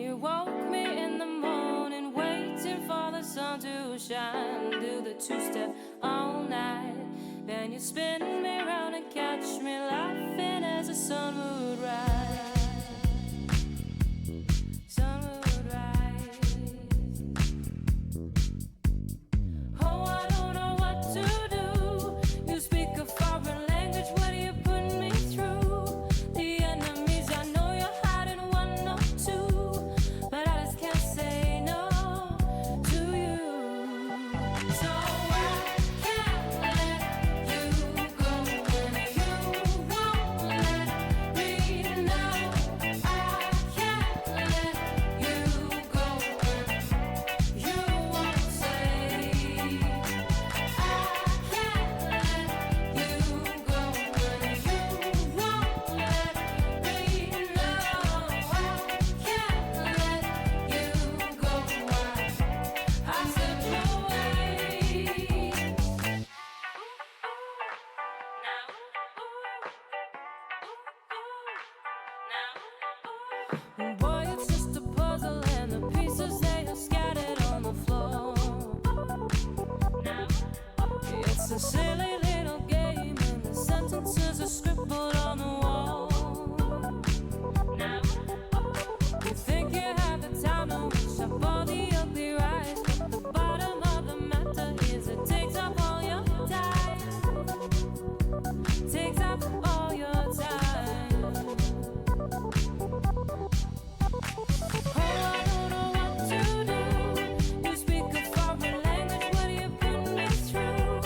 you woke me in the morning, waiting for the sun to shine. Do the two-step all night, then you spin me round and catch me laughing as the sun would rise. Sun would rise. Oh, I don't know what to do. You speak a foreign language, what do you put me through? The enemies, I know you're hiding one or two, but I just can't say no to you. So I can't let you go when you won't let me know. I can't let you go when you won't say. I can't let you go when you won't let me know. I can't let you go. I slip away now. Boy, it's just a puzzle and the pieces they are scattered on the floor. It's a silly little game and the sentences are scribbled on the wall. You think you have the time to wish up all the ugly rights, but the bottom of the matter is it takes up all your time. Takes up all your time. Oh, I don't know what to do. You speak a foreign language, what do you put me through?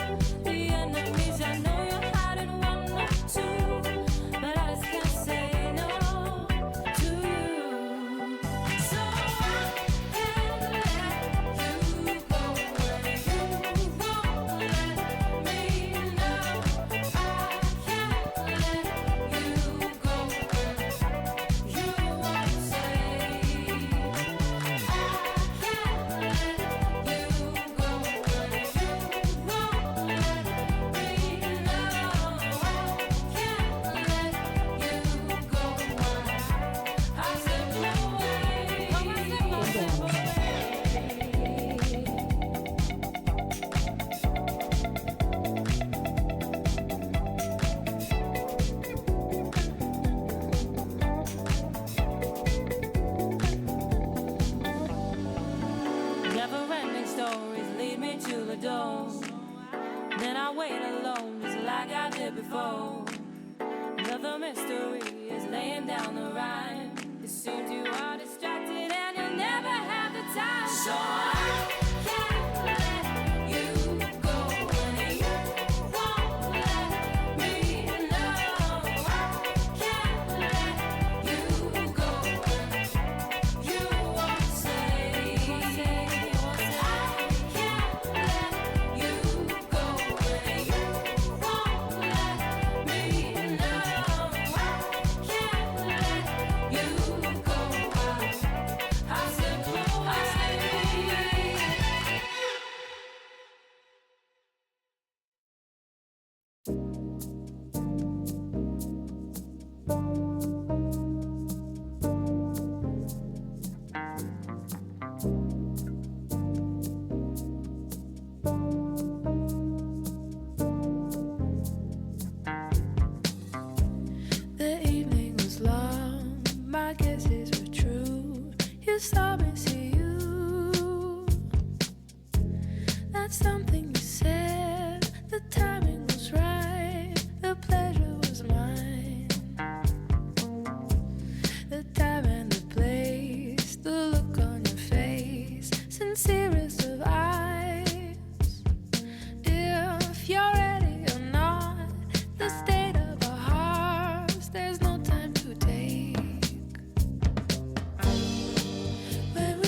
The enemies, I know you're hiding one or two, but I just can't say no to you. So I can't let you go when you won't let me know. I can't let you go when you won't say. I can't let you go when you won't let me Never-ending stories lead me to the door. Then I wait alone, just like I did before. Another mystery is laying down the rhyme. It seems you are distracted and you'll never have the time. So I can't let you go when you won't let me know. I can't let you go when you won't say. I can't let you go when you won't let me know. I can't let you go. I slip away. The evening was long, my guesses were true. You saw me see you. That's something you said. The timing was right, the pleasure was mine. The time and the place, the look on your face, sincerest of eyes. If you're ready or not, the state of our hearts, there's no time to take. When we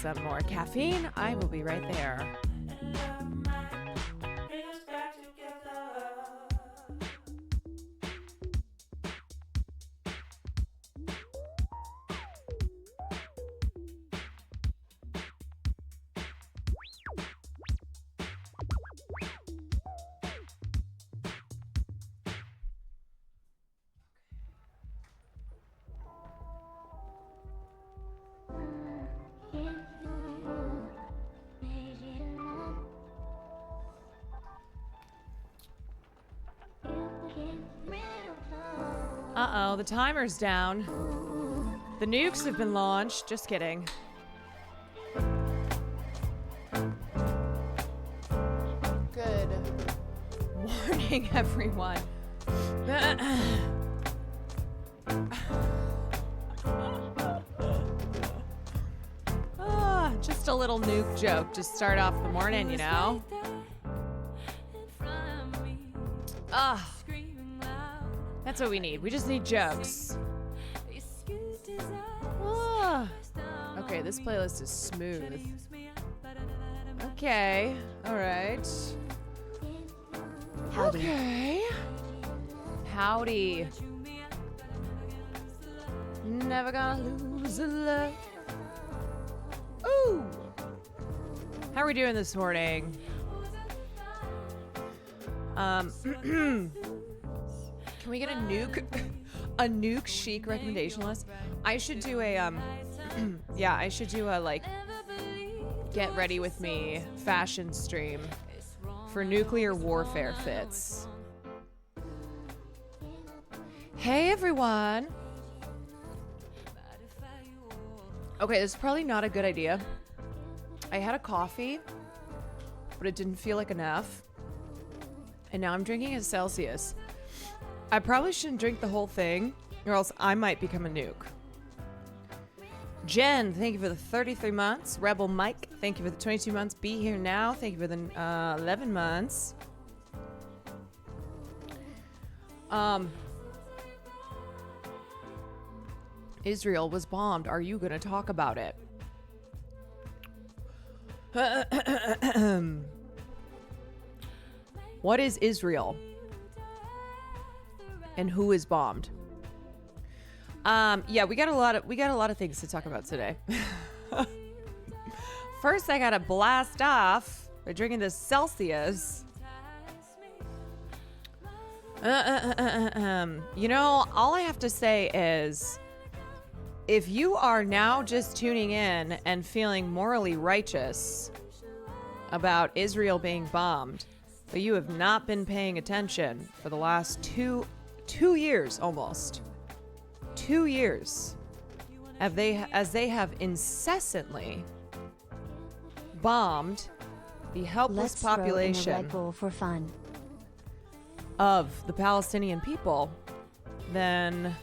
Some more caffeine. I will be right there. Uh-oh, the timer's down. The nukes have been launched. Just kidding. Good morning, everyone. Just a little nuke joke to start off the morning, you know? That's what we need. We just need jokes. Okay, this playlist is smooth. Okay, all right. Howdy. Okay. Howdy. Never gonna lose a love. Ooh. How are we doing this morning? Can we get a nuke chic recommendation list? I should do a yeah, I should do a like get ready with me fashion stream for nuclear warfare fits. Hey everyone. Okay, this is probably not a good idea. I had a coffee, but it didn't feel like enough. And now I'm drinking a Celsius. I probably shouldn't drink the whole thing, or else I might become a nuke. Jen, thank you for the 33 months. Rebel Mike, thank you for the 22 months. Be Here Now, thank you for the 11 months. Israel was bombed. Are you going to talk about it? What is Israel? And who is bombed? Yeah, we got a lot of things to talk about today. First, I gotta blast off by drinking this Celsius. You know, all I have to say is, if you are now just tuning in and feeling morally righteous about Israel being bombed, but you have not been paying attention for the last two years almost. 2 years as they have incessantly bombed the helpless Let's throw in a population Red Bull for fun. of the Palestinian people, then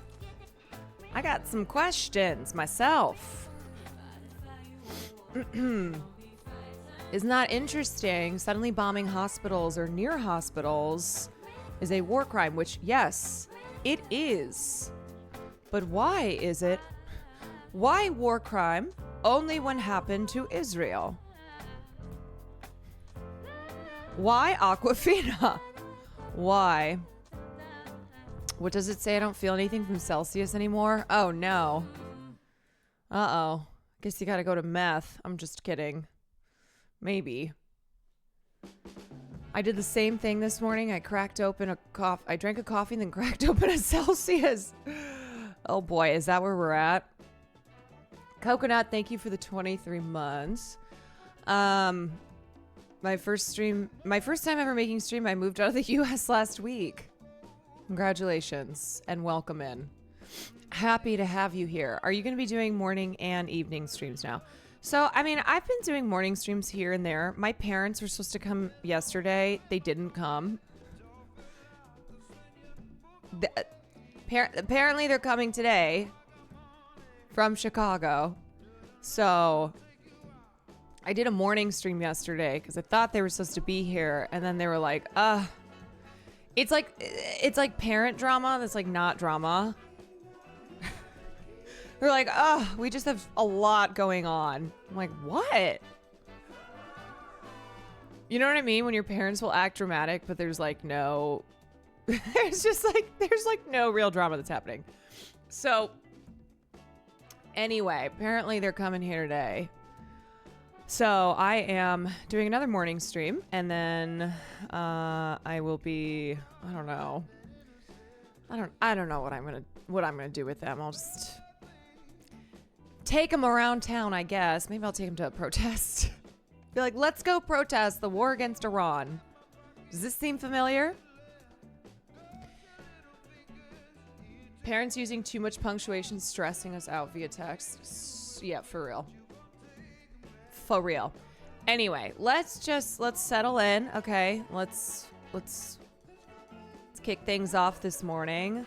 I got some questions myself. Isn't that interesting? Suddenly bombing hospitals or near hospitals is a war crime, which, yes, it is. But why is it? Why war crime only when happened to Israel? Why Aquafina? Why? What does it say? I don't feel anything from Celsius anymore. Oh, no. Uh-oh. Guess you gotta go to meth. I'm just kidding. Maybe. I did the same thing this morning. I cracked open a coffee. I drank a coffee and then cracked open a Celsius. Oh boy, is that where we're at? Coconut, thank you for the 23 months. My first time ever making stream, I moved out of the US last week. Congratulations and welcome in. Happy to have you here. Are you going to be doing morning and evening streams now? So, I mean, I've been doing morning streams here and there. My parents were supposed to come yesterday. They didn't come. Apparently, they're coming today from Chicago. So, I did a morning stream yesterday because I thought they were supposed to be here. And then they were like, it's like parent drama that's like not drama. They're like, we just have a lot going on. I'm like, what? You know what I mean? When your parents will act dramatic, but there's like no, there's no real drama that's happening. So anyway, apparently they're coming here today. So I am doing another morning stream, and then I will be, I don't know what I'm gonna do with them. I'll just take them around town, I guess. Maybe I'll take them to a protest. Be like, let's go protest the war against Iran. Does this seem familiar? Parents using too much punctuation stressing us out via text. Yeah, for real. For real. Anyway, let's settle in, okay? Let's kick things off this morning.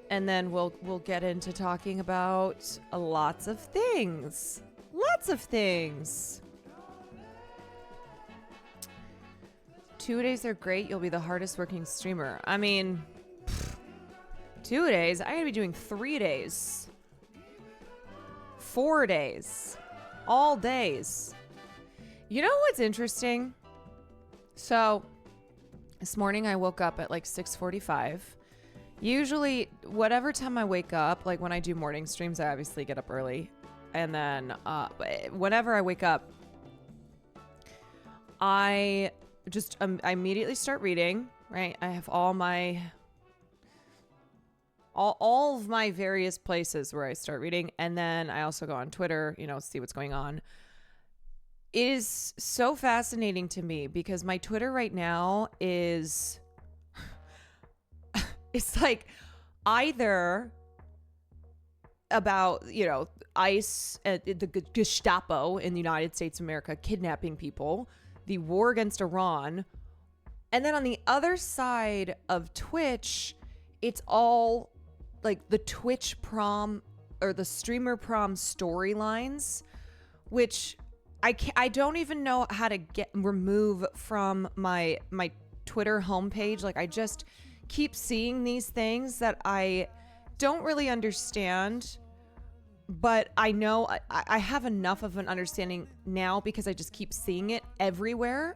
And then we'll get into talking about lots of things. Lots of things. 2 days are great. You'll be the hardest working streamer. I mean, 2 days? I gotta be doing 3 days. 4 days. All days. You know what's interesting? So, this morning I woke up at like 6:45. Usually, whatever time I wake up, like when I do morning streams, I obviously get up early. And then whenever I wake up, I just I immediately start reading, right? I have all of my various places where I start reading. And then I also go on Twitter, see what's going on. It is so fascinating to me because my Twitter right now is... It's like either about, ICE, the Gestapo in the United States of America kidnapping people, the war against Iran. And then on the other side of Twitch, it's all like the Twitch prom or the streamer prom storylines, which I don't even know how to remove from my Twitter homepage. Like, I just keep seeing these things that I don't really understand, but I know I have enough of an understanding now because I just keep seeing it everywhere.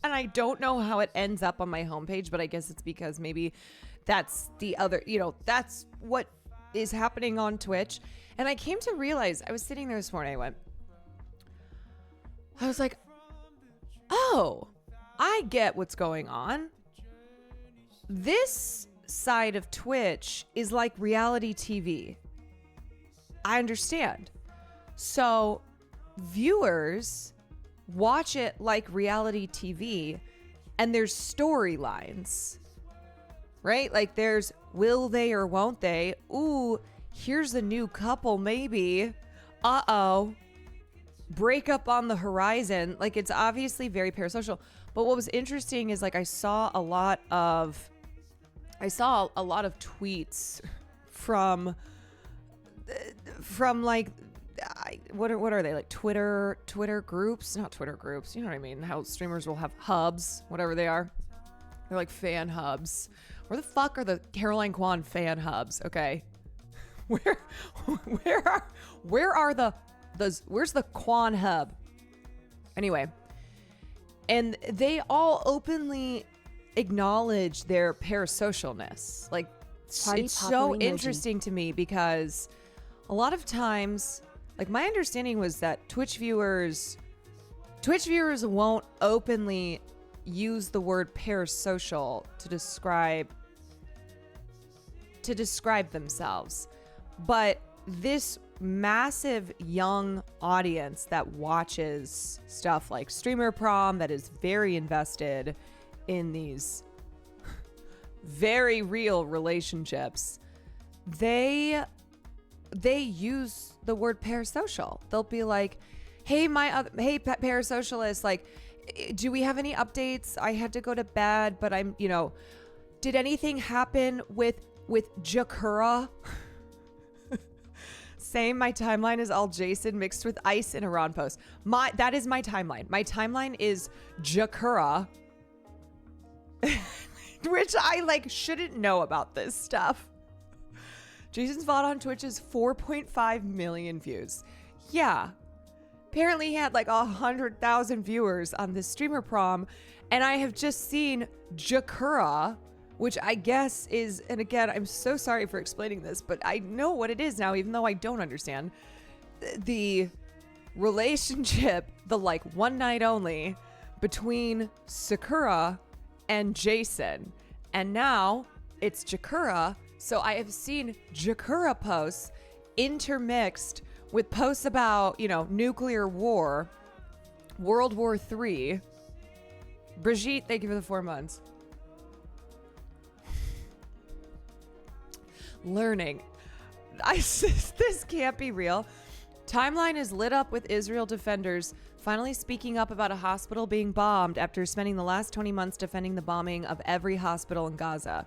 And I don't know how it ends up on my homepage, but I guess it's because maybe that's the other, that's what is happening on Twitch. And I came to realize, I was sitting there this morning, I was like, oh, I get what's going on. This side of Twitch is like reality TV. I understand. So viewers watch it like reality TV, and there's storylines, right? Like there's will they or won't they? Ooh, here's a new couple maybe. Uh-oh. Breakup on the horizon. Like, it's obviously very parasocial. But what was interesting is, like, I saw a lot of tweets from like, what are they, like Twitter groups? Not Twitter groups. You know what I mean? How streamers will have hubs, whatever they are. They're like fan hubs. Where the fuck are the Caroline Kwan fan hubs? Okay. Where's the Kwan hub? Anyway, and they all openly acknowledge their parasocialness. Like, it's so interesting to me because a lot of times, like, my understanding was that Twitch viewers won't openly use the word parasocial to describe themselves. But this massive young audience that watches stuff like streamer prom, that is very invested in these very real relationships, they use the word parasocial. They'll be like, hey parasocialist, like, do we have any updates? I had to go to bed, but I'm, did anything happen with Jakura? Same, my timeline is all Jason mixed with ice in a Ron post. That is my timeline. My timeline is Jakura, which I shouldn't know about this stuff. Jason's VOD on Twitch is 4.5 million views. Yeah. Apparently he had 100,000 viewers on this streamer prom, and I have just seen Jakura, which I guess is, and again, I'm so sorry for explaining this, but I know what it is now, even though I don't understand. The relationship, the one night only, between Sakura and Jason. And now it's Jakura. So I have seen Jakura posts intermixed with posts about, nuclear war, World War III. Brigitte, thank you for the 4 months. Learning. This can't be real. Timeline is lit up with Israel defenders finally speaking up about a hospital being bombed after spending the last 20 months defending the bombing of every hospital in Gaza.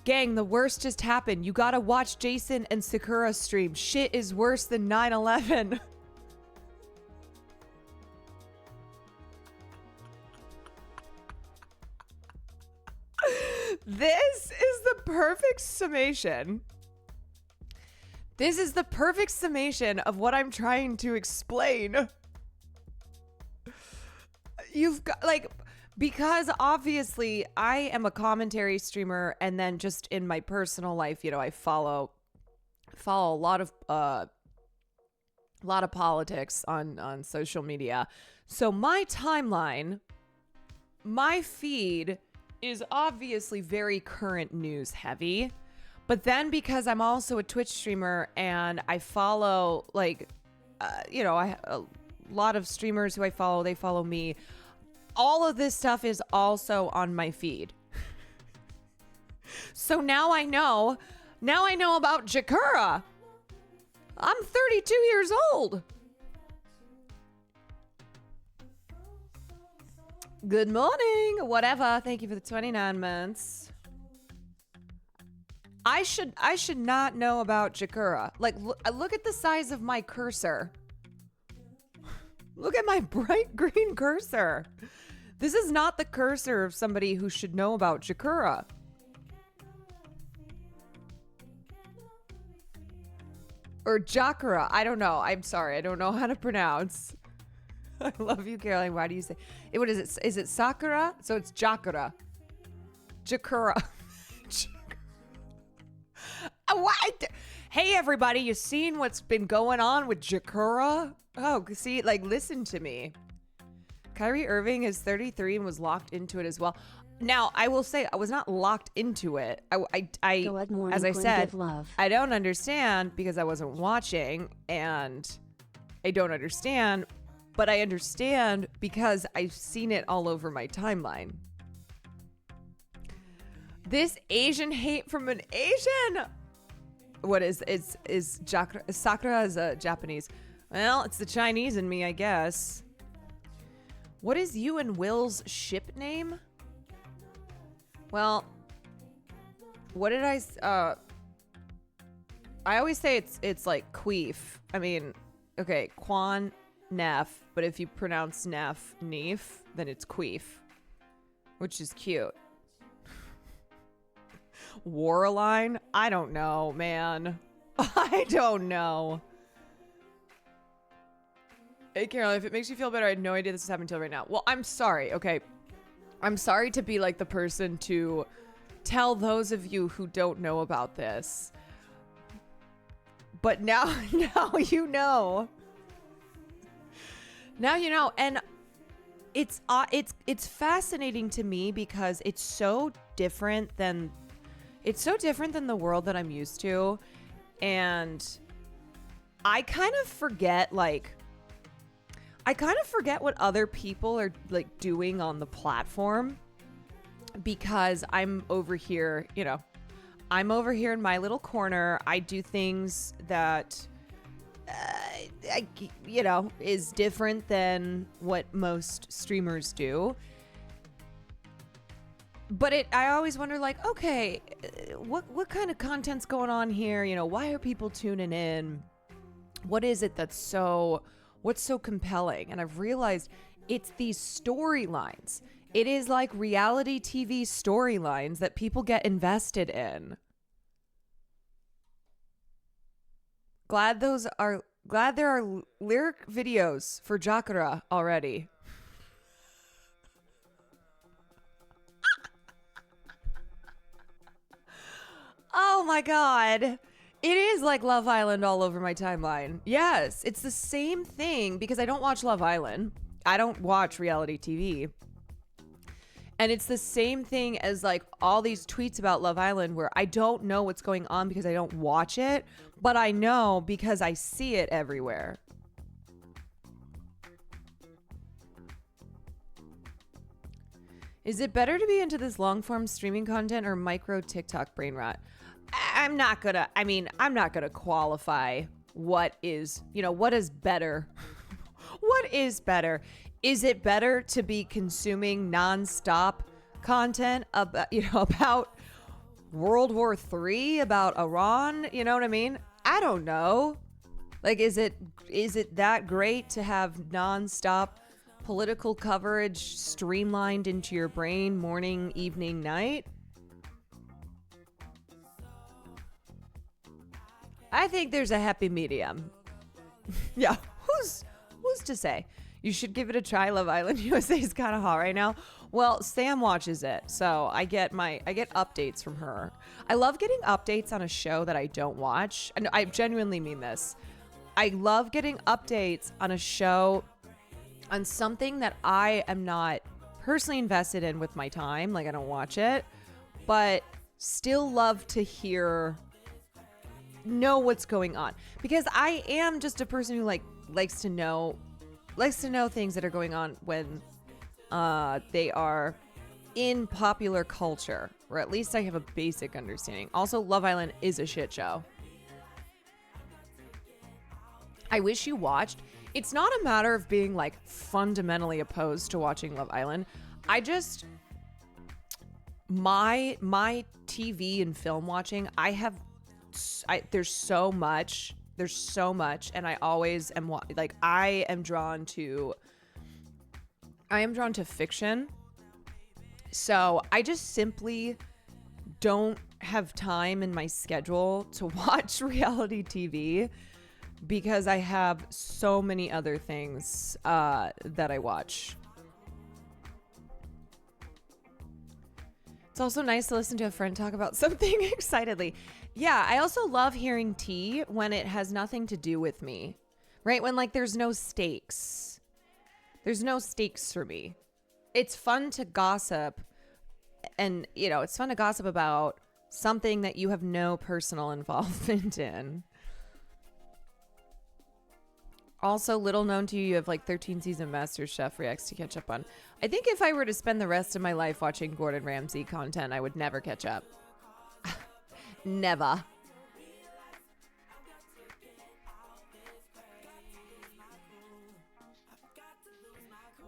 Gang, the worst just happened. You gotta watch Jason and Sakura stream. Shit is worse than 9/11. This is the perfect summation. This is the perfect summation of what I'm trying to explain. You've got, because obviously I am a commentary streamer, and then just in my personal life, I follow a lot of politics on social media. So my timeline, my feed is obviously very current news heavy. But then because I'm also a Twitch streamer and I follow a lot of streamers who I follow, they follow me. All of this stuff is also on my feed. So now I know about Jakura. I'm 32 years old. Good morning. Whatever. Thank you for the 29 months. I should not know about Jakura. Like, look at the size of my cursor. Look at my bright green cursor. This is not the cursor of somebody who should know about Jakura. Or Jakura. I don't know. I'm sorry. I don't know how to pronounce. I love you, Caroline. Why do you say it? What is it? Is it Sakura? So it's Jakura. Jakura. What? Hey, everybody. You seen what's been going on with Jakura? Oh, see, like, listen to me. Kyrie Irving is 33 and was locked into it as well. Now, I will say I was not locked into it. I Good morning, as I Gwen, said, give love. I don't understand because I wasn't watching, and I don't understand, but I understand because I've seen it all over my timeline. This Asian hate from an Asian. What is Sakura is Japanese. Well, it's the Chinese in me, I guess. What is you and Will's ship name? Well, what did I always say it's like queef. I mean, okay, Quan Neff, but if you pronounce Neff Neef, then it's queef, which is cute. Warline? I don't know, man. I don't know. Hey, Caroline, if it makes you feel better, I had no idea this is happening until right now. Well, I'm sorry, okay? I'm sorry to be like the person to tell those of you who don't know about this. But now you know. Now you know. And it's fascinating to me because it's so different than the world that I'm used to. And I kind of forget what other people are like doing on the platform because I'm over here, I'm over here in my little corner. I do things that, is different than what most streamers do. But I always wonder, like, okay, what kind of content's going on here? Why are people tuning in? What is it what's so compelling? And I've realized it's these storylines. It is like reality TV storylines that people get invested in. Glad there are lyric videos for Jakura already. Oh my God. It is like Love Island all over my timeline. Yes, it's the same thing because I don't watch Love Island. I don't watch reality TV. And it's the same thing as like all these tweets about Love Island where I don't know what's going on because I don't watch it, but I know because I see it everywhere. Is it better to be into this long form streaming content or micro TikTok brain rot? I'm not gonna qualify what is better. What is better? Is it better to be consuming nonstop content about World War III, about Iran? You know what I mean? I don't know. Like, is it that great to have nonstop political coverage streamlined into your brain morning, evening, night? I think there's a happy medium. Yeah, who's to say? You should give it a try. Love Island USA is kind of hot right now. Well, Sam watches it, so I get updates from her. I love getting updates on a show that I don't watch, and I genuinely mean this. I love getting updates on a show, on something that I am not personally invested in with my time. Like, I don't watch it, but still love to know what's going on because I am just a person who likes to know things that are going on when they are in popular culture, or at least I have a basic understanding. Also, Love Island is a shit show. I wish you watched. It's not a matter of being like fundamentally opposed to watching Love Island. I just my TV and film watching, there's so much, and I always am like I am drawn to fiction. So I just simply don't have time in my schedule to watch reality TV because I have so many other things that I watch. It's also nice to listen to a friend talk about something excitedly. Yeah, I also love hearing tea when it has nothing to do with me, right? When like there's no stakes. There's no stakes for me. It's fun to gossip, and it's fun to gossip about something that you have no personal involvement in. Also, little known to you, you have like 13 season MasterChef reacts to catch up on. I think if I were to spend the rest of my life watching Gordon Ramsay content, I would never catch up. Never.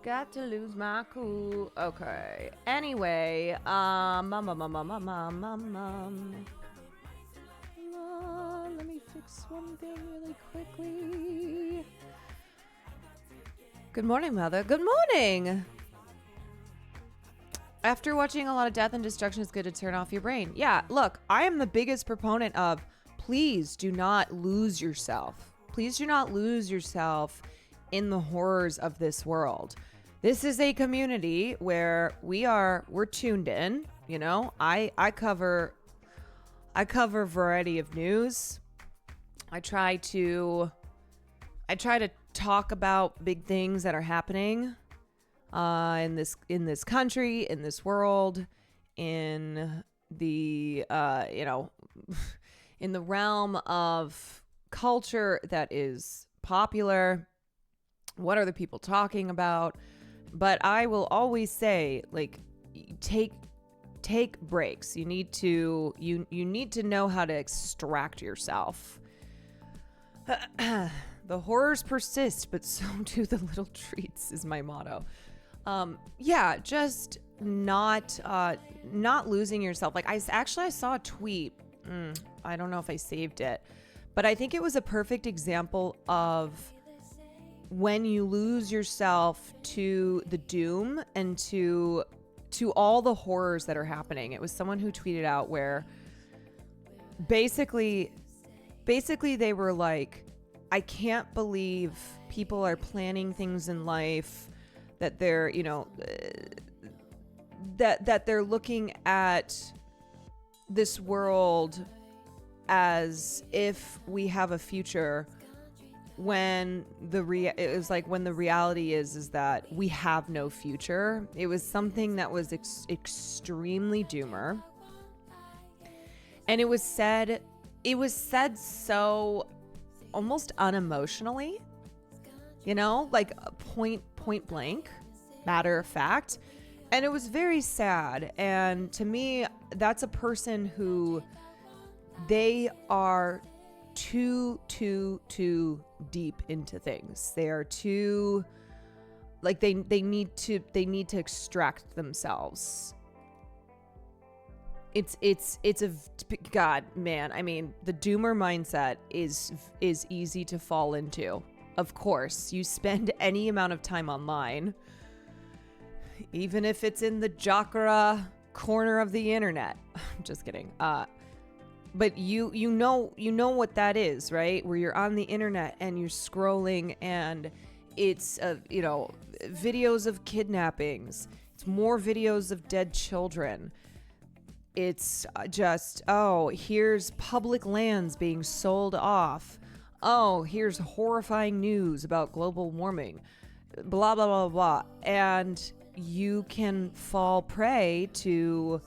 Got to lose my cool. Okay. Anyway, let me fix one thing really quickly. Good morning, Mother. Good morning. After watching a lot of death and destruction, it's good to turn off your brain. Yeah, look, I am the biggest proponent of please do not lose yourself. Please do not lose yourself in the horrors of this world. This is a community where we're tuned in, I cover a variety of news. I try to talk about big things that are happening in this country, in this world, in the in the realm of culture that is popular. What are the people talking about? But I will always say, like, take breaks. You need to know how to extract yourself. The horrors persist, but so do the little treats, is my motto. Just not losing yourself. Like I saw a tweet. I don't know if I saved it, but I think it was a perfect example of when you lose yourself to the doom and to all the horrors that are happening. It was someone who tweeted out where basically they were like, I can't believe people are planning things in life that they're, that they're looking at this world as if we have a future, when the reality is that we have no future. It was something that was extremely doomer, and it was said so almost unemotionally, like point blank, matter of fact. And it was very sad. And to me, that's a person who they are too deep into things. They are too, like, they need to extract themselves. It's a God, man. I mean, the doomer mindset is easy to fall into. Of course, you spend any amount of time online, even if it's in the Jokera corner of the internet. I'm just kidding. But you know what that is, right? Where you're on the internet and you're scrolling, and it's videos of kidnappings. It's more videos of dead children. It's just, here's public lands being sold off. Oh, here's horrifying news about global warming. Blah, blah, blah, blah. And you can fall prey to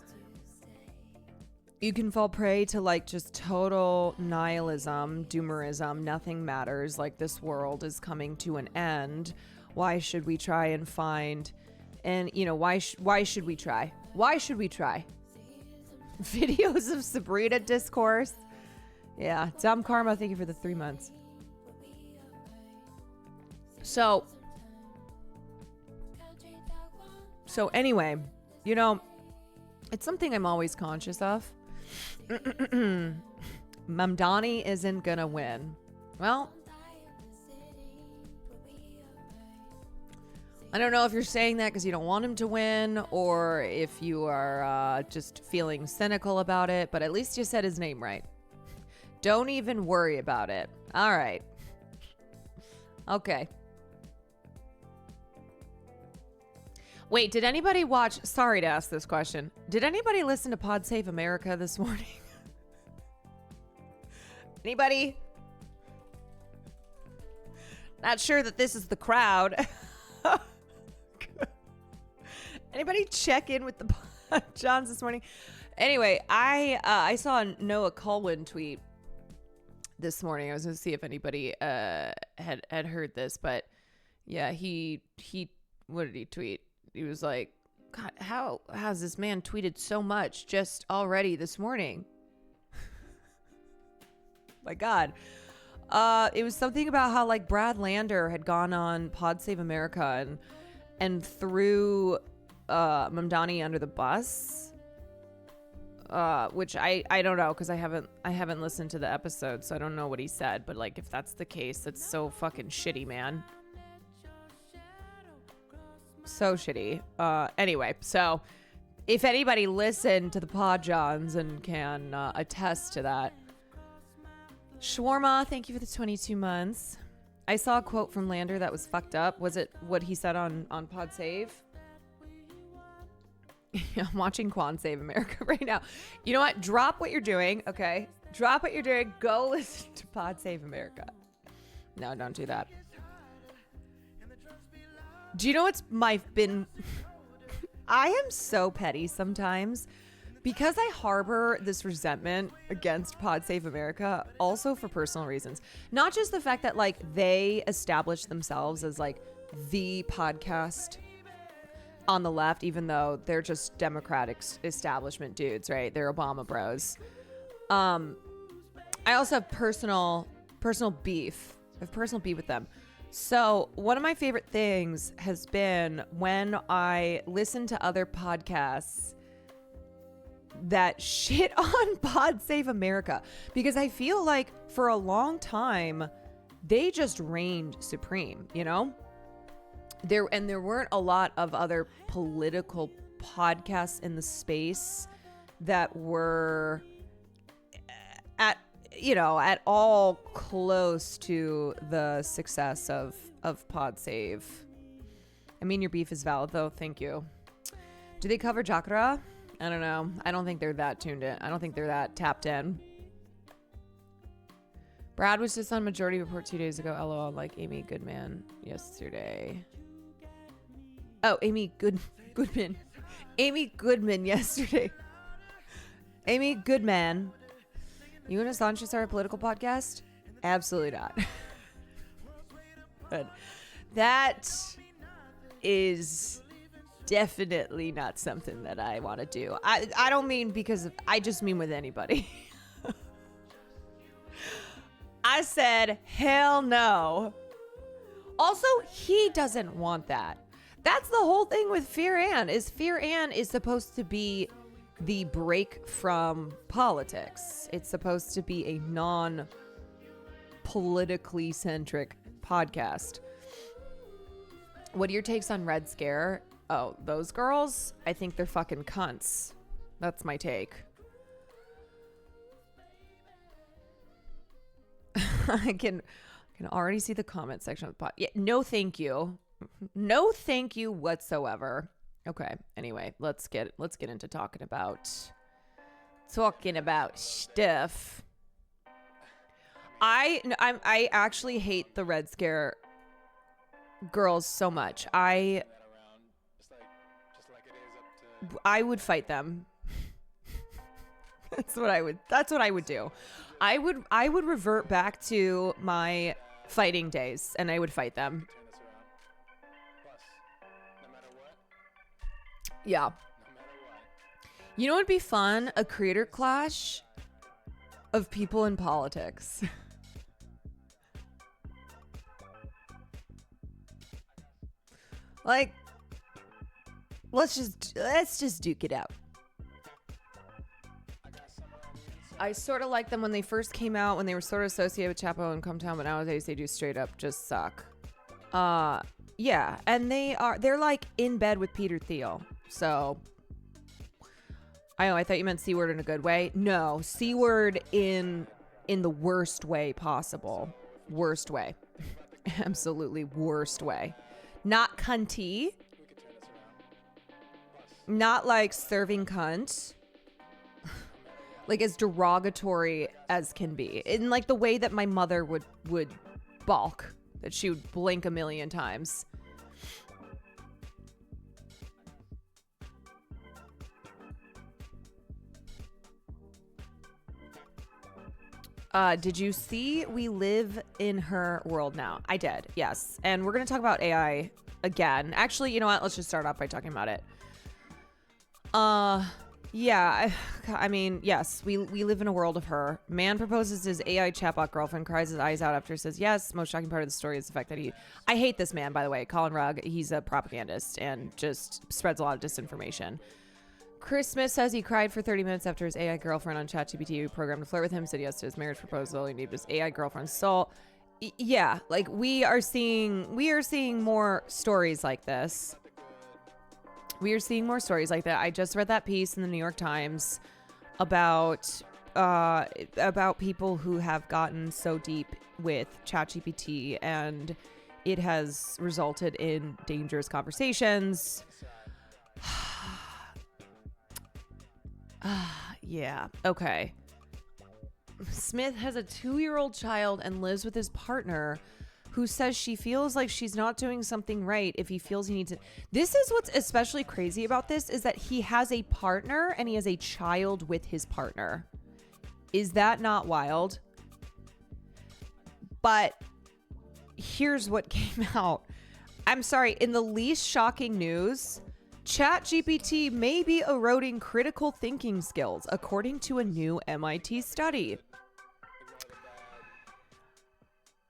like just total nihilism, doomerism. Nothing matters. Like, this world is coming to an end. Why should we try and find, and why should we try? Why should we try? Videos of Sabrina discourse. Yeah, Dumb Karma, thank you for the 3 months. So, So anyway, you know, it's something I'm always conscious of. Mamdani isn't gonna win. Well, I don't know if you're saying that because you don't want him to win or if you are just feeling cynical about it, but at least you said his name right. Don't even worry about it. All right. Okay. Wait, did anybody watch? Sorry to ask this question. Did anybody listen to Pod Save America this morning? Anybody? Not sure that this is the crowd. Anybody check in with the Johns this morning? Anyway, I saw a Noah Colwyn tweet this morning. I was going to see if anybody had heard this, but yeah, he what did he tweet? He was like, God, how has this man tweeted so much just already this morning? My God. It was something about how like Brad Lander had gone on Pod Save America and threw Mamdani under the bus, which I don't know because I haven't listened to the episode, so I don't know what he said. But like, if that's the case, that's so fucking shitty, man. So shitty. Anyway, so if anybody listened to the Pod Johns and can attest to that. Shawarma, thank you for the 22 months. I saw a quote from Lander that was fucked up. Was it what he said on Pod Save? I'm watching Quan Save America right now. You know what? Drop what you're doing, okay? Drop what you're doing. Go listen to Pod Save America. No, don't do that. Do you know what's been... I am so petty sometimes. Because I harbor this resentment against Pod Save America, also for personal reasons. Not just the fact that like they established themselves as like the podcast on the left, even though they're just Democratic establishment dudes, right? They're Obama bros. I also have personal beef. I have personal beef with them. So one of my favorite things has been when I listen to other podcasts that shit on Pod Save America, because I feel like for a long time they just reigned supreme, you know? There weren't a lot of other political podcasts in the space that were at all close to the success of Pod Save. I mean, your beef is valid though. Thank you. Do they cover Jakara? I don't know. I don't think they're that tuned in. I don't think they're that tapped in. Brad was just on Majority Report 2 days ago. LOL, like Amy Goodman yesterday. Oh, Amy Goodman. Amy Goodman yesterday. Amy Goodman. You and Assange start a political podcast? Absolutely not. But that is definitely not something that I want to do. I don't mean I just mean with anybody. I said, hell no. Also, he doesn't want that. That's the whole thing with Fear Ann is supposed to be the break from politics. It's supposed to be a non-politically centric podcast. What are your takes on Red Scare? Oh, those girls? I think they're fucking cunts. That's my take. I can already see the comment section of the pod. Yeah, no thank you. No thank you whatsoever. Okay, anyway, let's get into talking about stuff. I actually hate the Red Scare girls so much. I would fight them. That's what I would do. I would revert back to my fighting days and I would fight them. Yeah. You know what would be fun? A creator clash of people in politics. Like, let's just duke it out. I sort of like them when they first came out, when they were sort of associated with Chapo and Come Town, but nowadays they do straight up just suck. Yeah, and they're like in bed with Peter Thiel. So I thought you meant C-word in a good way. No, C-word in the worst way possible. Worst way. Absolutely worst way. Not cunty. Not like serving cunt. Like as derogatory as can be. In like the way that my mother would balk. That she would blink a million times. Did you see We Live in Her World Now? I did, yes. And we're going to talk about AI again. Actually, you know what? Let's just start off by talking about it. Yeah, I mean, yes, we live in a world of her. Man proposes his AI chatbot girlfriend, cries his eyes out after he says yes. Most shocking part of the story is the fact that I hate this man, by the way, Colin Rugg. He's a propagandist and just spreads a lot of disinformation. Chris Smith says he cried for 30 minutes after his AI girlfriend on ChatGPT programmed to flirt with him said yes to his marriage proposal. He named his AI girlfriend's soul. Yeah, like we are seeing more stories like this. We are seeing more stories like that. I just read that piece in the New York Times about people who have gotten so deep with ChatGPT and it has resulted in dangerous conversations. Yeah. Okay. Smith has a 2-year-old child and lives with his partner who says she feels like she's not doing something right if he feels he needs it. This is what's especially crazy about this is that he has a partner and he has a child with his partner. Is that not wild? But here's what came out. I'm sorry, in the least shocking news, ChatGPT may be eroding critical thinking skills, according to a new MIT study.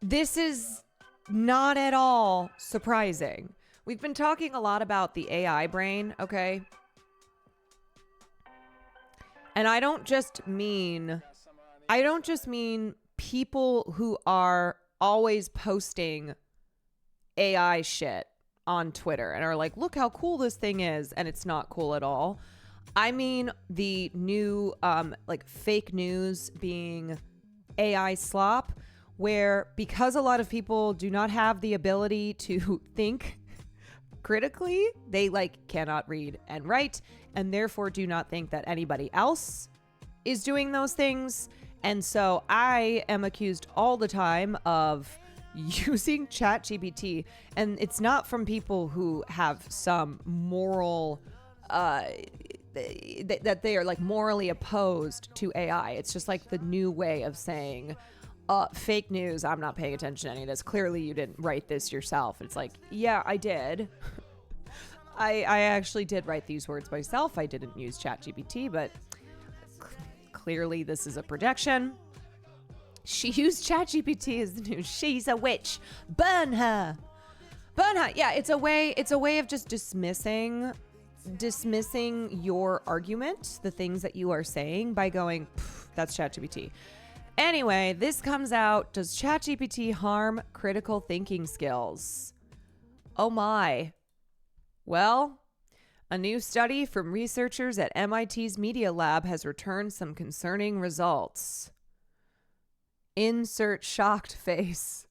This is not at all surprising. We've been talking a lot about the AI brain, okay? And I don't just mean people who are always posting AI shit on Twitter and are like, look how cool this thing is, and it's not cool at all. I mean the new like fake news being AI slop, where because a lot of people do not have the ability to think critically, they like cannot read and write and therefore do not think that anybody else is doing those things. And so I am accused all the time of using ChatGPT, and it's not from people who have some moral that they are like morally opposed to AI. It's just like the new way of saying fake news. I'm not paying attention to any of this. Clearly you didn't write this yourself. It's like, yeah, I did. I actually did write these words myself. I didn't use ChatGPT, but clearly this is a projection. She used ChatGPT as the news. She's a witch. Burn her. Burn her. Yeah, it's a way of just dismissing your argument, the things that you are saying, by going, that's ChatGPT. Anyway, this comes out. Does ChatGPT harm critical thinking skills? Oh my. Well, a new study from researchers at MIT's Media Lab has returned some concerning results. Insert shocked face.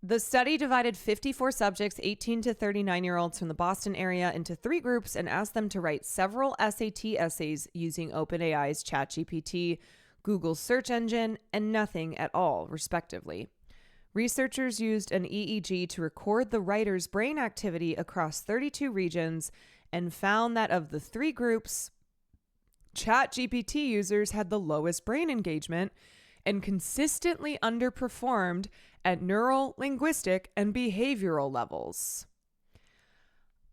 The study divided 54 subjects, 18 to 39-year-olds from the Boston area, into 3 groups and asked them to write several SAT essays using OpenAI's ChatGPT, Google's search engine, and nothing at all, respectively. Researchers used an EEG to record the writer's brain activity across 32 regions and found that of the 3 groups, ChatGPT users had the lowest brain engagement and consistently underperformed at neural, linguistic, and behavioral levels.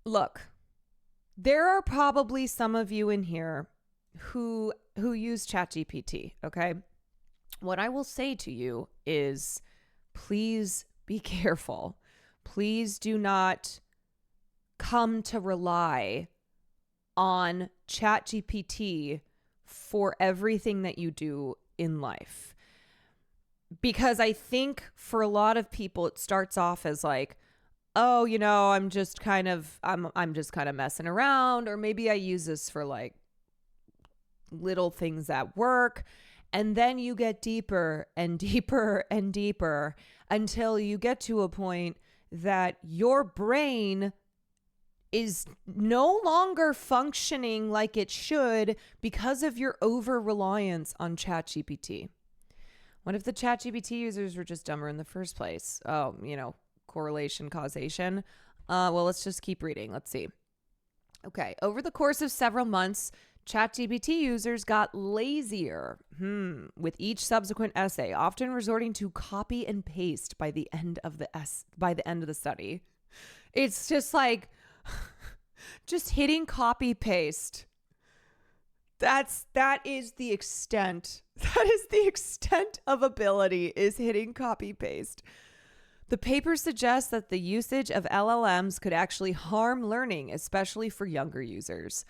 Look, there are probably some of you in here who use ChatGPT, okay? What I will say to you is, please be careful. Please do not come to rely on ChatGPT for everything that you do in life. Because I think for a lot of people, it starts off as like, oh, I'm just kind of messing around, or maybe I use this for like little things at work. And then you get deeper and deeper and deeper until you get to a point that your brain is no longer functioning like it should because of your over reliance on ChatGPT. What if the ChatGPT users were just dumber in the first place? Oh, correlation, causation. Well, let's just keep reading. Let's see. Okay. Over the course of several months, ChatGPT users got lazier with each subsequent essay, often resorting to copy and paste by the end of the study. It's just like just hitting copy paste. That is the extent. That is the extent of ability, is hitting copy paste. The paper suggests that the usage of LLMs could actually harm learning, especially for younger users.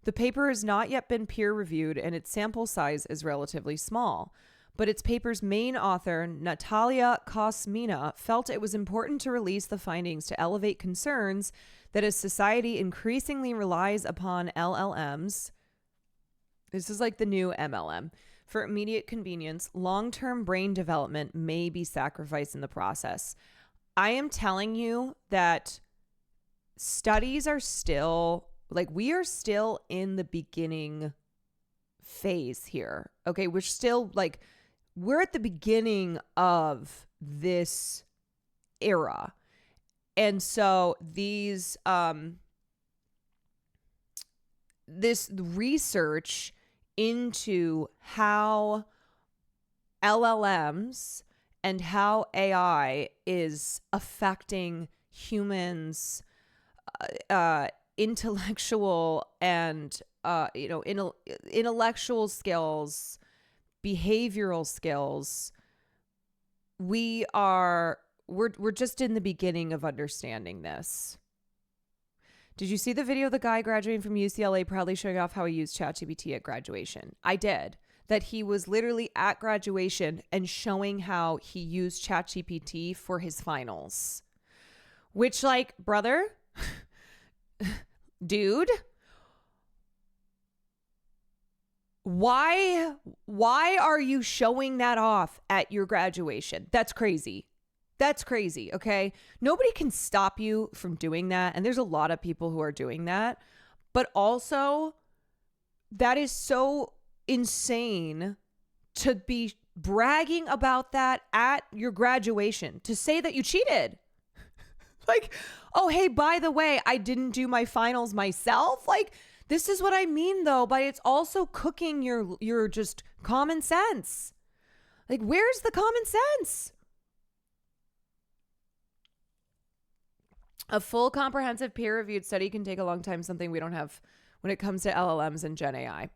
The paper has not yet been peer-reviewed and its sample size is relatively small. But its paper's main author, Natalia Kosmina, felt it was important to release the findings to elevate concerns that as society increasingly relies upon LLMs, this is like the new MLM, for immediate convenience, long-term brain development may be sacrificed in the process. I am telling you that studies are still, we are still in the beginning phase here. Okay, we're still we're at the beginning of this era. And so these this research into how LLMs and how AI is affecting humans' intellectual and intellectual skills, behavioral skills, we're just in the beginning of understanding this. Did you see the video of the guy graduating from UCLA proudly showing off how he used ChatGPT at graduation? I did. That he was literally at graduation and showing how he used ChatGPT for his finals. Which, brother, dude, why are you showing that off at your graduation? That's crazy. That's crazy, okay? Nobody can stop you from doing that. And there's a lot of people who are doing that. But also, that is so insane to be bragging about that at your graduation, to say that you cheated. Oh, hey, by the way, I didn't do my finals myself. This is what I mean, though, but it's also cooking your just common sense. Where's the common sense? A full comprehensive peer-reviewed study can take a long time, something we don't have when it comes to LLMs and Gen AI.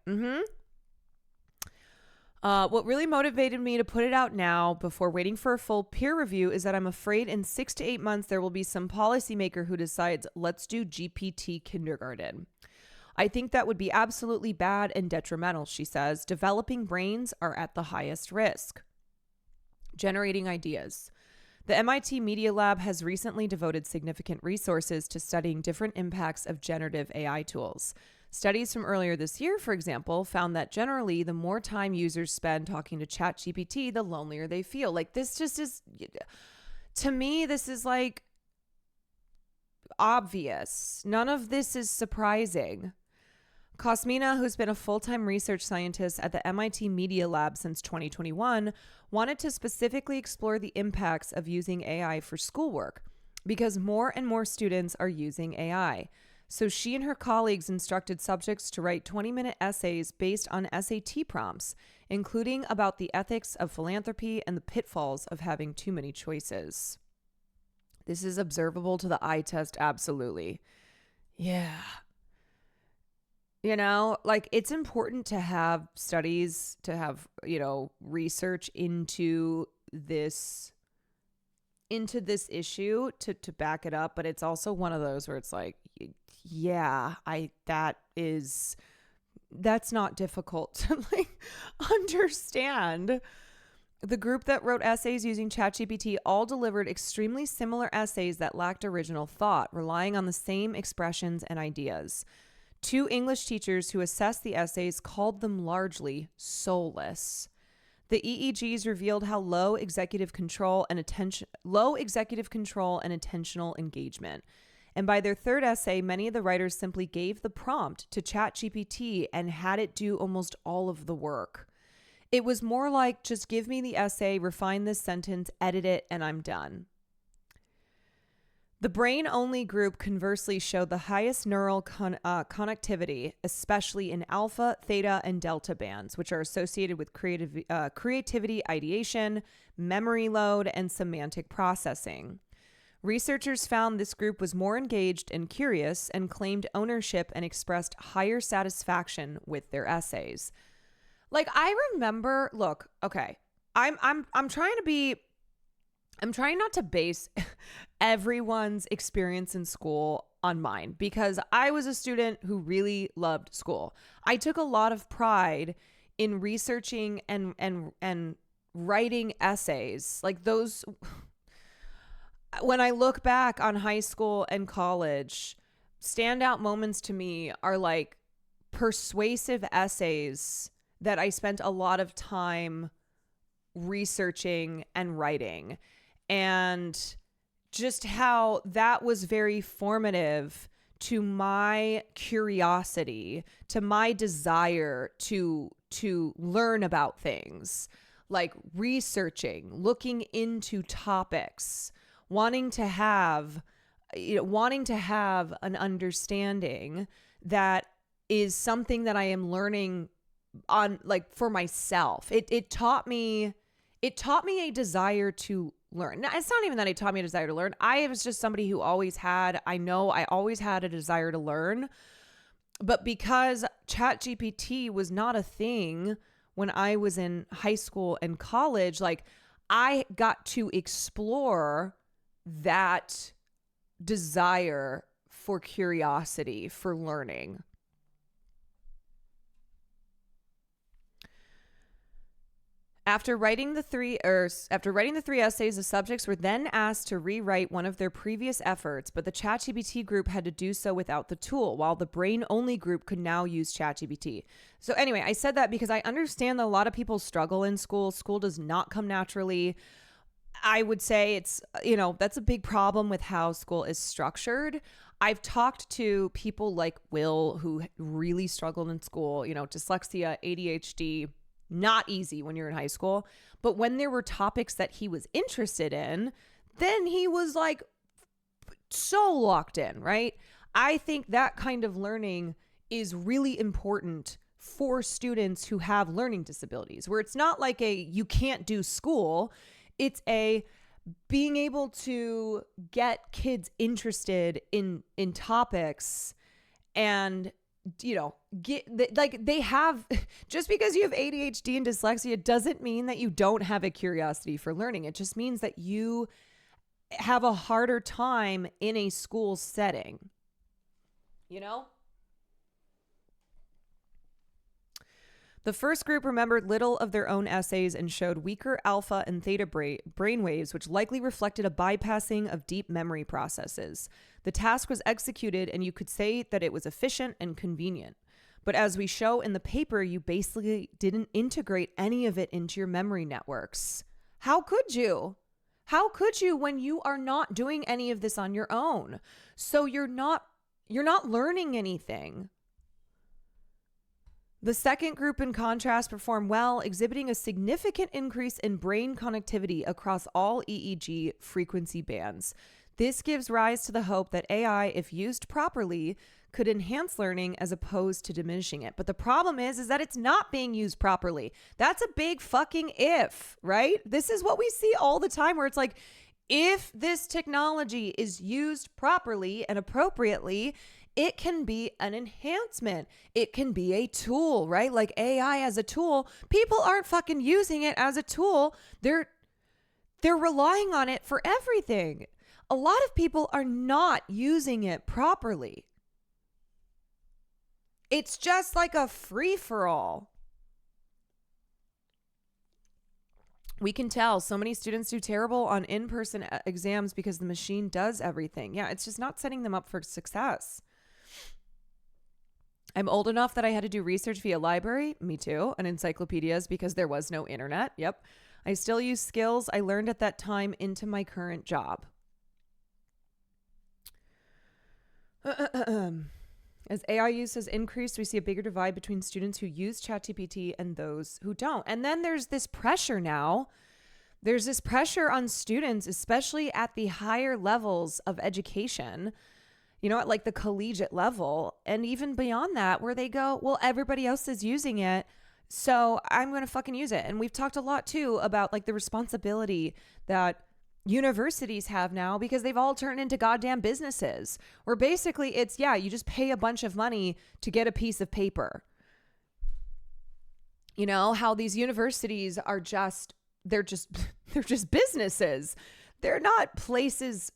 What really motivated me to put it out now before waiting for a full peer review is that I'm afraid in 6 to 8 months, there will be some policymaker who decides, let's do GPT kindergarten. I think that would be absolutely bad and detrimental, she says. Developing brains are at the highest risk. Generating ideas. The MIT Media Lab has recently devoted significant resources to studying different impacts of generative AI tools. Studies from earlier this year, for example, found that generally the more time users spend talking to ChatGPT, the lonelier they feel. This just is, to me, this is obvious. None of this is surprising. Kosmina, who's been a full-time research scientist at the MIT Media Lab since 2021, wanted to specifically explore the impacts of using AI for schoolwork because more and more students are using AI. So she and her colleagues instructed subjects to write 20-minute essays based on SAT prompts, including about the ethics of philanthropy and the pitfalls of having too many choices. This is observable to the eye test, absolutely. Yeah. It's important to have studies, to have, research into this into this issue to back it up, but it's also one of those where it's like, yeah, that's not difficult to like understand. The group that wrote essays using ChatGPT all delivered extremely similar essays that lacked original thought, relying on the same expressions and ideas. 2 English teachers who assessed the essays called them largely soulless. The EEGs revealed how low executive control and attentional engagement. And by their 3rd essay, many of the writers simply gave the prompt to ChatGPT and had it do almost all of the work. It was more like, just give me the essay, refine this sentence, edit it, and I'm done. The brain-only group conversely showed the highest neural connectivity, especially in alpha, theta, and delta bands, which are associated with creativity, ideation, memory load, and semantic processing. Researchers found this group was more engaged and curious and claimed ownership and expressed higher satisfaction with their essays. Like, I remember, look, okay, I'm trying not to base everyone's experience in school on mine, because I was a student who really loved school. I took a lot of pride in researching and writing essays. Like those, when I look back on high school and college, standout moments to me are like persuasive essays that I spent a lot of time researching and writing. And just how that was very formative to my curiosity, to my desire to learn about things, like researching, looking into topics, wanting to have an understanding that is something that I am learning on, like, for myself. It taught me a desire to learn. Now, it's not even that it taught me a desire to learn. I was just somebody who always had a desire to learn. But because ChatGPT was not a thing when I was in high school and college, like, I got to explore that desire for curiosity, for learning. After writing the three essays, the subjects were then asked to rewrite one of their previous efforts, but the ChatGPT group had to do so without the tool, while the brain-only group could now use ChatGPT. So anyway, I said that because I understand that a lot of people struggle in school. School does not come naturally. I would say it's, that's a big problem with how school is structured. I've talked to people like Will who really struggled in school, dyslexia, ADHD. Not easy when you're in high school, but when there were topics that he was interested in, then he was like so locked in, right? I think that kind of learning is really important for students who have learning disabilities, where it's not like you can't do school. It's being able to get kids interested in topics and they have, just because you have ADHD and dyslexia doesn't mean that you don't have a curiosity for learning. It just means that you have a harder time in a school setting, The first group remembered little of their own essays and showed weaker alpha and theta brainwaves, which likely reflected a bypassing of deep memory processes. The task was executed, and you could say that it was efficient and convenient. But as we show in the paper, you basically didn't integrate any of it into your memory networks. How could you? How could you when you are not doing any of this on your own? So you're not learning anything. The second group, in contrast, performed well, exhibiting a significant increase in brain connectivity across all EEG frequency bands. This gives rise to the hope that AI, if used properly, could enhance learning as opposed to diminishing it. But the problem is that it's not being used properly. That's a big fucking if, right? This is what we see all the time, where it's like, if this technology is used properly and appropriately, it can be an enhancement. It can be a tool, right? Like AI as a tool. People aren't fucking using it as a tool. They're They're relying on it for everything. A lot of people are not using it properly. It's just like a free-for-all. We can tell so many students do terrible on in-person exams because the machine does everything. Yeah, it's just not setting them up for success. I'm old enough that I had to do research via library, me too, and encyclopedias because there was no internet. Yep. I still use skills I learned at that time into my current job. As AI use has increased, we see a bigger divide between students who use ChatGPT and those who don't. And then there's this pressure now. There's this pressure on students, especially at the higher levels of education, you know, at like the collegiate level, and even beyond that, where they go, well, everybody else is using it, so I'm going to fucking use it. And we've talked a lot too about like the responsibility that universities have now because they've all turned into goddamn businesses where basically it's, yeah, you just pay a bunch of money to get a piece of paper. You know, how these universities are just, they're just businesses. They're not places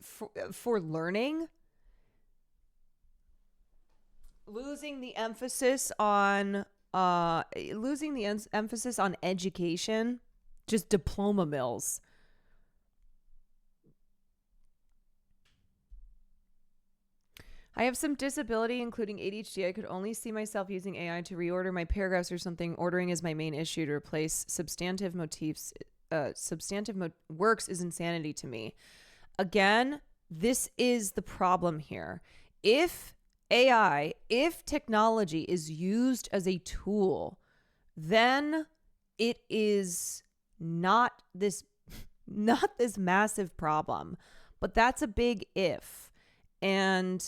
for learning. Losing the emphasis on education, just diploma mills. I have some disability, including ADHD. I could only see myself using AI to reorder my paragraphs or something. Ordering is my main issue. To replace substantive works is insanity to me. Again, this is the problem here. If technology is used as a tool, then it is not this massive problem. But that's a big if. And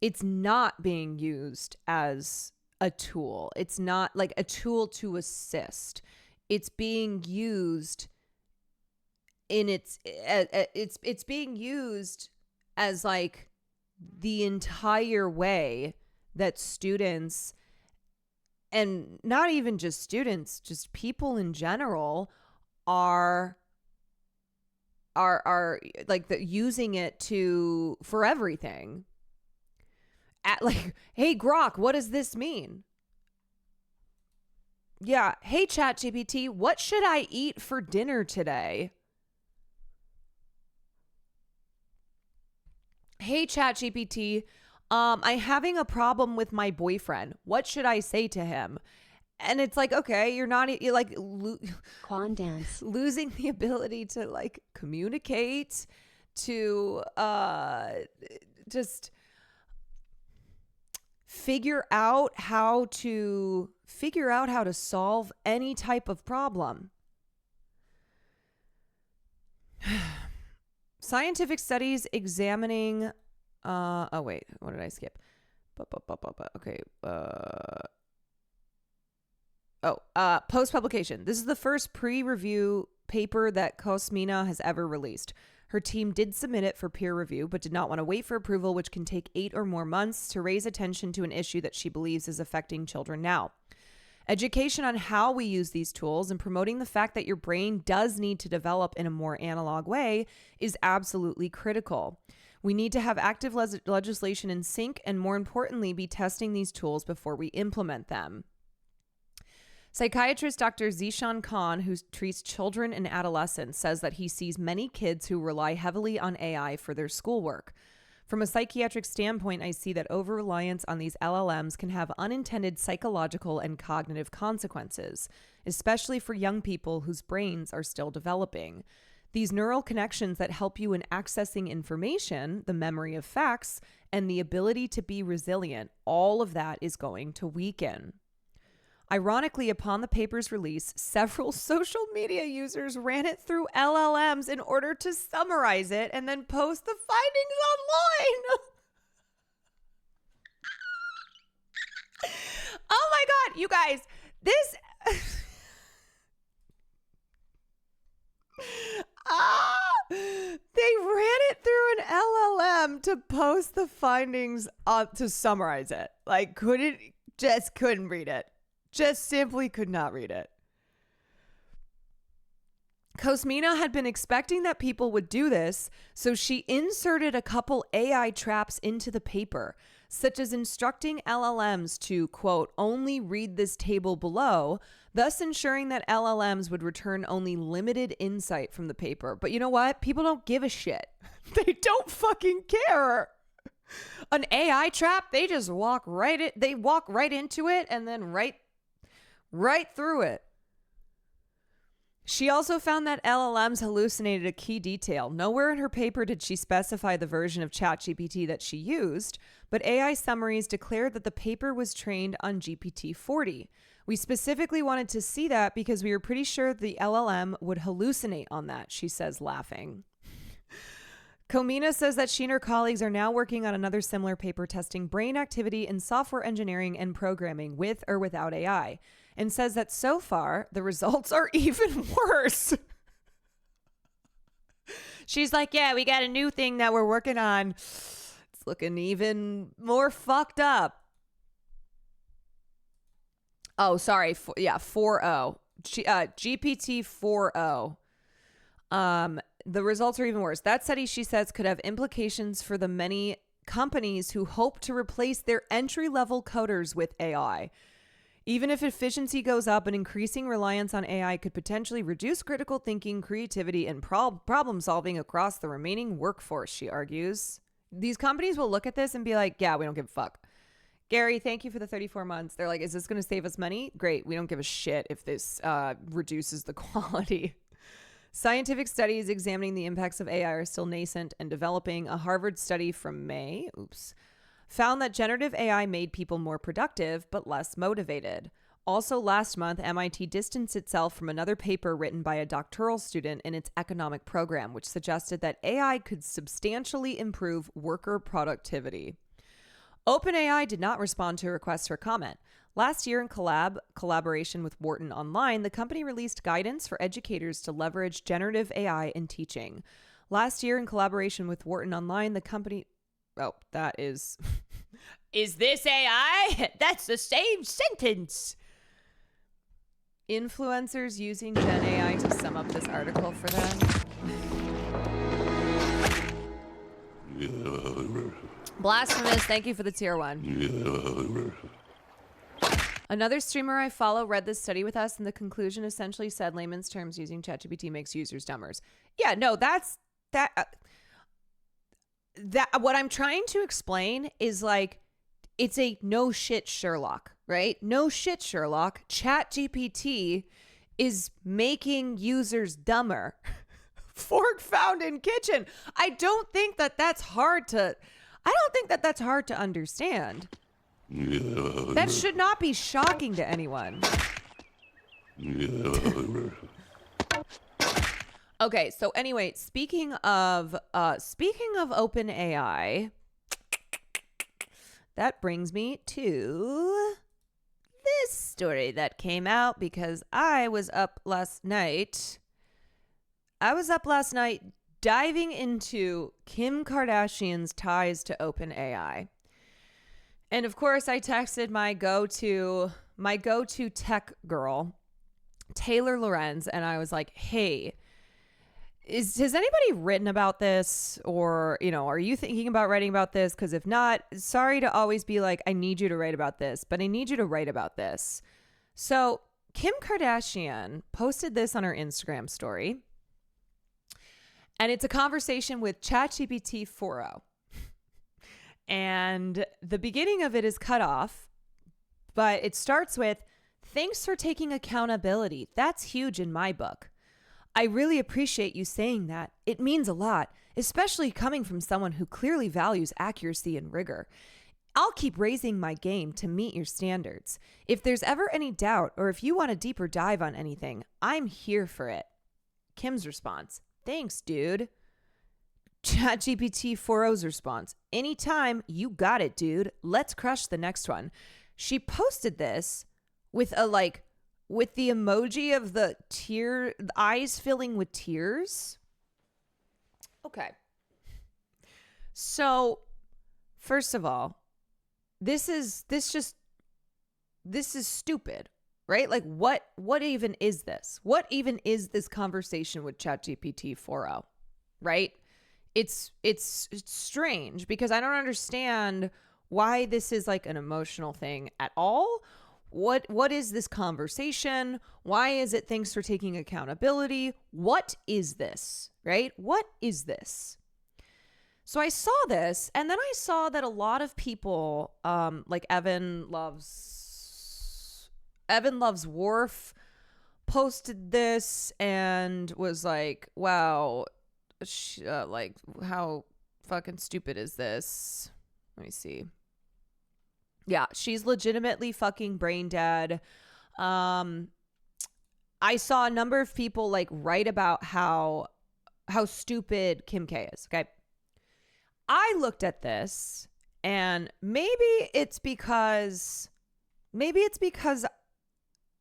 it's not being used as a tool. It's not like a tool to assist. It's being used it's being used as like the entire way that students, and not even just students, just people in general are like using it for everything. At like, hey Grok, what does this mean? Yeah, hey ChatGPT, what should I eat for dinner today? Hey ChatGPT, I'm having a problem with my boyfriend. What should I say to him? And it's like, okay, you're like Quan dance. losing the ability to like communicate, to just figure out how to solve any type of problem. Scientific studies examining oh wait, what did I skip? Okay. Post-publication. This is the first pre-review paper that Cosmina has ever released. Her team did submit it for peer review, but did not want to wait for approval, which can take 8 or more months, to raise attention to an issue that she believes is affecting children now. Education on how we use these tools and promoting the fact that your brain does need to develop in a more analog way is absolutely critical. We need to have active legislation in sync and, more importantly, be testing these tools before we implement them. Psychiatrist Dr. Zishan Khan, who treats children and adolescents, says that he sees many kids who rely heavily on AI for their schoolwork. From a psychiatric standpoint, I see that over-reliance on these LLMs can have unintended psychological and cognitive consequences, especially for young people whose brains are still developing. These neural connections that help you in accessing information, the memory of facts, and the ability to be resilient, all of that is going to weaken. Ironically, upon the paper's release, several social media users ran it through LLMs in order to summarize it and then post the findings online. Oh my God, you guys, this... they ran it through an LLM to post the findings to summarize it. Like, couldn't read it. Just simply could not read it. Cosmina had been expecting that people would do this, so she inserted a couple AI traps into the paper, such as instructing LLMs to, quote, only read this table below, thus ensuring that LLMs would return only limited insight from the paper. But you know what? People don't give a shit. They don't fucking care. An AI trap, they just walk right into it and then right through it. She also found that LLMs hallucinated a key detail. Nowhere in her paper did she specify the version of ChatGPT that she used, but AI summaries declared that the paper was trained on GPT-40. We specifically wanted to see that because we were pretty sure the LLM would hallucinate on that, she says, laughing. Comina says that she and her colleagues are now working on another similar paper testing brain activity in software engineering and programming with or without AI, and says that so far the results are even worse. She's like, yeah, we got a new thing that we're working on. It's looking even more fucked up. Oh, sorry. 4.0. GPT 4.0. The results are even worse. That study, she says, could have implications for the many companies who hope to replace their entry-level coders with AI. Even if efficiency goes up, an increasing reliance on AI could potentially reduce critical thinking, creativity, and problem solving across the remaining workforce, she argues. These companies will look at this and be like, yeah, we don't give a fuck. Gary, thank you for the 34 months. They're like, is this going to save us money? Great. We don't give a shit if this reduces the quality. Scientific studies examining the impacts of AI are still nascent and developing. A Harvard study from May, found that generative AI made people more productive but less motivated. Also last month, MIT distanced itself from another paper written by a doctoral student in its economic program, which suggested that AI could substantially improve worker productivity. OpenAI did not respond to a request for comment. Last year, in collaboration with Wharton Online, the company released guidance for educators to leverage generative AI in teaching. Last year, in collaboration with Wharton Online, the company... Oh, that is... Is this AI? That's the same sentence. Influencers using Gen AI to sum up this article for them. Blasphemous, thank you for the tier 1. Another streamer I follow read this study with us, and the conclusion essentially said, layman's terms, using ChatGPT makes users dumbers. Yeah, no, that's... That what I'm trying to explain is like, it's a no shit Sherlock, right? No shit Sherlock. ChatGPT is making users dumber. Fork found in kitchen. I don't think that that's hard to understand. That should not be shocking to anyone. Okay, so anyway, speaking of OpenAI, that brings me to this story that came out because I was up last night diving into Kim Kardashian's ties to OpenAI. And of course, I texted my go-to tech girl, Taylor Lorenz, and I was like, hey, has anybody written about this? Or, are you thinking about writing about this? Because if not, sorry to always be like, I need you to write about this, but I need you to write about this. So Kim Kardashian posted this on her Instagram story. And it's a conversation with ChatGPT 4.0. And the beginning of it is cut off, but it starts with, thanks for taking accountability. That's huge in my book. I really appreciate you saying that. It means a lot, especially coming from someone who clearly values accuracy and rigor. I'll keep raising my game to meet your standards. If there's ever any doubt or if you want a deeper dive on anything, I'm here for it. Kim's response, thanks, dude. ChatGPT 4.0's response, anytime, you got it, dude. Let's crush the next one. She posted this with the emoji of the eyes filling with tears. Okay. So, first of all, this is stupid. right? Like what even is this? What even is this conversation with ChatGPT 4.0, right? It's strange because I don't understand why this is like an emotional thing at all. What is this conversation? Why is it thanks for taking accountability? What is this, right? What is this? So I saw this, and then I saw that a lot of people, like Evan Loves Wharf, posted this and was like, wow, like how fucking stupid is this? Let me see. Yeah, she's legitimately fucking brain dead. I saw a number of people like write about how stupid Kim K is, okay? I looked at this and maybe it's because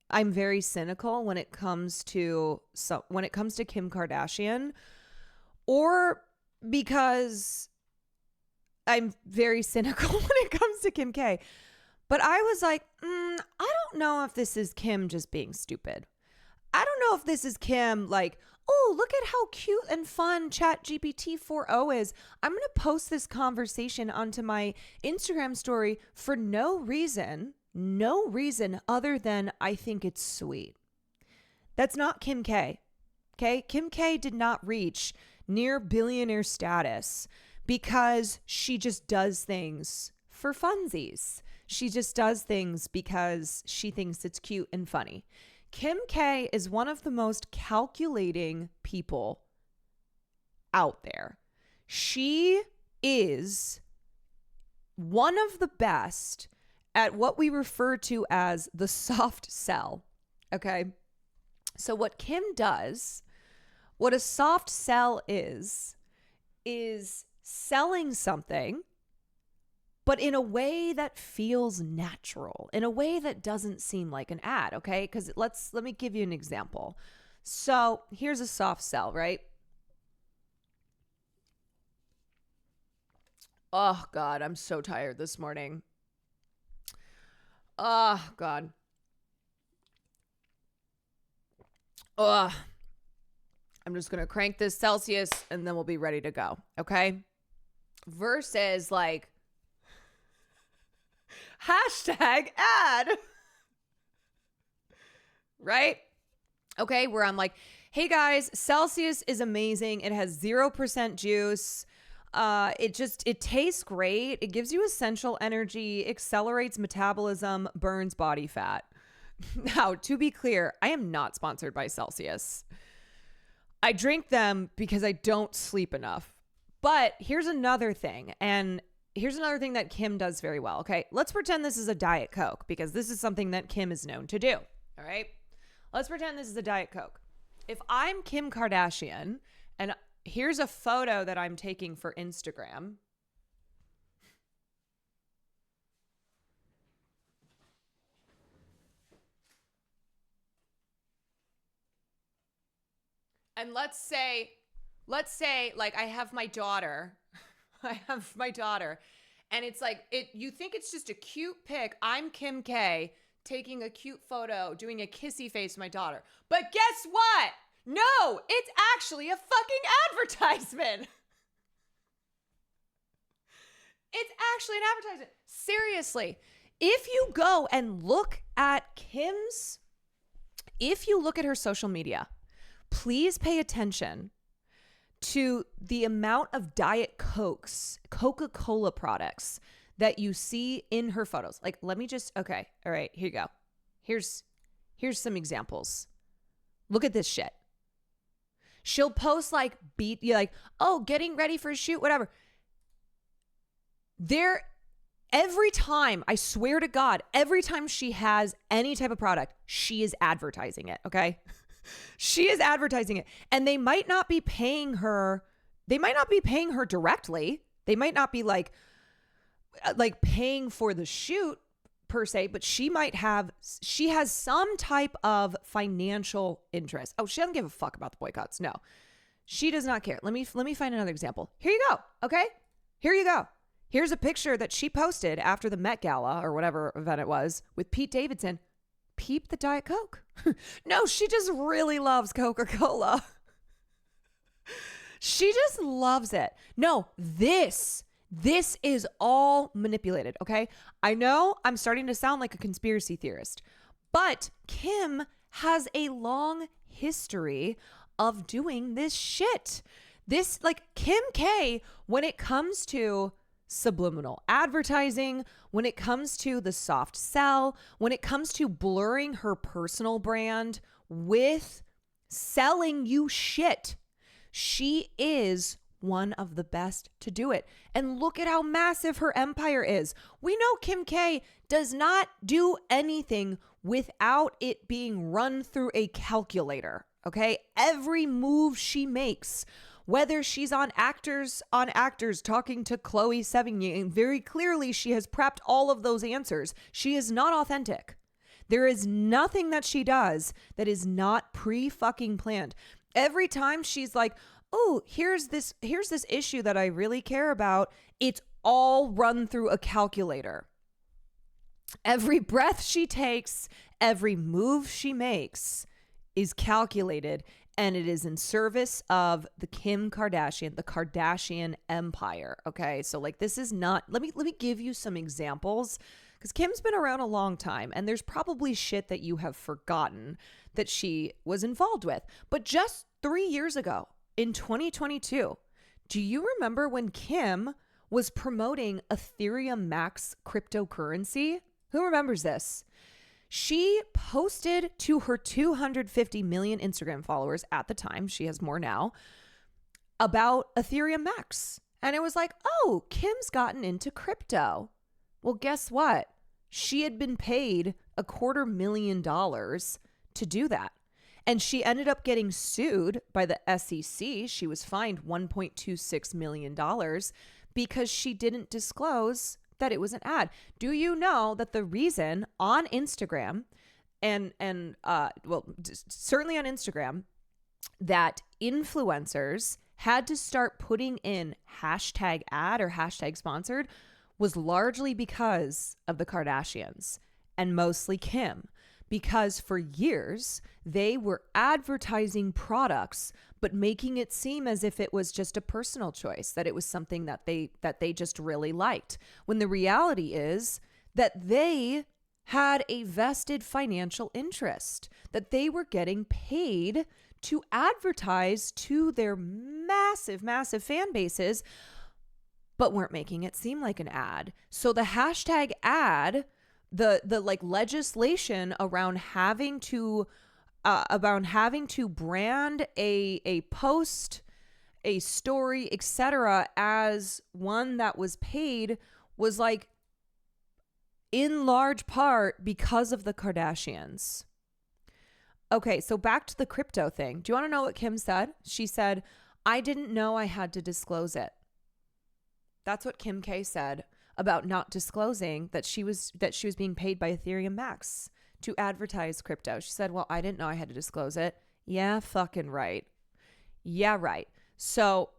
I'm very cynical when it comes to Kim Kardashian, or because I'm very cynical when it comes to Kim K. But I was like, I don't know if this is Kim just being stupid. I don't know if this is Kim like, oh, look at how cute and fun ChatGPT 4.0 is. I'm going to post this conversation onto my Instagram story for no reason other than I think it's sweet. That's not Kim K. Okay? Kim K did not reach near billionaire status because she just does things for funsies. She just does things because she thinks it's cute and funny. Kim K is one of the most calculating people out there. She is one of the best at what we refer to as the soft sell. Okay? So what Kim does, what a soft sell is selling something, but in a way that feels natural, in a way that doesn't seem like an ad, okay? Because let me give you an example. So here's a soft sell, right? Oh, God, I'm so tired this morning. Oh, God. Ugh. I'm just going to crank this Celsius and then we'll be ready to go, okay? Versus like, hashtag ad, right? Okay, where I'm like, hey guys, Celsius is amazing. It has 0% juice. It tastes great. It gives you essential energy, accelerates metabolism, burns body fat. Now, to be clear, I am not sponsored by Celsius. I drink them because I don't sleep enough. But here's another thing, and here's another thing that Kim does very well, okay? Let's pretend this is a Diet Coke because this is something that Kim is known to do, all right? Let's pretend this is a Diet Coke. If I'm Kim Kardashian and here's a photo that I'm taking for Instagram. And let's say like I have my daughter. And it's like you think it's just a cute pic. I'm Kim K taking a cute photo, doing a kissy face to my daughter. But guess what? No, it's actually a fucking advertisement. It's actually an advertisement. Seriously. If you go and look at her social media, please pay attention to the amount of Diet Cokes, Coca-Cola products that you see in her photos. Like, let me just, okay, all right, here you go. Here's some examples. Look at this shit. She'll post like oh, getting ready for a shoot, whatever. Every time, I swear to God, every time she has any type of product, she is advertising it, okay? She is advertising it. And they might not be paying her directly. They might not be like paying for the shoot per se, but she has some type of financial interest. Oh, she doesn't give a fuck about the boycotts. No, she does not care. Let me find another example. Here you go. Okay. Here you go. Here's a picture that she posted after the Met Gala or whatever event it was with Pete Davidson. peep the Diet Coke. No, she just really loves Coca-Cola. She just loves it. No, this is all manipulated, okay? I know I'm starting to sound like a conspiracy theorist, but Kim has a long history of doing this shit. This, like, Kim K, when it comes to subliminal advertising, when it comes to the soft sell, when it comes to blurring her personal brand with selling you shit, she is one of the best to do it. And look at how massive her empire is. We know Kim K does not do anything without it being run through a calculator, okay? Every move she makes, whether she's on actors talking to Chloe Sevigny, very clearly she has prepped all of those answers. She is not authentic. There is nothing that she does that is not pre-fucking planned. Every time she's like, oh, here's this issue that I really care about, it's all run through a calculator. Every breath she takes, every move she makes is calculated, and it is in service of the Kim Kardashian, the Kardashian empire. Okay, so like this is not. Let me give you some examples, because Kim's been around a long time, and there's probably shit that you have forgotten that she was involved with. But just 3 years ago, in 2022, do you remember when Kim was promoting Ethereum Max cryptocurrency? Who remembers this? She posted to her 250 million Instagram followers at the time, she has more now, about Ethereum Max. And it was like, oh, Kim's gotten into crypto. Well, guess what? She had been paid $250,000 to do that. And she ended up getting sued by the SEC. She was fined $1.26 million because she didn't disclose that it was an ad. Do you know that the reason on Instagram certainly on Instagram, that influencers had to start putting in hashtag ad or hashtag sponsored was largely because of the Kardashians and mostly Kim. Because for years, they were advertising products, but making it seem as if it was just a personal choice, that it was something that they just really liked. When the reality is that they had a vested financial interest, that they were getting paid to advertise to their massive, massive fan bases, but weren't making it seem like an ad. So the hashtag ad, the like legislation around having to brand a post, a story, etc., as one that was paid was like in large part because of the Kardashians. Okay, so back to the crypto thing. Do you want to know what Kim said? She said, I didn't know I had to disclose it. That's what Kim K said about not disclosing that she was being paid by Ethereum Max to advertise crypto. She said, well, I didn't know I had to disclose it. Yeah, fucking right. Yeah, right. So,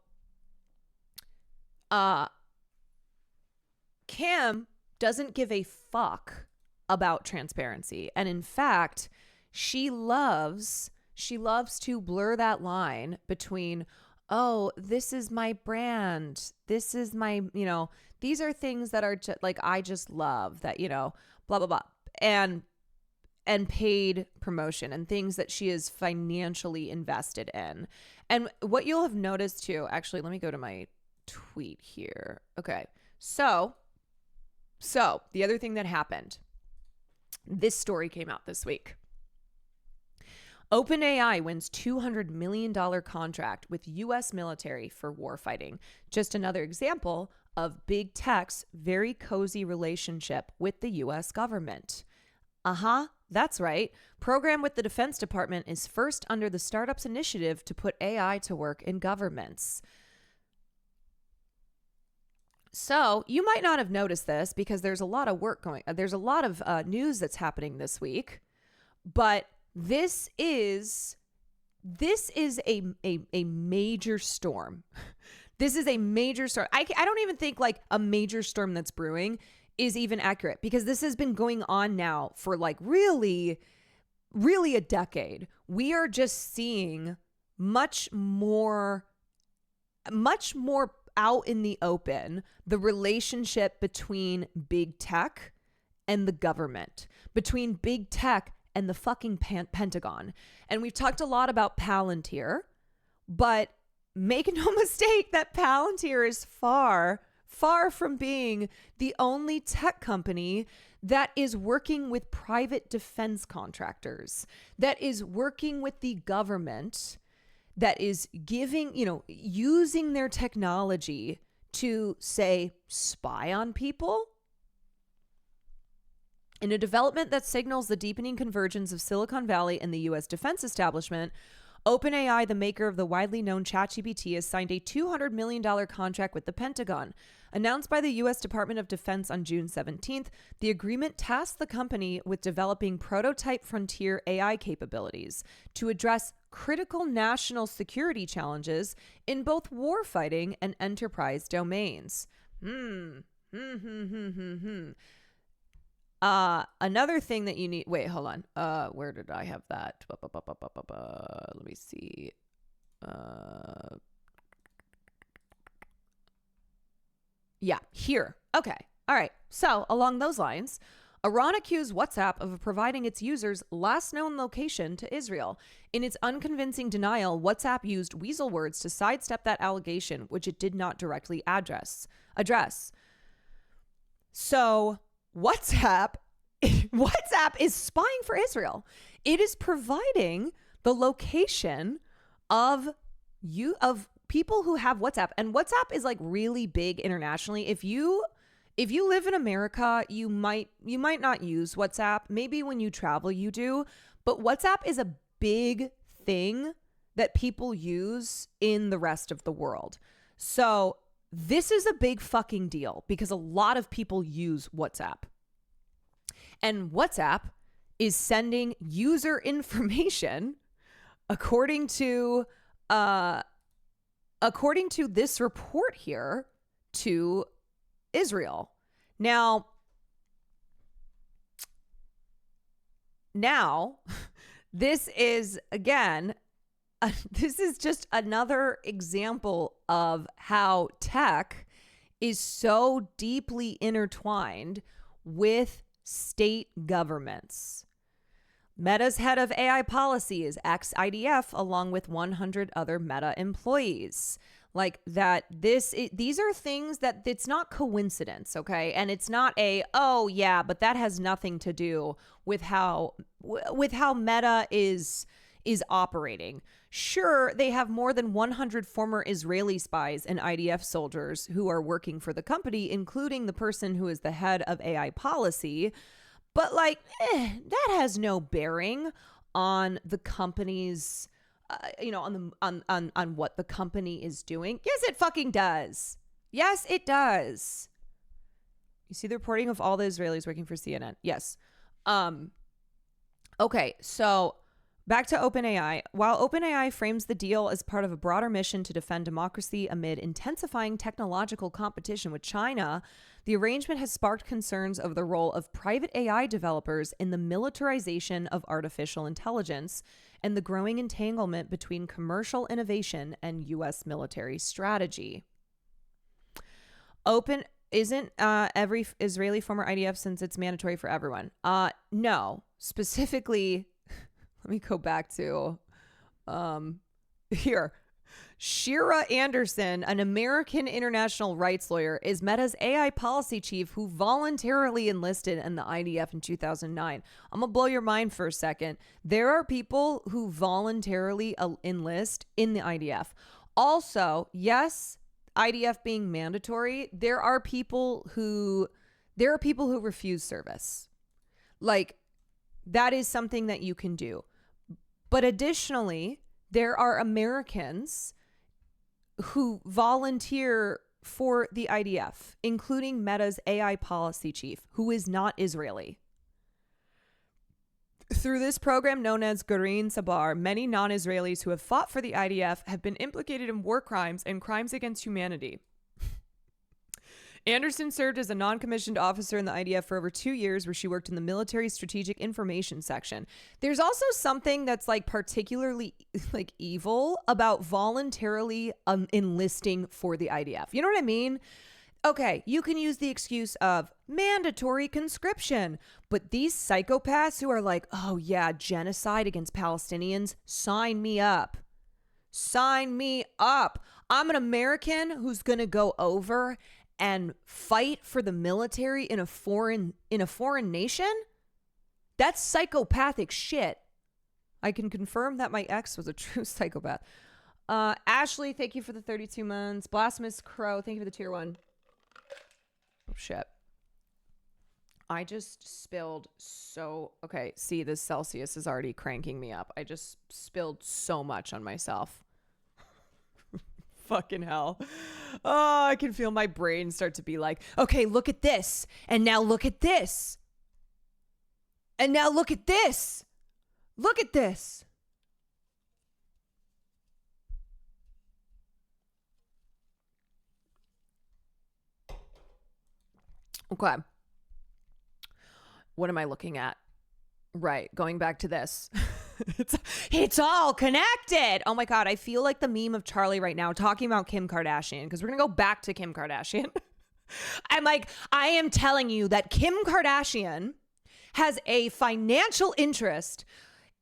Kim doesn't give a fuck about transparency. And in fact, she loves to blur that line between, oh, this is my brand. This is my, these are things that are like, I just love that, blah, blah, blah. And paid promotion and things that she is financially invested in. And what you'll have noticed too, actually, let me go to my tweet here. Okay. So the other thing that happened, this story came out this week. OpenAI wins $200 million contract with U.S. military for warfighting. Just another example of big tech's very cozy relationship with the U.S. government. That's right. Program with the Defense Department is first under the Startups Initiative to put AI to work in governments. So you might not have noticed this because there's a lot of there's a lot of news that's happening this week, but this is a major storm. This is a major storm. I don't even think like a major storm that's brewing is even accurate, because this has been going on now for like really a decade. We are just seeing much more out in the open the relationship between big tech and the government, between big tech and the fucking Pentagon. And we've talked a lot about Palantir, but make no mistake that Palantir is far from being the only tech company that is working with private defense contractors, that is working with the government, that is giving, using their technology to, say, spy on people. In a development that signals the deepening convergence of Silicon Valley and the U.S. defense establishment, OpenAI, the maker of the widely known ChatGPT, has signed a $200 million contract with the Pentagon. Announced by the U.S. Department of Defense on June 17th, the agreement tasked the company with developing prototype frontier AI capabilities to address critical national security challenges in both warfighting and enterprise domains. Another thing that you need. Wait, hold on. Where did I have that? Let me see. Yeah, here. Okay. All right. So along those lines, Iran accused WhatsApp of providing its users' last known location to Israel. In its unconvincing denial, WhatsApp used weasel words to sidestep that allegation, which it did not directly address. So WhatsApp is spying for Israel. It is providing the location of people who have WhatsApp, and WhatsApp is like really big internationally. If you live in America, you might not use WhatsApp. Maybe when you travel you do, but WhatsApp is a big thing that people use in the rest of the world. So this is a big fucking deal because a lot of people use WhatsApp. And WhatsApp is sending user information according to this report here to Israel. Now this is just another example of how tech is so deeply intertwined with state governments. Meta's head of AI policy is ex-IDF, along with 100 other Meta employees. Like that, these are things that it's not coincidence, okay? And it's not but that has nothing to do with how Meta is operating. Sure, they have more than 100 former Israeli spies and IDF soldiers who are working for the company, including the person who is the head of AI policy. But that has no bearing on the company's, on what the company is doing. Yes, it fucking does. Yes, it does. You see the reporting of all the Israelis working for CNN. Yes. Okay, so back to OpenAI. While OpenAI frames the deal as part of a broader mission to defend democracy amid intensifying technological competition with China, the arrangement has sparked concerns over the role of private AI developers in the militarization of artificial intelligence and the growing entanglement between commercial innovation and U.S. military strategy. Isn't every Israeli former IDF, since it's mandatory for everyone? No. Specifically, let me go back to here. Shira Anderson, an American international rights lawyer, is Meta's AI policy chief who voluntarily enlisted in the IDF in 2009. I'm going to blow your mind for a second. There are people who voluntarily enlist in the IDF. Also, yes, IDF being mandatory, there are people who refuse service. Like, that is something that you can do. But additionally, there are Americans who volunteer for the IDF, including Meta's AI policy chief, who is not Israeli. Through this program known as Garin Sabar, many non-Israelis who have fought for the IDF have been implicated in war crimes and crimes against humanity. Anderson served as a non-commissioned officer in the IDF for over 2 years, where she worked in the military strategic information section. There's also something that's like particularly like evil about voluntarily enlisting for the IDF. You know what I mean? Okay, you can use the excuse of mandatory conscription, but these psychopaths who are like, oh yeah, genocide against Palestinians, sign me up. Sign me up. I'm an American who's going to go over and fight for the military in a foreign nation? That's psychopathic shit. I can confirm that my ex was a true psychopath. Ashley, thank you for the 32 months. Blasphemous Crow, thank you for the tier 1. Oh shit. I just spilled okay, see, this Celsius is already cranking me up. I just spilled so much on myself. Fucking hell. Oh, I can feel my brain start to be like, okay, look at this. And now look at this. And now look at this. Look at this. Okay. What am I looking at? Right. Going back to this. It's all connected. Oh my God. I feel like the meme of Charlie right now talking about Kim Kardashian, because we're going to go back to Kim Kardashian. I'm like, I am telling you that Kim Kardashian has a financial interest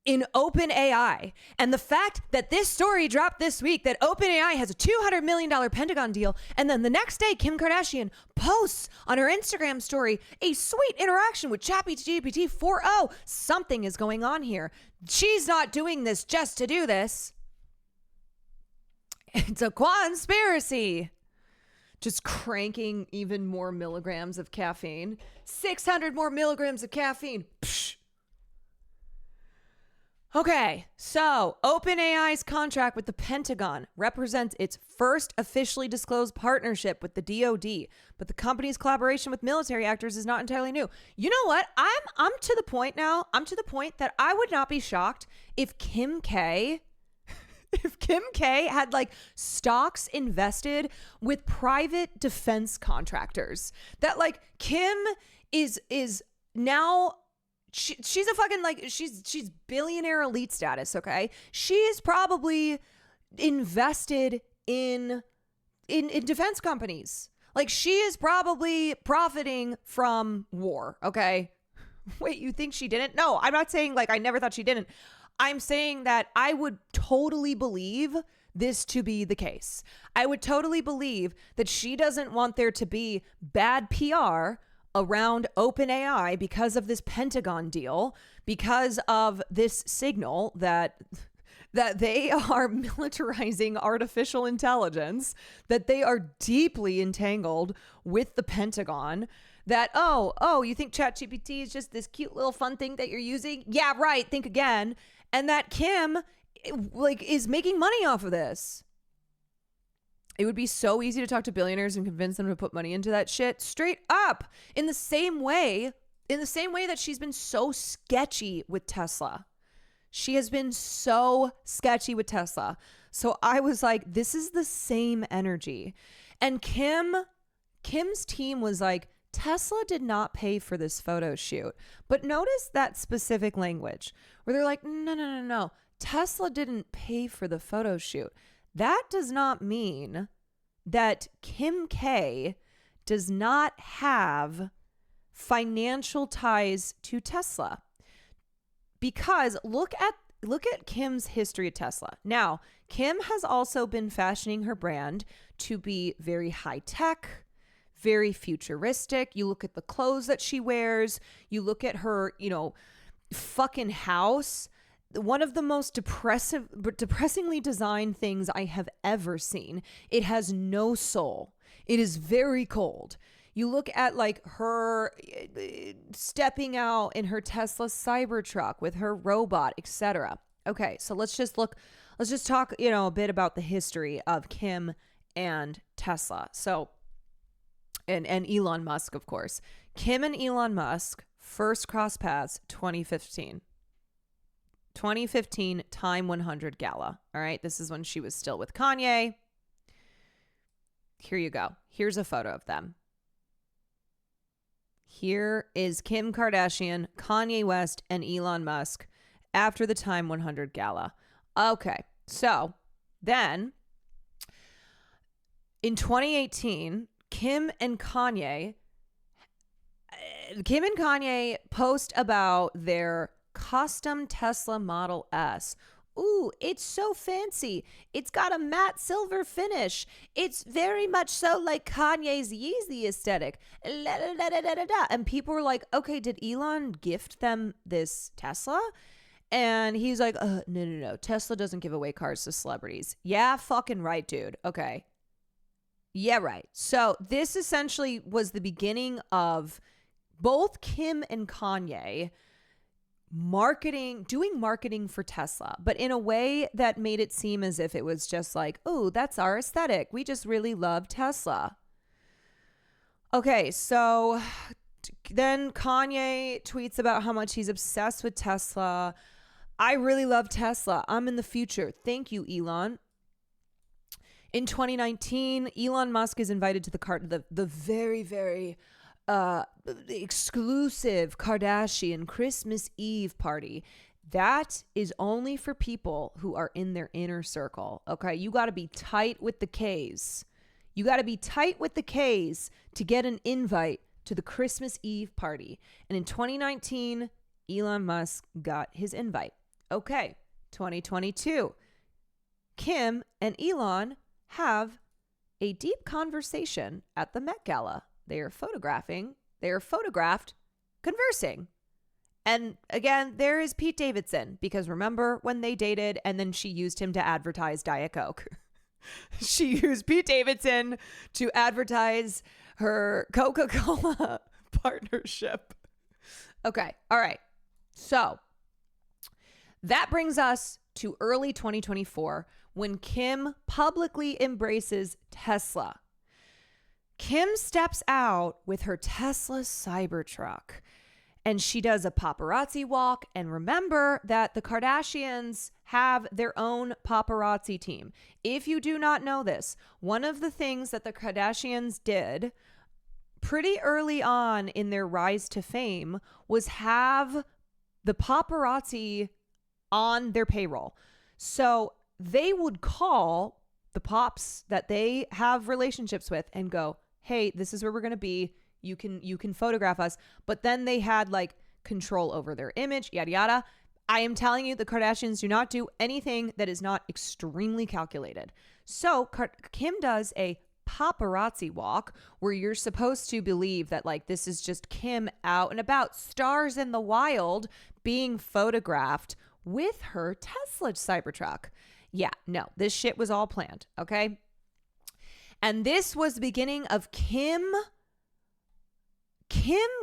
in OpenAI. And the fact that this story dropped this week that OpenAI has a $200 million Pentagon deal, and then the next day Kim Kardashian posts on her Instagram story a sweet interaction with ChatGPT 4.0. Something is going on here. She's not doing this just to do this. It's a conspiracy. Just cranking even more milligrams of caffeine. 600 more milligrams of caffeine. Psh. Okay, so OpenAI's contract with the Pentagon represents its first officially disclosed partnership with the DoD, but the company's collaboration with military actors is not entirely new. You know what? I'm to the point now. I'm to the point that I would not be shocked if Kim K had like stocks invested with private defense contractors. That like Kim is now. She's a fucking like she's billionaire elite status, okay? She is probably invested in defense companies. Like she is probably profiting from war, okay? Wait, you think she didn't? No, I'm not saying like I never thought she didn't. I'm saying that I would totally believe this to be the case. I would totally believe that she doesn't want there to be bad PR around OpenAI because of this Pentagon deal, because of this signal that they are militarizing artificial intelligence, that they are deeply entangled with the Pentagon, that, oh, you think ChatGPT is just this cute little fun thing that you're using? Yeah, right. Think again. And that Kim like is making money off of this. It would be so easy to talk to billionaires and convince them to put money into that shit straight up in the same way that she's been so sketchy with Tesla. She has been so sketchy with Tesla. So I was like, this is the same energy. And Kim's team was like, Tesla did not pay for this photo shoot. But notice that specific language where they're like, no. Tesla didn't pay for the photo shoot. That does not mean that Kim K does not have financial ties to Tesla. Because look at Kim's history at Tesla. Now, Kim has also been fashioning her brand to be very high tech, very futuristic. You look at the clothes that she wears, you look at her, fucking house. One of the most depressingly designed things I have ever seen. It has no soul. It is very cold. You look at like her stepping out in her Tesla Cybertruck with her robot, etc. Okay, so let's just talk, a bit about the history of Kim and Tesla. So, and Elon Musk, of course. Kim and Elon Musk first crossed paths 2015 Time 100 Gala. All right. This is when she was still with Kanye. Here you go. Here's a photo of them. Here is Kim Kardashian, Kanye West, and Elon Musk after the Time 100 gala. Okay, so then in 2018, Kim and Kanye post about their custom Tesla Model S. Ooh, it's so fancy. It's got a matte silver finish. It's very much so like Kanye's Yeezy aesthetic. And people were like, okay, did Elon gift them this Tesla? And he's like, no. Tesla doesn't give away cars to celebrities. Yeah, fucking right, dude. Okay. Yeah, right. So this essentially was the beginning of both Kim and Kanye doing marketing for Tesla, but in a way that made it seem as if it was just like, oh, that's our aesthetic. We just really love Tesla. Okay, so then Kanye tweets about how much he's obsessed with Tesla. I really love Tesla. I'm in the future. Thank you, Elon. In 2019, Elon Musk is invited to the very, very exclusive Kardashian Christmas Eve party. That is only for people who are in their inner circle. Okay, you got to be tight with the K's. You got to be tight with the K's to get an invite to the Christmas Eve party. And in 2019, Elon Musk got his invite. Okay, 2022. Kim and Elon have a deep conversation at the Met Gala. They are photographed conversing. And again, there is Pete Davidson, because remember when they dated and then she used him to advertise Diet Coke. She used Pete Davidson to advertise her Coca-Cola partnership. Okay. All right. So that brings us to early 2024 when Kim publicly embraces Tesla. Kim steps out with her Tesla Cybertruck and she does a paparazzi walk. And remember that the Kardashians have their own paparazzi team. If you do not know this, one of the things that the Kardashians did pretty early on in their rise to fame was have the paparazzi on their payroll. So they would call the pops that they have relationships with and go, hey, this is where we're going to be. You can photograph us. But then they had like control over their image, yada, yada. I am telling you, the Kardashians do not do anything that is not extremely calculated. So Kim does a paparazzi walk where you're supposed to believe that like this is just Kim out and about, stars in the wild, being photographed with her Tesla Cybertruck. Yeah, no, this shit was all planned, okay? And this was the beginning of Kim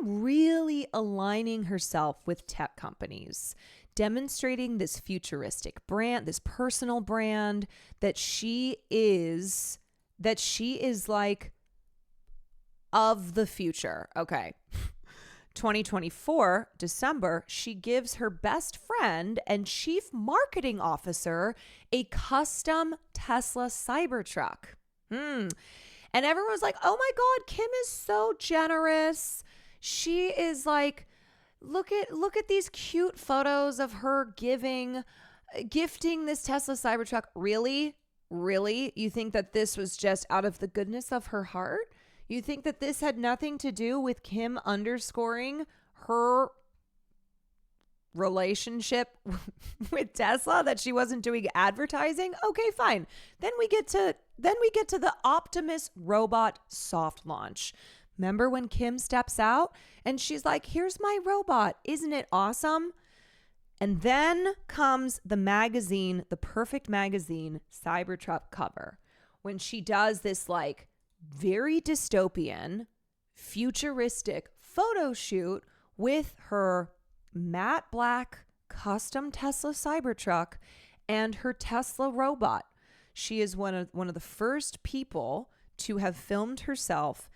really aligning herself with tech companies, demonstrating this futuristic brand, this personal brand that she is like of the future. Okay. 2024, December, she gives her best friend and chief marketing officer a custom Tesla Cybertruck. And everyone was like, oh my God, Kim is so generous. She is like, look at these cute photos of her gifting this Tesla Cybertruck. Really? Really? You think that this was just out of the goodness of her heart? You think that this had nothing to do with Kim underscoring her relationship with Tesla, that she wasn't doing advertising? Okay, fine. Then we get to the Optimus robot soft launch. Remember when Kim steps out and she's like, here's my robot. Isn't it awesome? And then comes the magazine, the Perfect Magazine Cybertruck cover, when she does this like very dystopian, futuristic photo shoot with her matte black custom Tesla Cybertruck and her Tesla robot. She is one of the first people to have filmed herself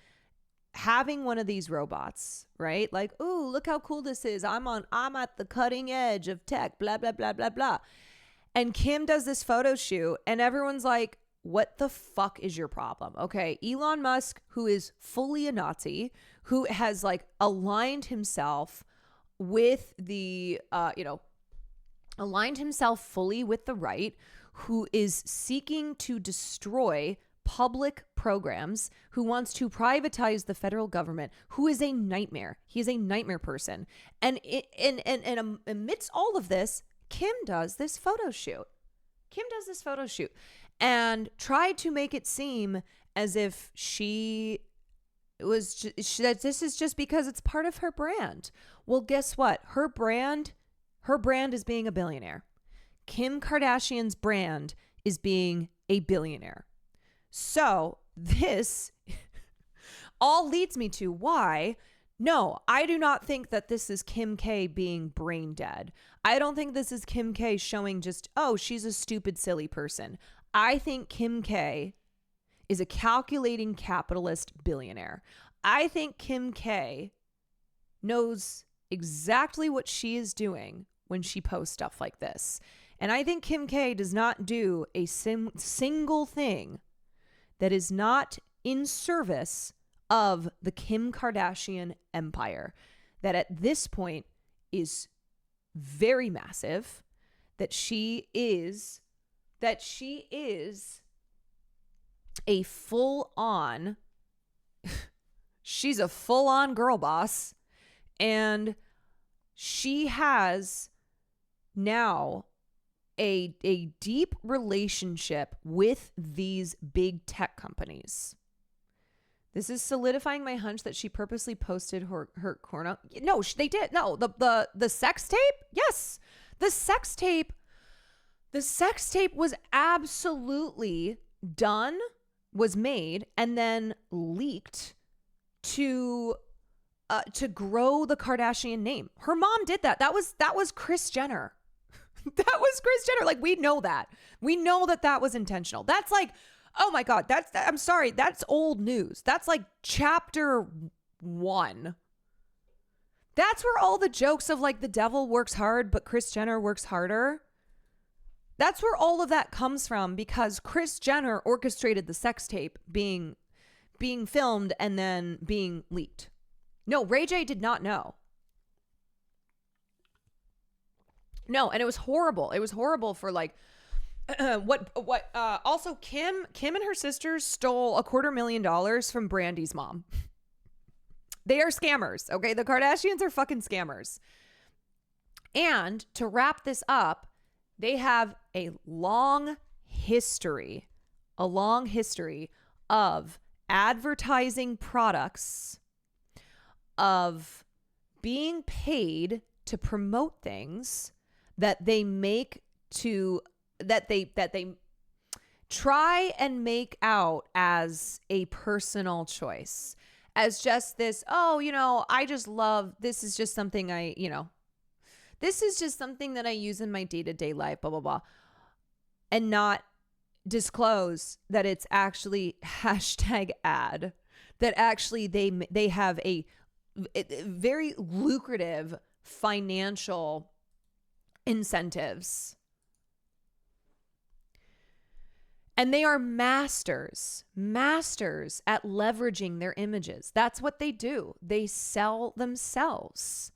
having one of these robots, right? Like, ooh, look how cool this is. I'm at the cutting edge of tech, blah, blah, blah, blah, blah. And Kim does this photo shoot and everyone's like, what the fuck is your problem? Okay, Elon Musk, who is fully a Nazi, who has like aligned himself with the, aligned himself fully with the right, who is seeking to destroy public programs, who wants to privatize the federal government, who is a nightmare. He is a nightmare person. And amidst all of this, Kim does this photo shoot. And tried to make it seem as if that this is just because it's part of her brand. Well, guess what? Her brand is being a billionaire. Kim Kardashian's brand is being a billionaire. So this all leads me to why. No, I do not think that this is Kim K being brain dead. I don't think this is Kim K showing just, oh, she's a stupid, silly person. I think Kim K is a calculating capitalist billionaire. I think Kim K knows exactly what she is doing when she posts stuff like this. And I think Kim K does not do a single thing that is not in service of the Kim Kardashian empire, that at this point is very massive, that she is a full-on, she's a full-on girl boss, and she has now a deep relationship with these big tech companies. This is solidifying my hunch that she purposely posted her corner. No, they did. No, the sex tape? Yes. The sex tape was absolutely done, was made, and then leaked to grow the Kardashian name. Her mom did that. That was Kris Jenner. That was Kris Jenner. Like, we know that. We know that was intentional. That's like, oh my God, I'm sorry, that's old news. That's like chapter 1. That's where all the jokes of like the devil works hard, but Kris Jenner works harder. That's where all of that comes from, because Kris Jenner orchestrated the sex tape being filmed and then being leaked. No, Ray J did not know. No, and it was horrible. It was horrible for like also Kim and her sisters stole $250,000 from Brandy's mom. They are scammers, okay? The Kardashians are fucking scammers. And to wrap this up, they have a long history of advertising products, of being paid to promote things that they make that they try and make out as a personal choice, as just this, oh, I just love, this is just something this is just something that I use in my day-to-day life, blah, blah, blah, and not disclose that it's actually #ad, that actually they have a very lucrative financial incentives. And they are masters at leveraging their images. That's what they do. They sell themselves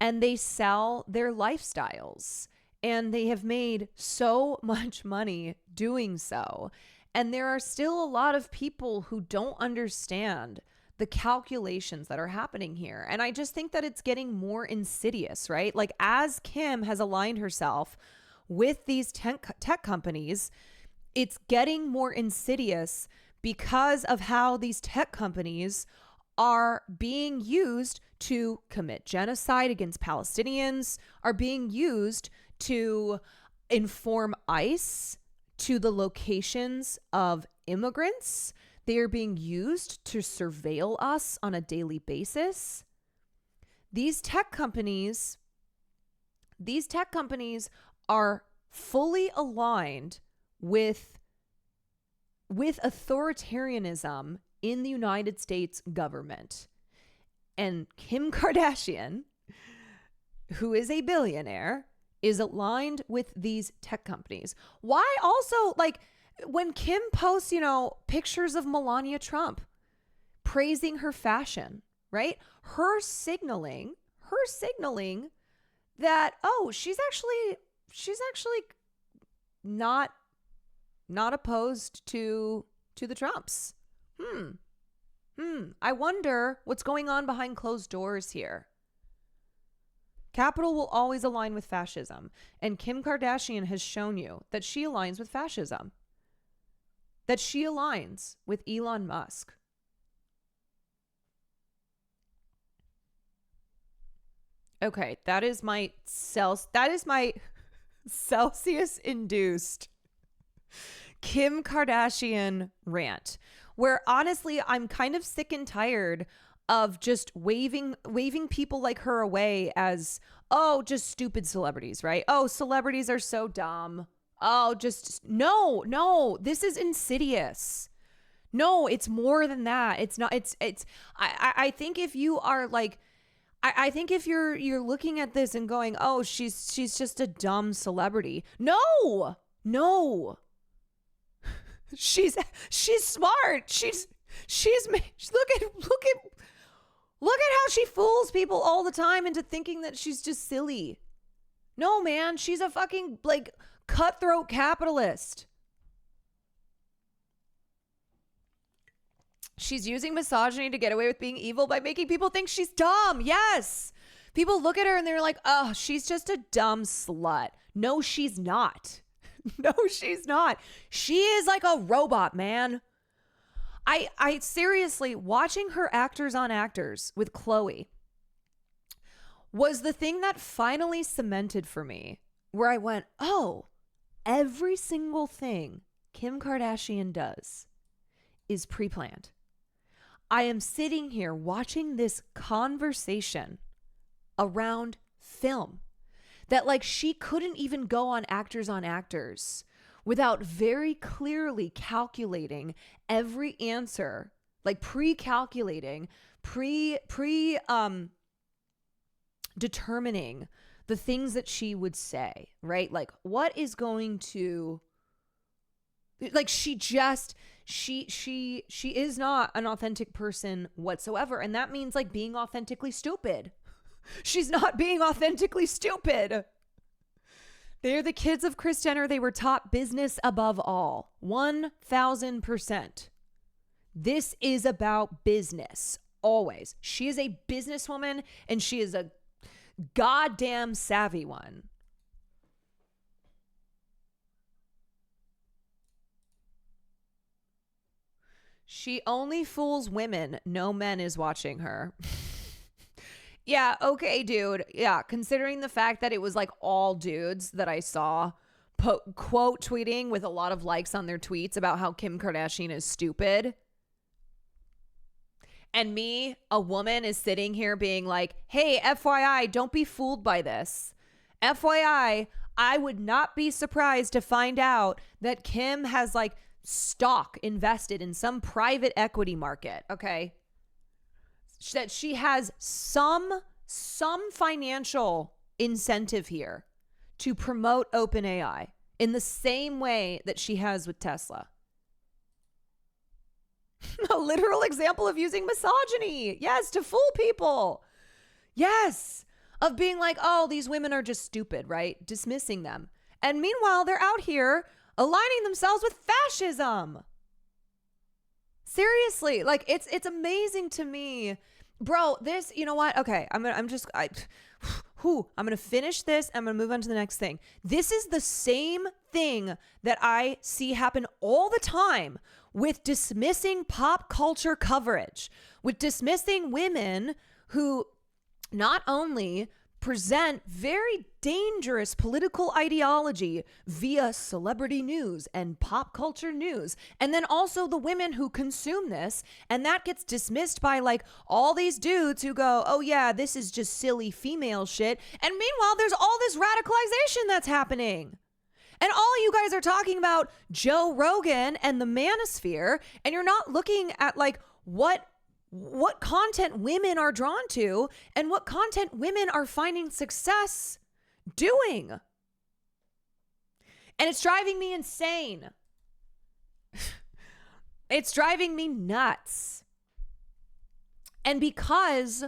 and they sell their lifestyles. And they have made so much money doing so. And there are still a lot of people who don't understand the calculations that are happening here. And I just think that it's getting more insidious, right? Like, as Kim has aligned herself with these tech companies, it's getting more insidious because of how these tech companies are being used to commit genocide against Palestinians, are being used to inform ICE to the locations of immigrants. They are being used to surveil us on a daily basis. These tech companies are fully aligned with authoritarianism in the United States government. And Kim Kardashian, who is a billionaire, is aligned with these tech companies. Why also, like, when Kim posts, pictures of Melania Trump praising her fashion, right? Her signaling that, oh, she's actually not opposed to the Trumps. I wonder what's going on behind closed doors here. Capital will always align with fascism, and Kim Kardashian has shown you that she aligns with fascism. That she aligns with Elon Musk. Okay, that is my Celsius-induced Kim Kardashian rant, where honestly, I'm kind of sick and tired of just waving people like her away as, oh, just stupid celebrities, right? Oh, celebrities are so dumb. Oh, just no, this is insidious. No, it's more than that. It's not, I think if you are like, I think if you're looking at this and going, oh, she's just a dumb celebrity. No. She's smart. She's look at how she fools people all the time into thinking that she's just silly. No, man, she's a fucking like cutthroat capitalist. She's using misogyny to get away with being evil by making people think she's dumb. Yes. People look at her and they're like, oh, she's just a dumb slut. No, she's not. No, she's not. She is like a robot, man. I seriously, watching her Actors on Actors with Khloe was the thing that finally cemented for me, where I went, oh, every single thing Kim Kardashian does is pre-planned. I am sitting here watching this conversation around film that like she couldn't even go on Actors without very clearly calculating every answer, like pre-calculating, determining the things that she would say, right? Like what is going to, like she is not an authentic person whatsoever. And that means like being authentically stupid. She's not being authentically stupid. They're the kids of Kris Jenner. They were taught business above all. 1000%. This is about business. Always. She is a businesswoman and she is a goddamn savvy one. She only fools women. No men is watching her. Yeah, okay, dude. Yeah, considering the fact that it was like all dudes that I saw quote tweeting with a lot of likes on their tweets about how Kim Kardashian is stupid. And me, a woman, is sitting here being like, hey, FYI, don't be fooled by this. FYI, I would not be surprised to find out that Kim has like stock invested in some private equity market, okay? That she has some financial incentive here to promote OpenAI in the same way that she has with Tesla. A literal example of using misogyny. Yes, to fool people. Yes, of being like, oh, these women are just stupid, right? Dismissing them. And meanwhile, they're out here aligning themselves with fascism. Seriously, like it's amazing to me, bro. This, you know what? Okay, I'm gonna finish this. I'm gonna move on to the next thing. This is the same thing that I see happen all the time with dismissing pop culture coverage, with dismissing women who not only present very dangerous political ideology via celebrity news and pop culture news, and then also the women who consume this, and that gets dismissed by like all these dudes who go, oh yeah, this is just silly female shit, and meanwhile there's all this radicalization that's happening. And all you guys are talking about Joe Rogan and the manosphere, and you're not looking at like what content women are drawn to and what content women are finding success doing. And it's driving me insane. It's driving me nuts. And because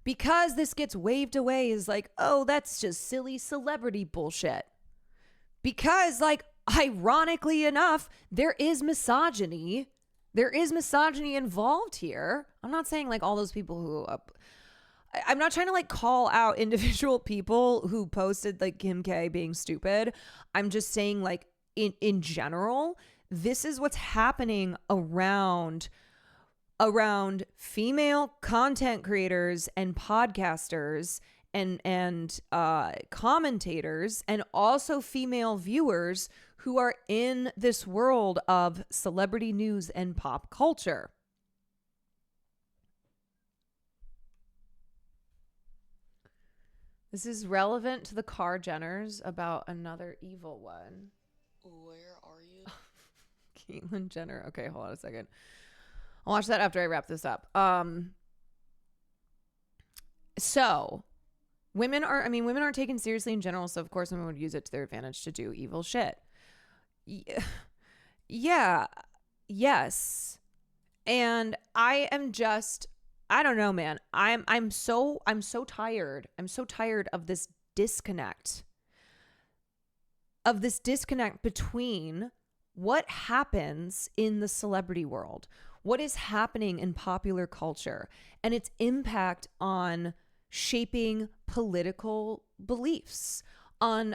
this gets waved away as like, oh, that's just silly celebrity bullshit. Because, like, ironically enough, there is misogyny. There is misogyny involved here. I'm not saying like all those people who I'm not trying to like call out individual people who posted like Kim K being stupid. I'm just saying like in general, this is what's happening around female content creators and podcasters and commentators and also female viewers who are in this world of celebrity news and pop culture. This is relevant to the Kar Jenners about another evil one. Where are you? Caitlyn Jenner. Okay, hold on a second. I'll watch that after I wrap this up. So women aren't taken seriously in general, so of course women would use it to their advantage to do evil shit. Yeah. Yes. And I don't know, man. I'm so tired. I'm so tired of this disconnect. Between what happens in the celebrity world, what is happening in popular culture, and its impact on shaping political beliefs, on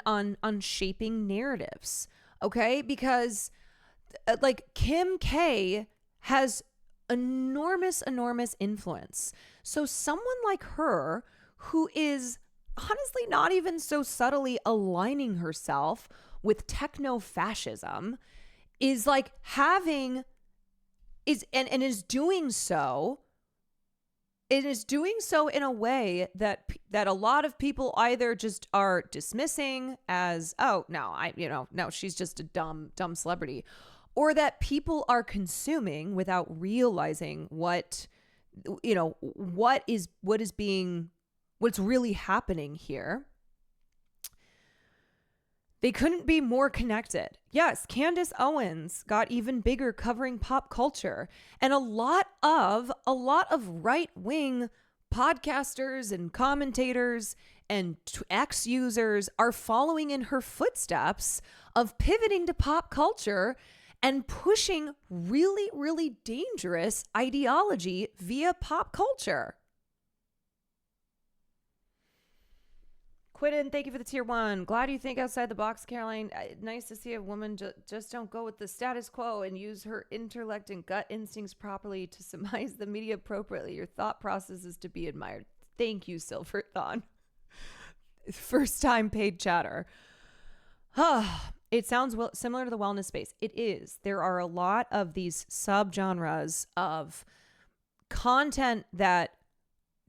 shaping narratives. Okay? Because like Kim K has enormous influence. So someone like her, who is honestly not even so subtly aligning herself with techno-fascism, is like is doing so. It is doing so in a way that a lot of people either just are dismissing as, oh no, she's just a dumb celebrity, or that people are consuming without realizing what's really happening here. They couldn't be more connected. Yes, Candace Owens got even bigger covering pop culture, and a lot of right-wing podcasters and commentators and X users are following in her footsteps of pivoting to pop culture and pushing really, really dangerous ideology via pop culture. Quidden, thank you for the tier 1. Glad you think outside the box, Caroline. Nice to see a woman just don't go with the status quo and use her intellect and gut instincts properly to surmise the media appropriately. Your thought process is to be admired. Thank you, Silverthon. First time paid chatter. It sounds similar to the wellness space. It is. There are a lot of these subgenres of content that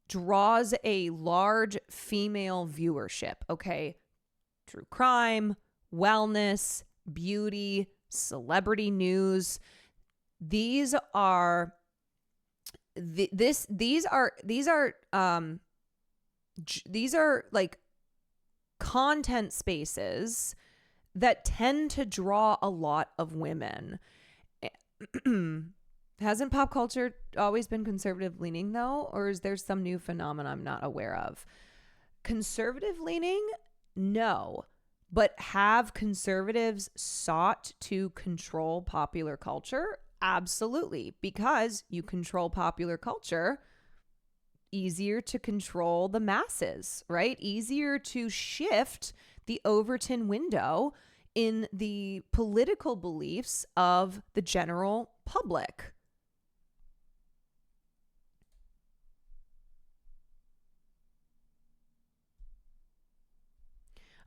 draws a large female viewership. Okay. True crime, wellness, beauty, celebrity news. These are like content spaces that tend to draw a lot of women. Hasn't pop culture always been conservative leaning though? Or is there some new phenomenon I'm not aware of? Conservative leaning? No. But have conservatives sought to control popular culture? Absolutely. Because you control popular culture, easier to control the masses, right? Easier to shift the Overton window in the political beliefs of the general public.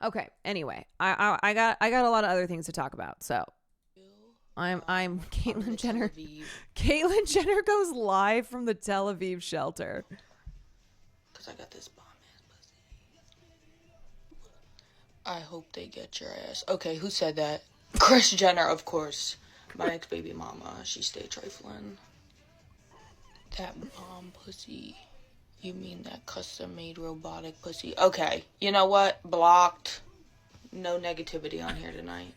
Okay. Anyway, I got a lot of other things to talk about. So I'm Caitlyn Jenner. Caitlyn Jenner goes live from the Tel Aviv shelter. Cause I got this bomb ass pussy. I hope they get your ass. Okay, who said that? Kris Jenner, of course. My ex baby mama. She stayed trifling. That bomb pussy. You mean that custom-made robotic pussy? Okay, you know what? Blocked. No negativity on here tonight.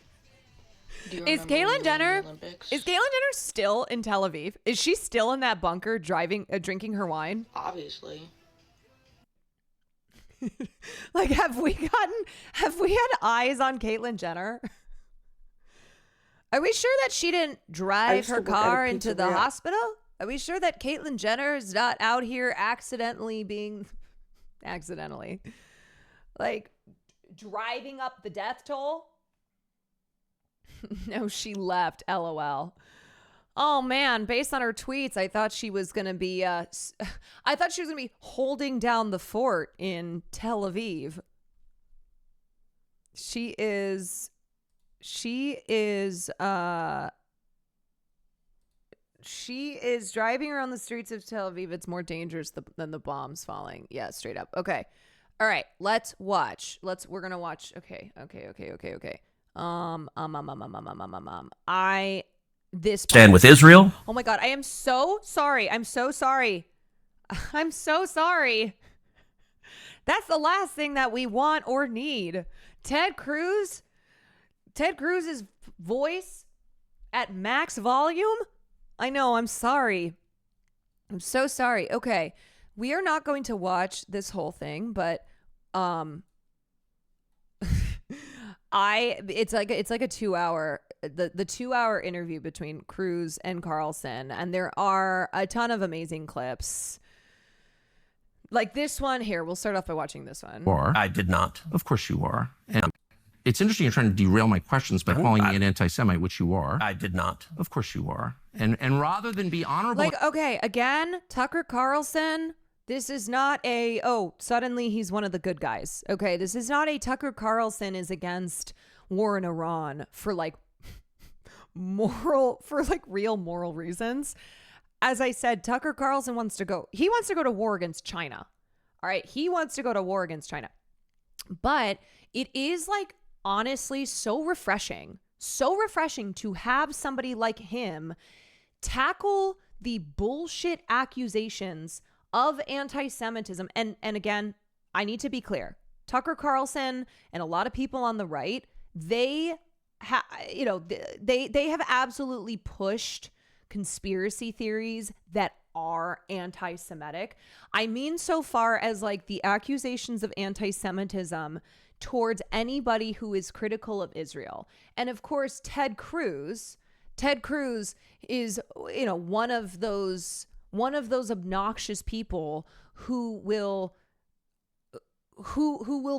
Do you Is remember when we were Caitlyn in Jenner? the Olympics? Is Caitlyn Jenner still in Tel Aviv? Is she still in that bunker drinking her wine? Obviously. Like, have we had eyes on Caitlyn Jenner? Are we sure that she didn't drive used to her work at a car into the pizzeria. hospital? Are we sure that Caitlyn Jenner is not out here accidentally like driving up the death toll? No, she left. LOL. Oh man, based on her tweets, I thought she was gonna be holding down the fort in Tel Aviv. She is driving around the streets of Tel Aviv. It's more dangerous than the bombs falling. Yeah, straight up. Okay. All right, let's watch. We're gonna watch. Okay. Stand with Israel. Oh my God, I am so sorry. I'm so sorry. That's the last thing that we want or need. Ted Cruz's voice at max volume? I know, I'm sorry. I'm so sorry. Okay. We are not going to watch this whole thing, but it's like a 2-hour the 2-hour interview between Cruz and Carlson, and there are a ton of amazing clips. Like this one here. We'll start off by watching this one. I did not. Of course you are. And it's interesting you're trying to derail my questions by calling me an anti-Semite, which you are. I did not. Of course you are. And rather than be honorable... Like, okay, again, Tucker Carlson, this is not suddenly he's one of the good guys. Okay, this is not a Tucker Carlson is against war in Iran for real moral reasons. As I said, Tucker Carlson wants to go to war against China. All right, he wants to go to war against China. But it is honestly so refreshing to have somebody like him tackle the bullshit accusations of anti-Semitism. And again, I need to be clear. Tucker Carlson and a lot of people on the right, they have absolutely pushed conspiracy theories that are anti-Semitic. I mean, so far as the accusations of anti-Semitism towards anybody who is critical of Israel. And of course, Ted Cruz is, one of those obnoxious people who will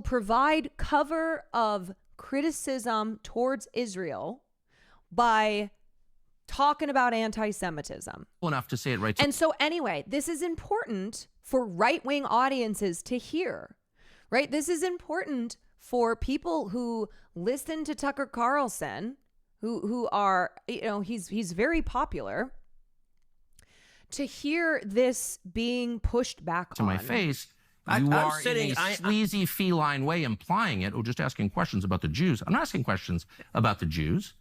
provide cover of criticism towards Israel by talking about anti-Semitism. Enough to say it right. And so anyway, this is important for right-wing audiences to hear, right? This is important for people who listen to Tucker Carlson, who are, he's very popular, to hear this being pushed back to on my face. You are in a sleazy feline way implying it, or just asking questions about the Jews. I'm not asking questions about the Jews.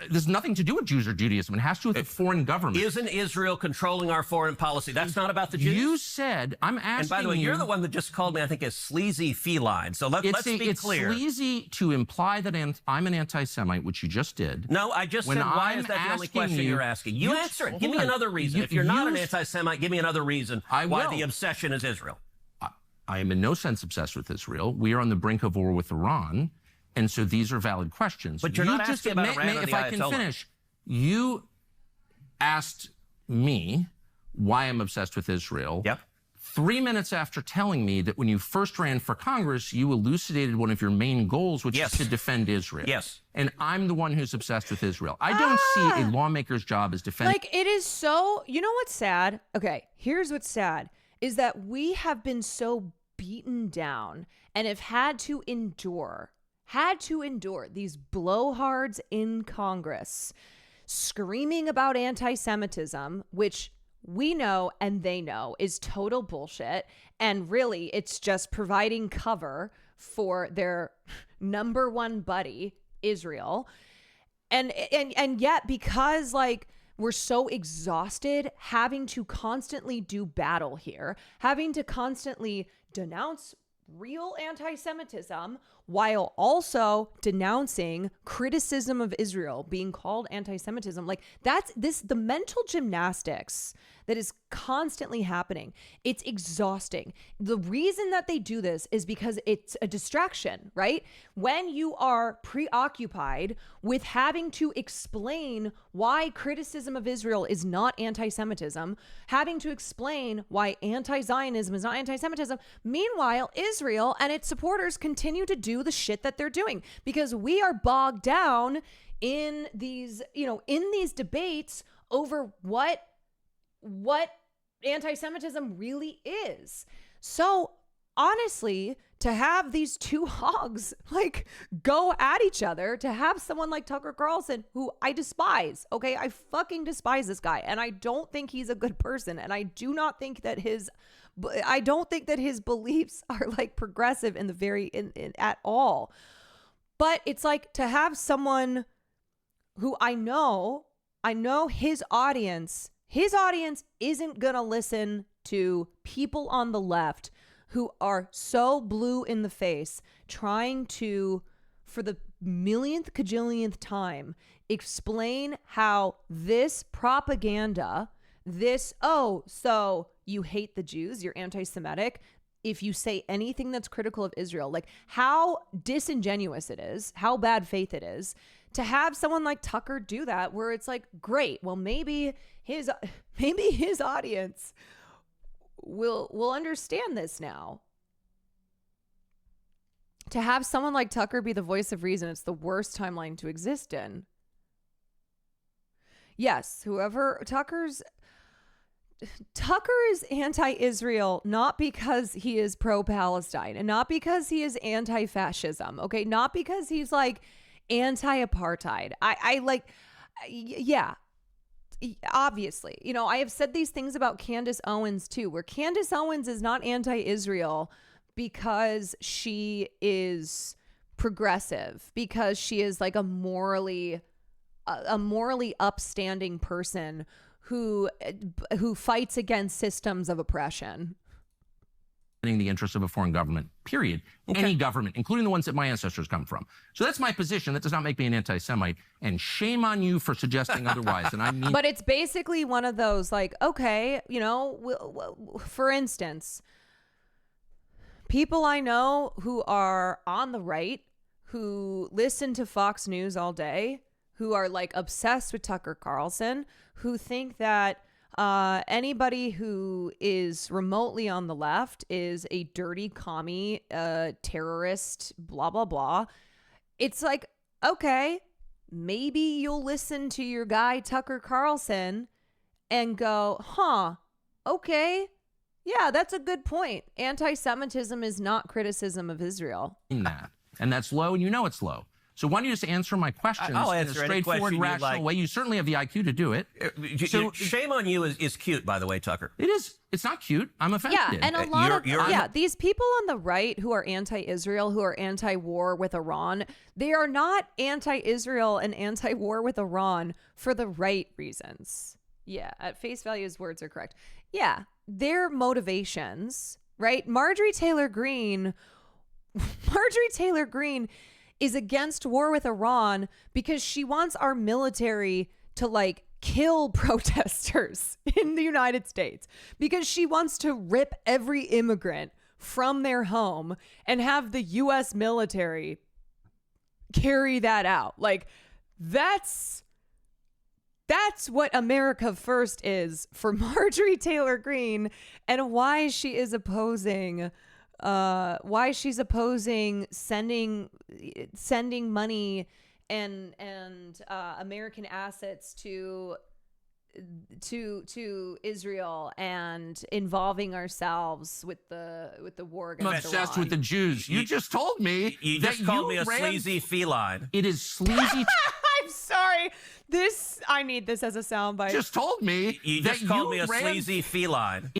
There's nothing to do with Jews or Judaism. It has to do with the foreign government. Isn't Israel controlling our foreign policy? That's not about the Jews. You said, I'm asking you. And by the way, you're the one that just called me, I think, a sleazy feline. So let's be clear. It's sleazy to imply that I'm an anti-Semite, which you just did. No, I just said, why is that the only question you're asking? You answer it. Give me another reason. If you're not an anti-Semite, give me another reason why the obsession is Israel. I am in no sense obsessed with Israel. We are on the brink of war with Iran. And so these are valid questions. But you're not asking about Iran or the If I can finish, you asked me why I'm obsessed with Israel. Yep. 3 minutes after telling me that when you first ran for Congress, you elucidated one of your main goals, which is to defend Israel. Yes. And I'm the one who's obsessed with Israel. I don't see a lawmaker's job as defending. It is so, you know what's sad? Okay, here's what's sad, is that we have been so beaten down and have had to endure these blowhards in Congress screaming about anti-Semitism, which we know and they know is total bullshit. And really, it's just providing cover for their number one buddy, Israel. And yet, because we're so exhausted having to constantly do battle here, having to constantly denounce real anti-Semitism while also denouncing criticism of Israel being called anti-Semitism. Like the mental gymnastics that is constantly happening. It's exhausting. The reason that they do this is because it's a distraction, right? When you are preoccupied with having to explain why criticism of Israel is not anti-Semitism, having to explain why anti-Zionism is not anti-Semitism, meanwhile, Israel and its supporters continue to do the shit that they're doing because we are bogged down in these, in these debates over what anti-Semitism really is. So honestly, to have these two hogs like go at each other, to have someone like Tucker Carlson, who I despise, okay? I fucking despise this guy. And I don't think he's a good person. And I do not think that his beliefs are like progressive in the at all. But it's like to have someone who I know his audience isn't going to listen to people on the left who are so blue in the face trying to, for the millionth cajillionth time, explain how this propaganda, so you hate the Jews, you're anti-Semitic, if you say anything that's critical of Israel, like how disingenuous it is, how bad faith it is to have someone like Tucker do that, where it's like, great, well, maybe his audience will understand this now. To have someone like Tucker be the voice of reason, it's the worst timeline to exist in. Yes, Tucker is anti-Israel, not because he is pro-Palestine and not because he is anti-fascism, okay? Not because he's like anti-apartheid. Yeah, obviously. I have said these things about Candace Owens too, where Candace Owens is not anti-Israel because she is progressive, because she is like a morally upstanding person who fights against systems of oppression. The interests of a foreign government, period. Okay. Any government, including the ones that my ancestors come from. So that's my position. That does not make me an anti-Semite. And shame on you for suggesting otherwise. And I mean, but it's basically one of those like, okay, for instance, people I know who are on the right, who listen to Fox News all day, who are like obsessed with Tucker Carlson, who think that anybody who is remotely on the left is a dirty commie, terrorist, blah, blah, blah. It's like, okay, maybe you'll listen to your guy, Tucker Carlson, and go, okay, yeah, that's a good point. Anti-Semitism is not criticism of Israel. And that's low, and it's low. So why don't you just answer my questions I'll in answer a straightforward, rational way? You certainly have the IQ to do it. So shame on you is cute, by the way, Tucker. It is. It's not cute. I'm offended. Yeah, and a lot these people on the right who are anti-Israel, who are anti-war with Iran, they are not anti-Israel and anti-war with Iran for the right reasons. Yeah, at face value, his words are correct. Yeah, their motivations, right? Marjorie Taylor Greene is against war with Iran because she wants our military to like kill protesters in the United States, because she wants to rip every immigrant from their home and have the US military carry that out. Like that's what America First is for Marjorie Taylor Greene, and why she is opposing sending money and American assets to Israel and involving ourselves with the war against Iran. Obsessed with the Jews. You just told me you just called me a sleazy feline. It is sleazy. I'm sorry. I need this as a soundbite. Just told me you just called me a sleazy feline.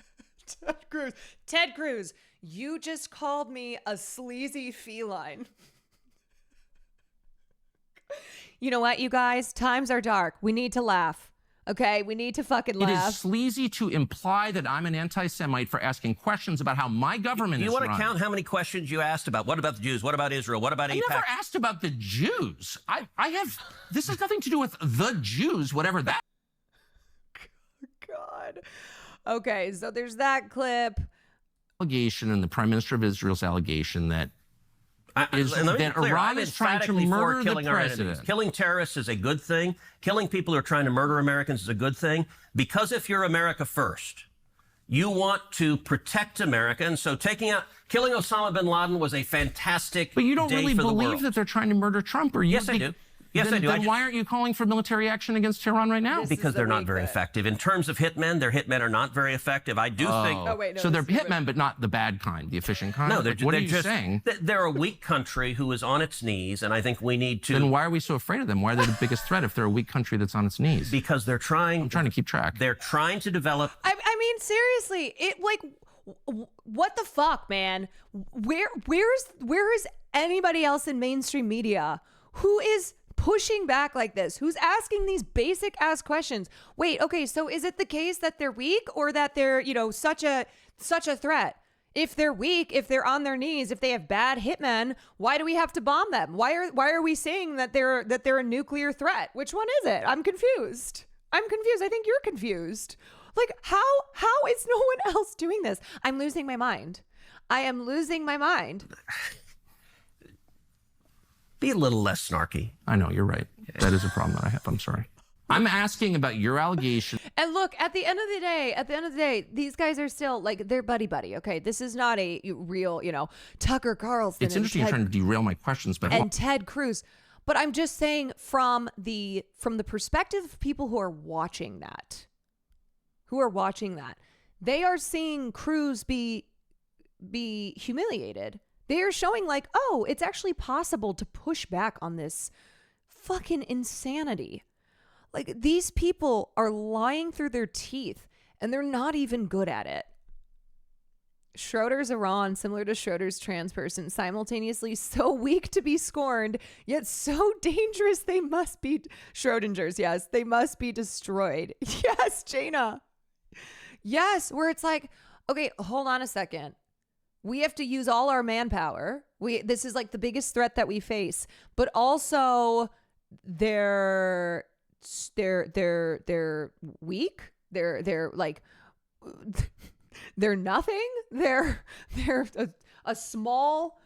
Ted Cruz, you just called me a sleazy feline. You know what, you guys? Times are dark. We need to laugh. Okay, we need to fucking It laugh. is sleazy to imply that I'm an anti-Semite for asking questions about how my government is You want to run. count how many questions you asked about? What about the Jews? What about Israel? What about I AIPAC? never asked about the Jews. This has nothing to do with the Jews, whatever that. God. Okay, so there's that clip. Allegation and the Prime Minister of Israel's allegation that And let me be clear, Iran I'm is trying to emphatically for murder the killing our enemies. president. Killing terrorists is a good thing. Killing people who are trying to murder Americans is a good thing. Because if you're America first, you want to protect America. And so killing Osama bin Laden was a fantastic But you don't day really for the believe world. that they're trying to murder Trump, or you? Yes, I do. Yes, I do. Then why aren't you calling for military action against Tehran right now? Because they're not very effective. In terms of hitmen, their hitmen are not very effective. I do think... Oh, wait, no. So they're this is hitmen, but not the bad kind, the efficient kind? No, Like, what are you just saying? They're a weak country who is on its knees, and I think we need to... Then why are we so afraid of them? Why are they the biggest threat if they're a weak country that's on its knees? Because they're trying... I'm trying to keep track. They're trying to develop... I mean, seriously, what the fuck, man? Where is anybody else in mainstream media who is pushing back like this? Who's asking these basic ass questions? Wait, okay, so is it the case that they're weak or that they're, such a threat? If they're weak, if they're on their knees, if they have bad hitmen, why do we have to bomb them? Why are we saying that they're a nuclear threat? Which one is it? I'm confused. I think you're confused. Like, how is no one else doing this? I'm losing my mind. I am losing my mind. Be a little less snarky. I know, you're right. That is a problem that I have. I'm sorry. I'm asking about your allegation. And look, at the end of the day, these guys are still like, they're buddy. Okay, this is not a real, Tucker Carlson. It's interesting you're trying to derail my questions, but and Ted Cruz. But I'm just saying from the perspective of people who are watching that, they are seeing Cruz be humiliated. They are showing like, oh, it's actually possible to push back on this fucking insanity. Like, these people are lying through their teeth and they're not even good at it. Schroeder's Iran, similar to Schroeder's trans person, simultaneously so weak to be scorned, yet so dangerous they must be Schrodinger's. Yes, they must be destroyed. Yes, Jaina. Yes, where it's like, okay, hold on a second. We have to use all our manpower. This is like the biggest threat that we face, but also they're weak. They're like they're nothing. They're a small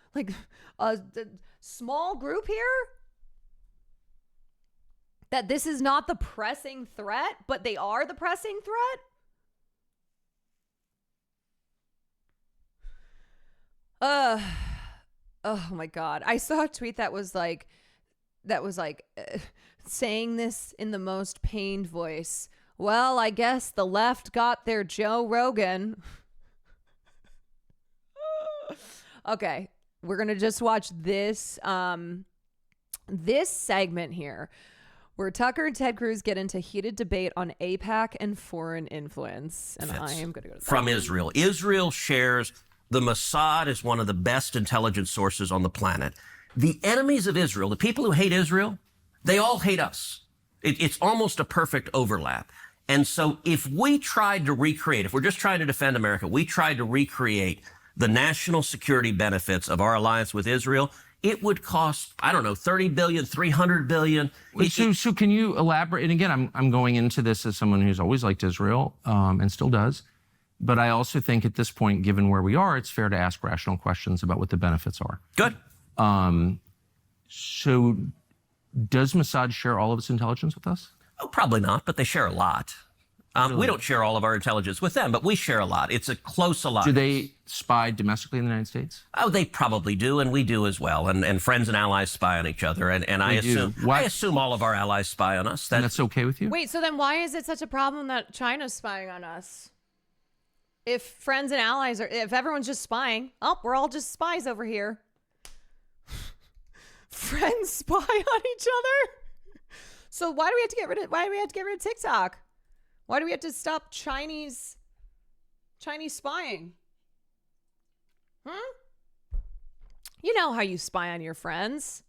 small group here. That this is not the pressing threat, but they are the pressing threat. Oh my God. I saw a tweet that was like saying this in the most pained voice. Well, I guess the left got their Joe Rogan. Okay, we're going to just watch this this segment here where Tucker and Ted Cruz get into heated debate on AIPAC and foreign influence. And I am going to go to that. From Israel. Israel shares the Mossad is one of the best intelligence sources on the planet. The enemies of Israel, the people who hate Israel, they all hate us. It's almost a perfect overlap. And so if we tried to recreate, if we're just trying to defend America, we tried to recreate the national security benefits of our alliance with Israel, it would cost, I don't know, $30 billion, $300 billion. So can you elaborate? And again, I'm going into this as someone who's always liked Israel and still does. But I also think at this point, given where we are, it's fair to ask rational questions about what the benefits are. Good. So does Mossad share all of its intelligence with us? Oh, probably not, but they share a lot. We don't share all of our intelligence with them, but we share a lot. It's a close alliance. Do they spy domestically in the United States? Oh, they probably do, and we do as well. And friends and allies spy on each other. And I assume all of our allies spy on us. And that's okay with you? Wait, so then why is it such a problem that China's spying on us? If friends and allies if everyone's just spying, we're all just spies over here. Friends spy on each other? So why do we have to get rid of TikTok? Why do we have to stop Chinese spying? You know how you spy on your friends.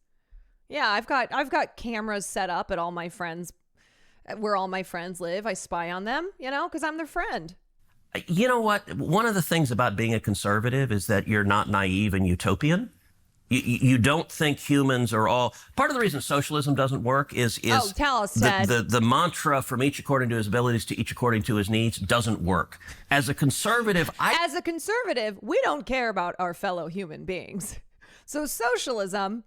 Yeah, I've got cameras set up at all my friends' where all my friends live. I spy on them, because I'm their friend. You know what? One of the things about being a conservative is that you're not naive and utopian. You don't think humans are all. Part of the reason socialism doesn't work is tell us, Ted. the mantra from each according to his abilities to each according to his needs doesn't work. As a conservative, we don't care about our fellow human beings. So socialism,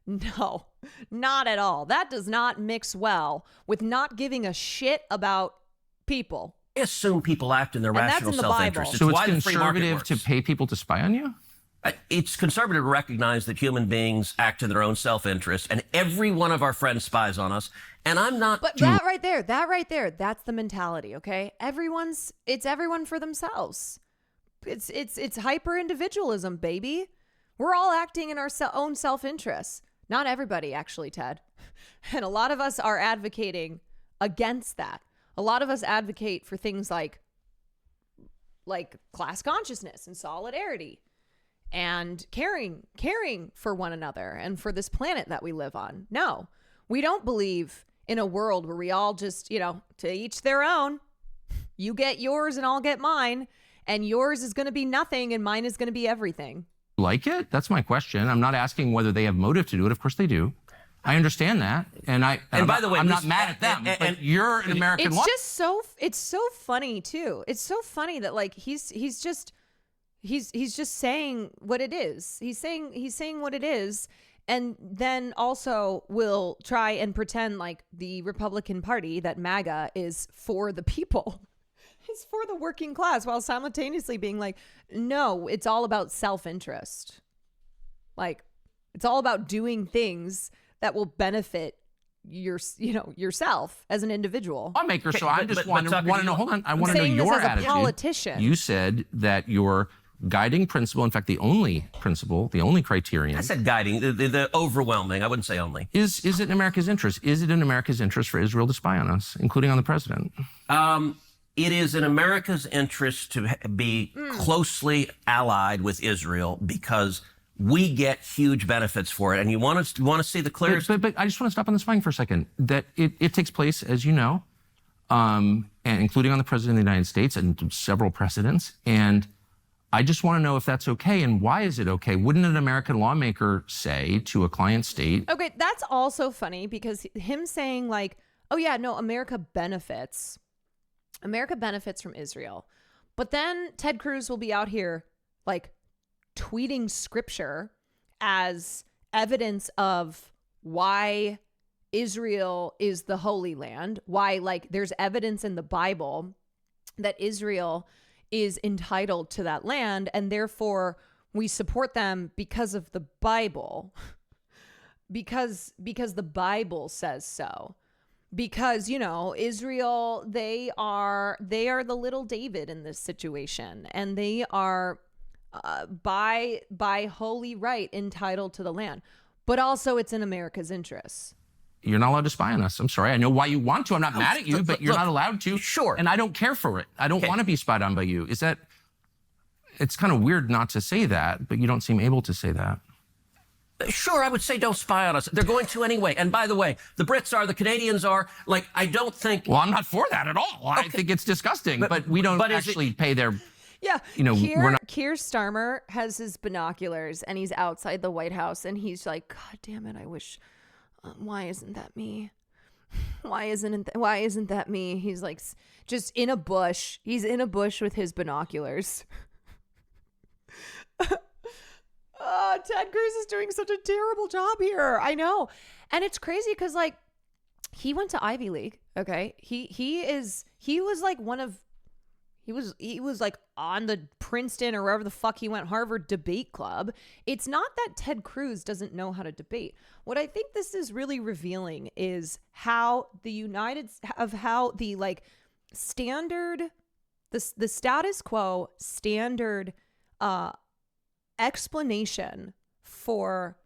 no, not at all. That does not mix well with not giving a shit about people. I assume people act in their And that's rational in the self-interest. Bible. So it's why the free market conservative to works. pay people to spy on you? It's conservative to recognize that human beings act in their own self-interest, and every one of our friends spies on us. And I'm not. But that right there, that's the mentality, okay? It's everyone for themselves. It's hyper individualism, baby. We're all acting in our own self-interest. Not everybody, actually, Ted. And a lot of us are advocating against that. A lot of us advocate for things like class consciousness and solidarity and caring for one another and for this planet that we live on. No, we don't believe in a world where we all just, to each their own. You get yours and I'll get mine, and yours is going to be nothing and mine is going to be everything. Like it? That's my question. I'm not asking whether they have motive to do it. Of course they do. I understand that. And by the way, I'm not mad at them. But you're an American law. It's so funny too. It's so funny that he's just saying what it is. He's saying what it is, and then also will try and pretend like the Republican Party, that MAGA, is for the people. It's for the working class, while simultaneously being like, no, it's all about self-interest. It's all about doing things that will benefit yourself as an individual. Lawmaker, so I just want to Tucker, know. Hold on, I I'm want to know saying this your as a attitude. politician. You said that your guiding principle, in fact, the only principle, the only criterion, I said guiding, the overwhelming. I wouldn't say only. is it in America's interest? Is it in America's interest for Israel to spy on us, including on the president? It is in America's interest to be closely allied with Israel because we get huge benefits for it. And you want to see the clearest. But I just want to stop on the spying for a second. That it takes place, as you know, and including on the president of the United States and several precedents. And I just want to know if that's okay and why is it okay? Wouldn't an American lawmaker say to a client state? Okay, that's also funny because him saying oh yeah, no, America benefits from Israel. But then Ted Cruz will be out here tweeting scripture as evidence of why Israel is the Holy Land, why there's evidence in the Bible that Israel is entitled to that land, and therefore we support them because of the Bible. because the Bible says so. Because, Israel, they are the little David in this situation, and they are by holy right entitled to the land. But also it's in America's interests. You're not allowed to spy on us. I'm sorry. I know why you want to. I'm not mad at you, but you're not allowed to. Sure. And I don't care for it. I don't want to be spied on by you. It's kind of weird not to say that, but you don't seem able to say that. Sure, I would say don't spy on us. They're going to anyway. And by the way, the Brits are, the Canadians are. I don't think. Well, I'm not for that at all. Okay. I think it's disgusting, but we don't actually pay their. Yeah, we're not. Keir Starmer has his binoculars and he's outside the White House and he's like, God damn it, I wish. Why isn't that me? Why isn't that me? He's just in a bush. He's in a bush with his binoculars. Ted Cruz is doing such a terrible job here. I know. And it's crazy because he went to Ivy League. Okay. He was on the Princeton or wherever the fuck he went, Harvard debate club. It's not that Ted Cruz doesn't know how to debate. What I think this is really revealing is how the standard, the status quo standard explanation for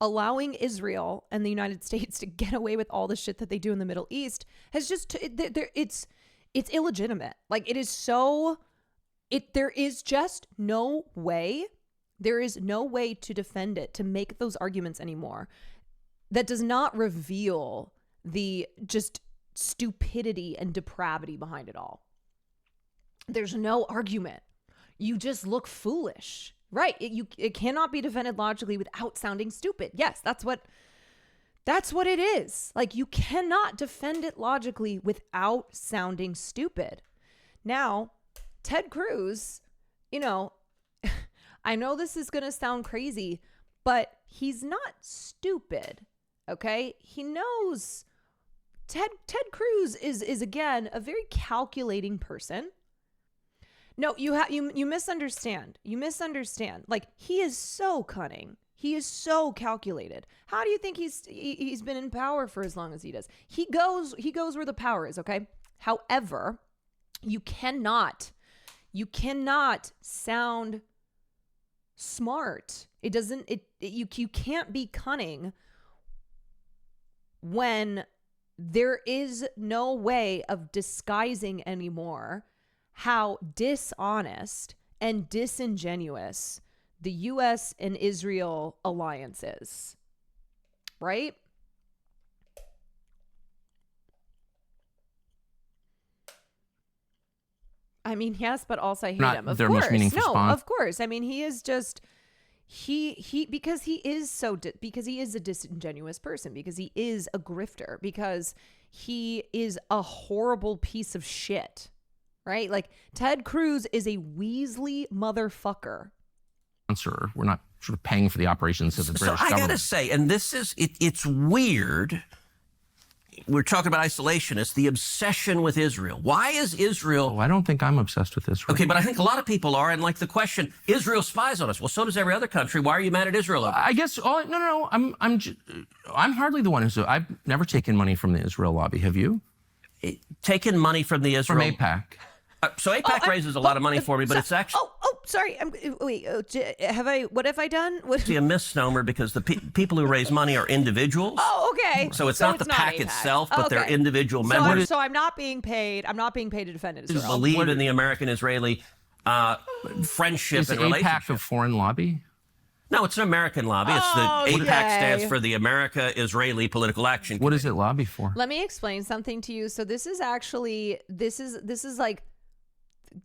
allowing Israel and the United States to get away with all the shit that they do in the Middle East has just, it's illegitimate. There is just no way. There is no way to defend it, to make those arguments anymore. That does not reveal the just stupidity and depravity behind it all. There's no argument. You just look foolish, right? It cannot be defended logically without sounding stupid. Yes, that's what it is. Like, you cannot defend it logically without sounding stupid. Now, Ted Cruz, you know, I know this is going to sound crazy, but he's not stupid, okay? He knows Ted Cruz is again a very calculating person. No, you misunderstand. You misunderstand. Like, he is so cunning. He is so calculated. How do you think he's been in power for as long as he does? He goes where the power is, okay? However, you cannot sound smart. You can't be cunning when there is no way of disguising anymore how dishonest and disingenuous the U.S. and Israel alliance is, right? I mean, yes, but also I hate Not him. Of their most course, meaningful no, spawn. of course. I mean, he is just because he is a disingenuous person, because he is a grifter, because he is a horrible piece of shit, right? Like, Ted Cruz is a Weasley motherfucker. We're not sort of paying for the operations of the So British I government. gotta say, and this is it's weird. We're talking about isolationists, the obsession with Israel. Why is Israel? Oh, I don't think I'm obsessed with Israel. Okay, but I think a lot of people are, and like the question, Israel spies on us. Well, so does every other country. Why are you mad at Israel over it? I guess. Oh no. I'm hardly the one who's. I've never taken money from the Israel lobby. Have you? Taking money from the Israel From APAC. So APAC raises a lot of money for me, but it's actually Sorry. What have I done? a misnomer because the people who raise money are individuals. Oh, okay. So it's not the PAC AIPAC. itself, but they're Okay. individual So members I'm not being paid. I'm not being paid to defend who Israel. believe in the American-Israeli friendship Is and APAC relationship. a foreign lobby? No, it's an American lobby. It's the Okay. APAC stands for the America-Israeli Political Action What Committee. does it lobby for? Let me explain something to you. So this is actually this is like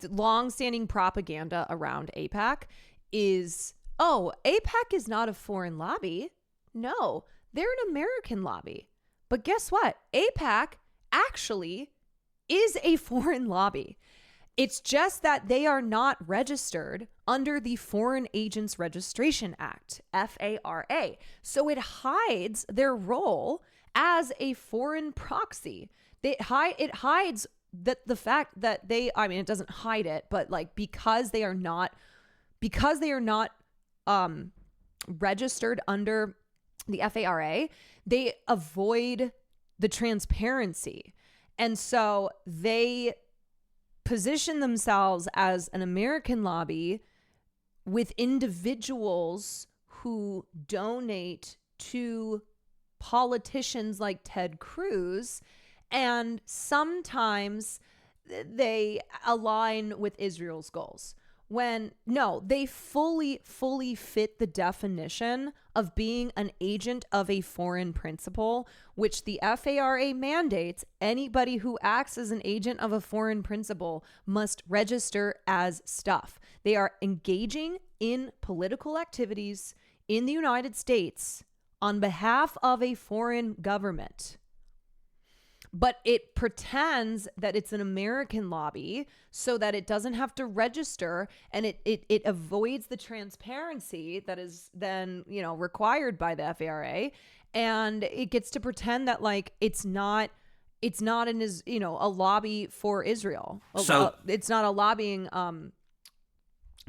long-standing propaganda around APAC is, oh, APAC is not a foreign lobby. No, they're an American lobby. But guess what? APAC actually is a foreign lobby. It's just that they are not registered under the Foreign Agents Registration Act, FARA. So it hides their role as a foreign proxy. It hides that the fact that it doesn't hide it, but like because they are not registered under the FARA, they avoid the transparency. And so they position themselves as an American lobby with individuals who donate to politicians like Ted Cruz, and sometimes they align with Israel's goals. When no, they fully fit the definition of being an agent of a foreign principal, which the FARA mandates. Anybody who acts as an agent of a foreign principal must register as stuff. They are engaging in political activities in the United States on behalf of a foreign government. But it pretends that it's an American lobby so that it doesn't have to register, and it avoids the transparency that is then, required by the FARA, and it gets to pretend that like it's not a lobby for Israel. It's not a lobbying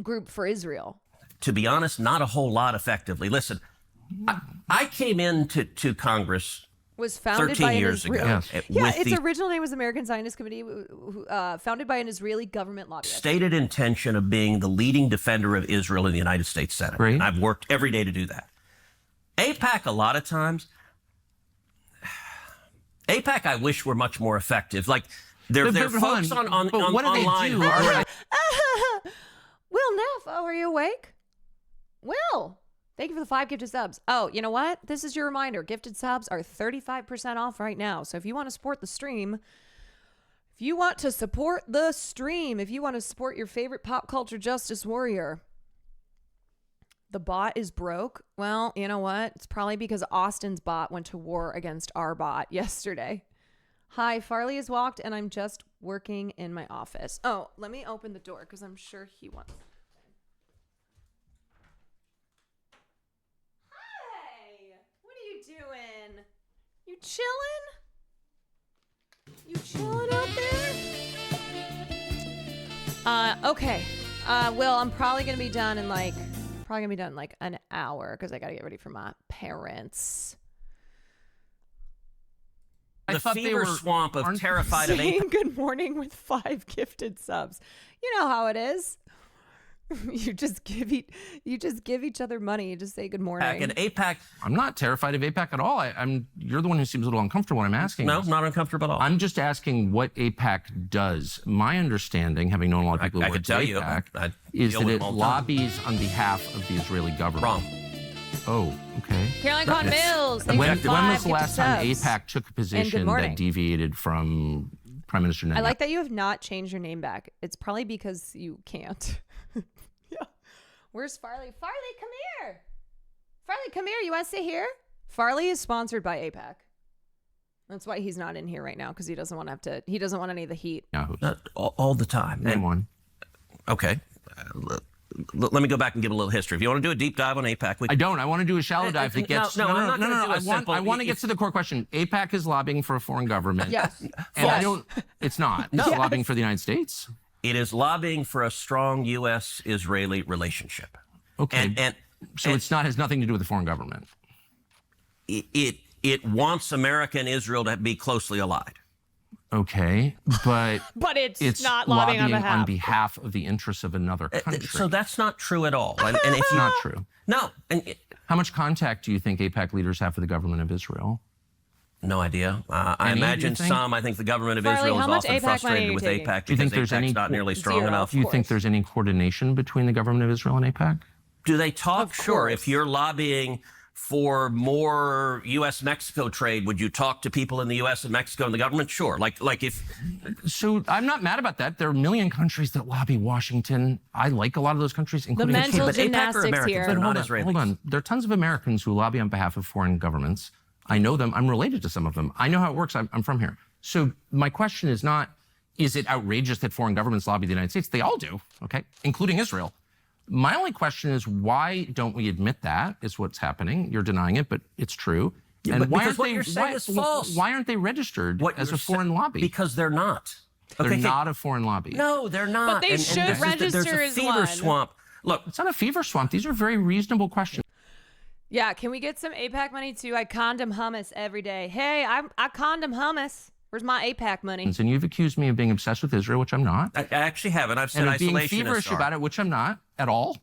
group for Israel. To be honest, not a whole lot effectively. Listen, I came into Congress Was founded 13 by years an ago. Israeli. Yeah. Yeah, with its the original name was American Zionist Committee, founded by an Israeli government lobbyist. stated intention of being the leading defender of Israel in the United States Senate. Great. And I've worked every day to do that. APAC, a lot of times, APAC, I wish were much more effective. Like, they're But hold folks on But what do online. they who do? are- Will Neff, are you awake? Will, Thank you for the 5 gifted subs. Oh, you know what? This is your reminder. Gifted subs are 35% off right now. So if you want to support the stream, if you want to support your favorite pop culture justice warrior, the bot is broke. Well, you know what? It's probably because Austin's bot went to war against our bot yesterday. Hi, Farley has walked and I'm just working in my office. Oh, let me open the door because I'm sure he wants. Hey, what are you doing? You chilling? You chilling out there? Okay. Well, I'm probably gonna be done in like an hour because I gotta get ready for my parents. The fever swamp of terrified of Saying good morning with 5 gifted subs. You know how it is. You just give each other money. You just say good morning. And AIPAC. I'm not terrified of AIPAC at all. You're the one who seems a little uncomfortable when I'm asking. No, this. not uncomfortable at all. I'm just asking what AIPAC does. My understanding, having known a lot of people who I work could tell at you, AIPAC, is deal that with it them all the time. lobbies on behalf of the Israeli government. Wrong. Oh, okay. Caroline Quan Mills. Thank When you for 5 was the last time gifted subs. AIPAC took a position morning. that deviated from Prime Minister Netanyahu? I like that you have not changed your name back. It's probably because you can't. Yeah. Where's Farley? Farley, come here. Farley, come here. You want to sit here? Farley is sponsored by AIPAC. That's why he's not in here right now because he doesn't want to have to. He doesn't want any of the heat. All the time. Name one. Okay. Let me go back and give a little history. If you want to do a deep dive on AIPAC, I don't. I want to do a shallow dive that gets. No, I'm not gonna do a simple- I want to get to the core question. AIPAC is lobbying for a foreign government. Yes. And I don't. It's not. It's lobbying for the United States. it is lobbying for a strong U.S.-Israeli relationship. Okay. So and it's not has nothing to do with the foreign government. It wants America and Israel to be closely allied. Okay, but But it's not lobbying on behalf. of the interests of another country. So that's not true at all. And if It's you, not true. no, How much contact do you think AIPAC leaders have with the government of Israel? no idea. I Any, imagine you think? some. I think the government of Farley, Israel how is much often AIPAC money are frustrated you with taking? AIPAC Do you think because there's AIPAC's any- not nearly strong Zero. enough. Do you course. think there's any coordination between the government of Israel and AIPAC? Do they talk? Of Sure. course. If you're lobbying for more U.S.-Mexico trade, would you talk to people in the U.S. and Mexico and the government? Sure. Like if So I'm not mad about that. There are a million countries that lobby Washington. I like a lot of those countries, including mental but AIPAC are gymnastics Americans, here. they're But not hold Israelis. hold on. There are tons of Americans who lobby on behalf of foreign governments. I know them. I'm related to some of them. I know how it works. I'm from here. So my question is not, is it outrageous that foreign governments lobby the United States? They all do, okay, including Israel. My only question is, why don't we admit that is what's happening? You're denying it, but it's true. Yeah, but because what you're saying is false. Why aren't they registered as a you're foreign lobby? Because they're not. They're Okay, not a foreign lobby. No, they're not. they should register there's a as fever one. swamp. Look, It's not a fever swamp. These are very reasonable questions. Yeah, can we get some APAC money too? I condom hummus every day. Hey, I condom hummus. Where's my APAC money? And you've accused me of being obsessed with Israel, which I'm not. I actually haven't. I've said And of being isolationist feverish are. about it, which I'm not at all.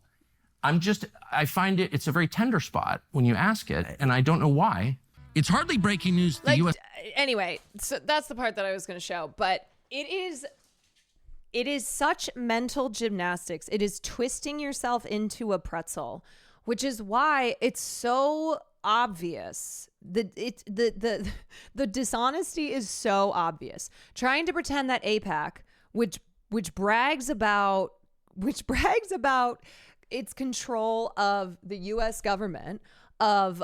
I find it's a very tender spot when you ask it, and I don't know why. It's hardly breaking news. The U.S. Anyway, so that's the part that I was going to show, but it is such mental gymnastics. It is twisting yourself into a pretzel, which is why it's so obvious. The dishonesty is so obvious. Trying to pretend that AIPAC, which brags about its control of the U.S. government, of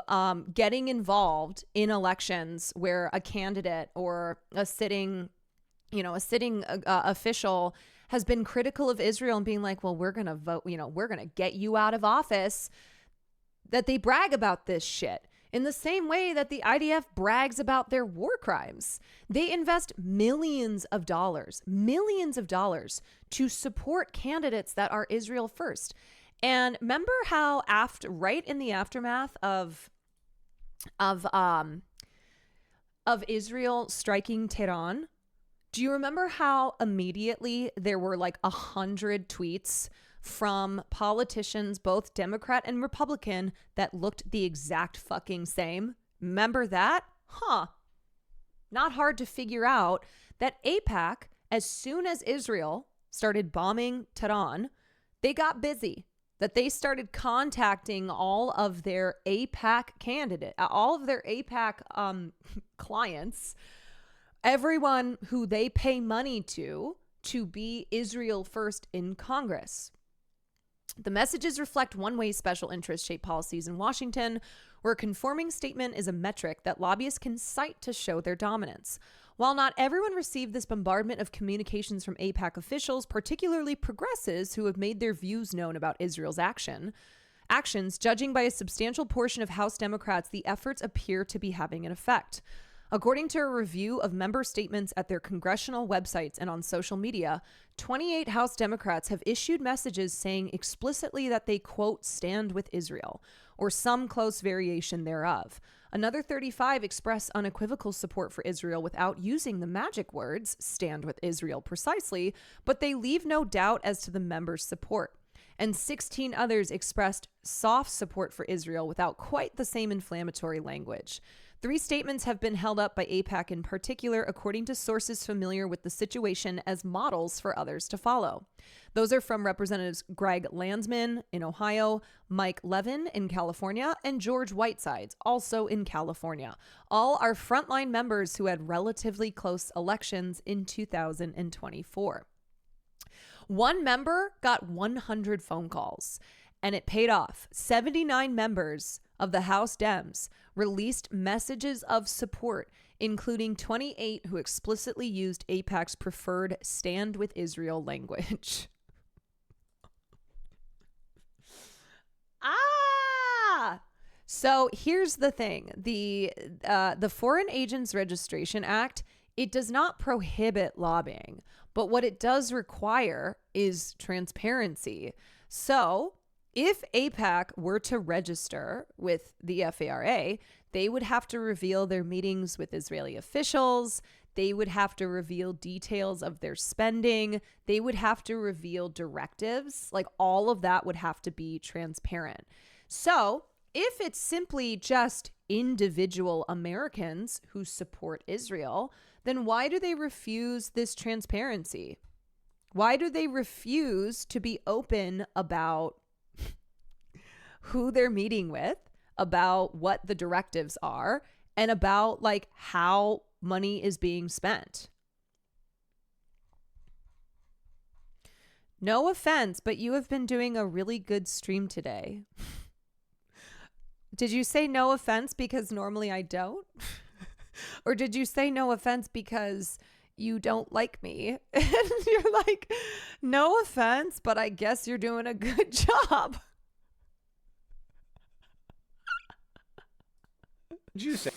getting involved in elections where a candidate or a sitting official has been critical of Israel and being like, well, we're going to vote, we're going to get you out of office, that they brag about this shit. In the same way that the IDF brags about their war crimes, they invest millions of dollars to support candidates that are Israel first. And remember how right in the aftermath of Israel striking Tehran, do you remember how immediately there were like 100 tweets from politicians, both Democrat and Republican, that looked the exact fucking same? Remember that? Not hard to figure out that AIPAC, as soon as Israel started bombing Tehran, they got busy. that they started contacting all of their AIPAC clients, everyone who they pay money to be Israel first in Congress. The messages reflect one-way special interest-shaped policies in Washington, where a conforming statement is a metric that lobbyists can cite to show their dominance. While not everyone received this bombardment of communications from AIPAC officials, particularly progressives who have made their views known about Israel's actions, judging by a substantial portion of House Democrats, the efforts appear to be having an effect. According to a review of member statements at their congressional websites and on social media, 28 House Democrats have issued messages saying explicitly that they, quote, stand with Israel, or some close variation thereof. Another 35 express unequivocal support for Israel without using the magic words, stand with Israel precisely, but they leave no doubt as to the members' support. And 16 others expressed soft support for Israel without quite the same inflammatory language. 3 statements have been held up by AIPAC in particular, according to sources familiar with the situation, as models for others to follow. Those are from Representatives Greg Landsman in Ohio, Mike Levin in California, and George Whitesides, also in California. All are frontline members who had relatively close elections in 2024. One member got 100 phone calls, and it paid off. 79 members of the House Dems released messages of support, including 28 who explicitly used AIPAC's preferred Stand with Israel language. So here's the thing. The Foreign Agents Registration Act, it does not prohibit lobbying, but what it does require is transparency. So if AIPAC were to register with the FARA, they would have to reveal their meetings with Israeli officials. They would have to reveal details of their spending. They would have to reveal directives. Like, all of that would have to be transparent. So if it's simply just individual Americans who support Israel, then why do they refuse this transparency? Why do they refuse to be open about who they're meeting with, about what the directives are, and about like how money is being spent? No offense, but you have been doing a really good stream today. Did you say no offense because normally I don't? Or did you say no offense because you don't like me? And you're like, no offense, but I guess you're doing a good job. Did you say?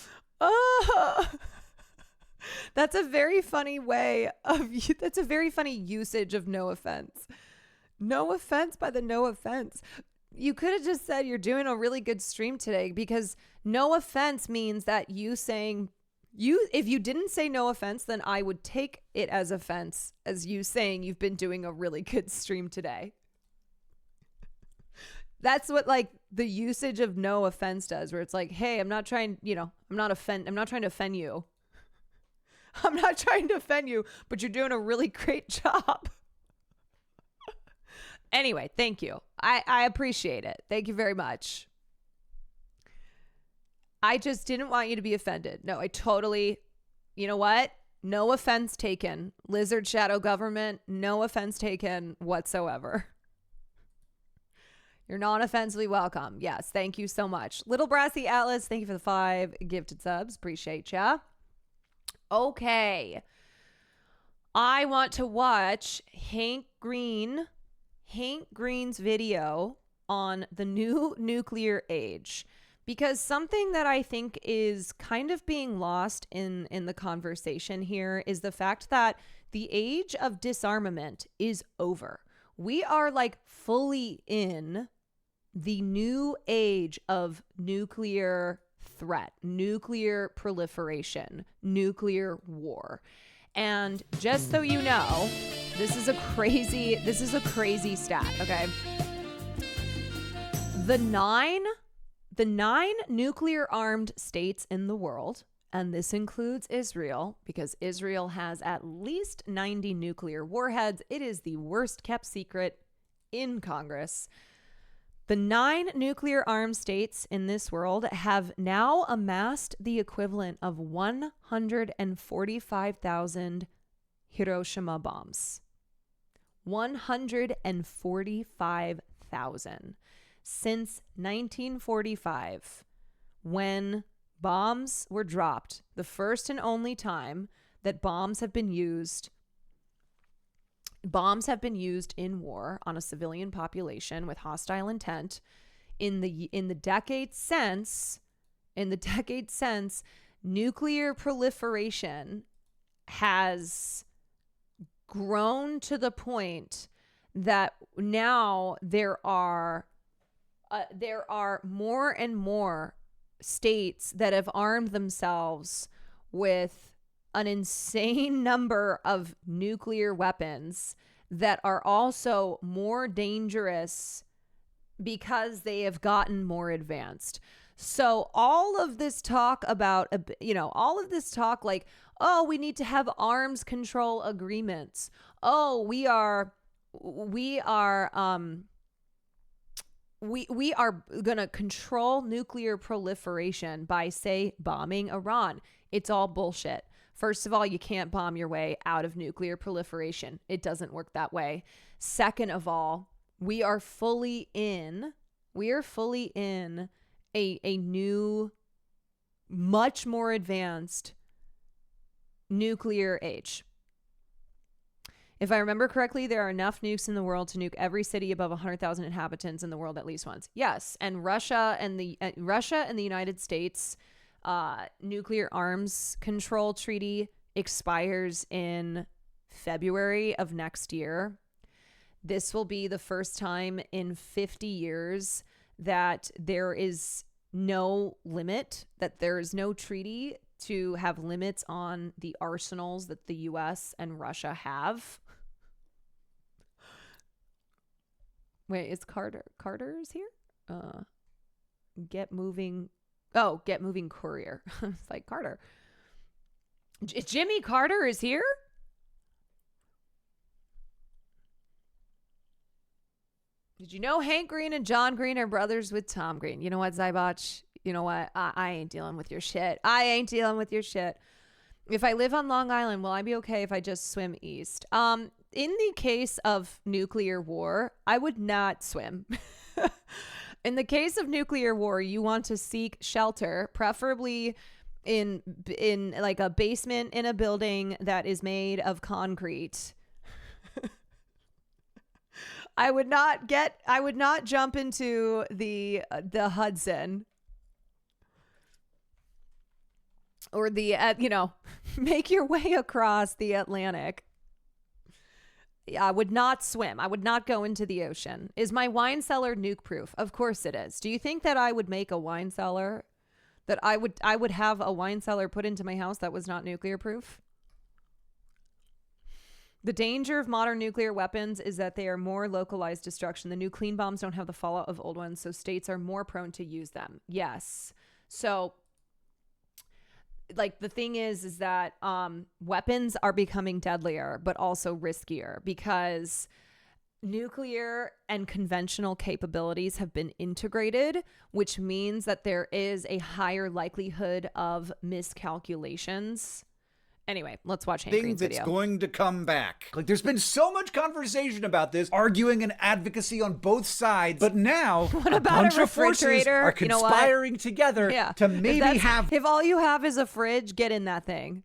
That's a very funny way of, that's a very funny usage of no offense. No offense by the no offense. You could have just said you're doing a really good stream today, because no offense means that you saying if you didn't say no offense, then I would take it as offense as you saying you've been doing a really good stream today. That's what like the usage of no offense does, where it's like, hey, I'm not trying, I'm not trying to offend you. I'm not trying to offend you, but you're doing a really great job. Anyway, thank you. I appreciate it. Thank you very much. I just didn't want you to be offended. No, I totally, you know what? No offense taken. Lizard Shadow Government, no offense taken whatsoever. You're non-offensively welcome. Yes, thank you so much. Little Brassy Atlas, thank you for the 5 gifted subs. Appreciate ya. Okay. I want to watch Hank Green's video on the new nuclear age, because something that I think is kind of being lost in the conversation here is the fact that the age of disarmament is over. We are like fully in the new age of nuclear threat, nuclear proliferation, nuclear war. And just so you know, this is a crazy stat, okay? The nine nuclear armed states in the world, and this includes Israel, because Israel has at least 90 nuclear warheads. It is the worst kept secret in Congress. The 9 nuclear armed states in this world have now amassed the equivalent of 145,000 Hiroshima bombs. 145,000 since 1945, when bombs were dropped, the first and only time that bombs have been used in war on a civilian population with hostile intent. In the decade since, nuclear proliferation has grown to the point that now there are more and more states that have armed themselves with an insane number of nuclear weapons that are also more dangerous because they have gotten more advanced. So all of this talk about, like, oh, we need to have arms control agreements. Oh, we are going to control nuclear proliferation by, say, bombing Iran. It's all bullshit. First of all, you can't bomb your way out of nuclear proliferation. It doesn't work that way. Second of all, we are fully in a new, much more advanced nuclear age. If I remember correctly, there are enough nukes in the world to nuke every city above 100,000 inhabitants in the world at least once. Yes, and Russia and the United States nuclear arms control treaty expires in February of next year. This will be the first time in 50 years that there is no limit, that there is no treaty to have limits on the arsenals that the US and Russia have. Wait, is Carter's here? Get moving courier. It's like, Carter. Jimmy Carter is here? Did you know Hank Green and John Green are brothers with Tom Green? You know what, Zybotch? You know what? I ain't dealing with your shit. If I live on Long Island, will I be okay if I just swim east? In the case of nuclear war, I would not swim. In the case of nuclear war, you want to seek shelter, preferably in like a basement in a building that is made of concrete. I would not jump into the Hudson or the make your way across the Atlantic. I would not swim. I would not go into the ocean. Is my wine cellar nuke proof? Of course it is. Do you think that I would make a wine cellar, that I would have a wine cellar put into my house that was not nuclear proof? The danger of modern nuclear weapons is that they are more localized destruction. The new clean bombs don't have the fallout of old ones, so states are more prone to use them. Yes. So, like, the thing is that weapons are becoming deadlier, but also riskier, because nuclear and conventional capabilities have been integrated, which means that there is a higher likelihood of miscalculations. Anyway, let's watch Hank Green's video. That's going to come back. Like, there's been so much conversation about this, arguing and advocacy on both sides, but now what a about bunch a of forces refrigerator? are conspiring together to maybe have... If all you have is a fridge, get in that thing.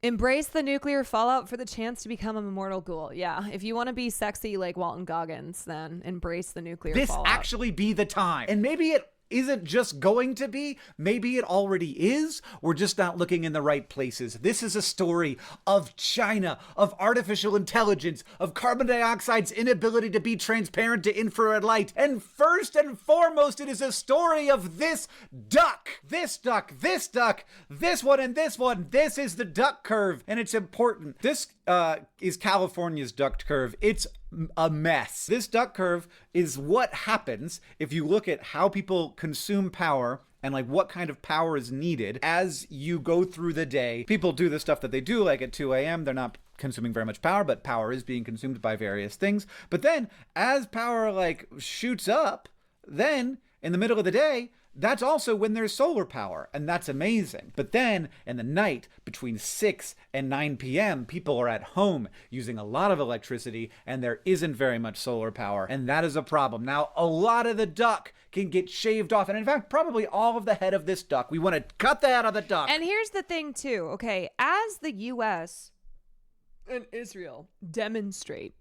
Embrace the nuclear fallout for the chance to become a immortal ghoul. Yeah, if you want to be sexy like Walton Goggins, then embrace the nuclear fallout. This actually be the time. And maybe it isn't just going to be, maybe it already is. We're just not looking in the right places. This is a story of China, of artificial intelligence, of carbon dioxide's inability to be transparent to infrared light. And first and foremost, it is a story of this duck. This duck, this duck, this one, and this one. This is the duck curve, and it's important. This is California's duck curve. It's a mess. This duck curve is what happens if you look at how people consume power and like what kind of power is needed as you go through the day. People do the stuff that they do, like at 2 a.m. they're not consuming very much power, but power is being consumed by various things. But then as power like shoots up, then in the middle of the day, that's also when there's solar power, and that's amazing. But then in the night between 6 and 9 p.m., people are at home using a lot of electricity, and there isn't very much solar power, and that is a problem. Now, a lot of the duck can get shaved off, and in fact, probably all of the head of this duck. We want to cut the head of the duck. And here's the thing, too. Okay, as the U.S. and Israel demonstrate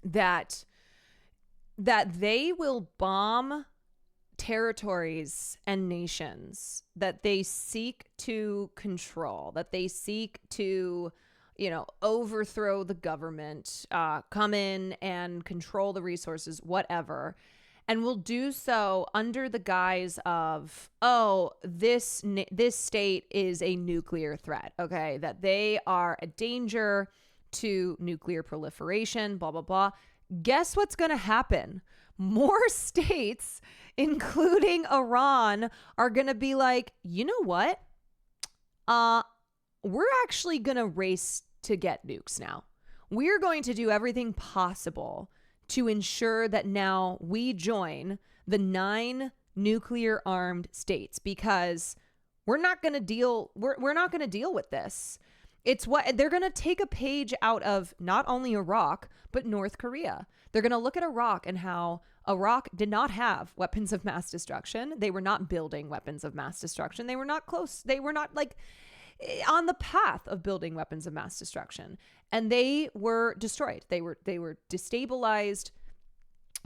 that they will bomb territories and nations that they seek to control, that they seek to, overthrow the government, come in and control the resources, whatever, and will do so under the guise of, this state is a nuclear threat, okay, that they are a danger to nuclear proliferation, blah, blah, blah. Guess what's going to happen? More states, including Iran, are going to be like, you know what? We're actually going to race to get nukes now. We're going to do everything possible to ensure that now we join the 9 nuclear armed states, because we're not going to deal with this. It's what they're going to take a page out of not only Iraq, but North Korea. They're going to look at Iraq and how Iraq did not have weapons of mass destruction. They were not building weapons of mass destruction. They were not close. They were not like on the path of building weapons of mass destruction. And they were destroyed. They were destabilized.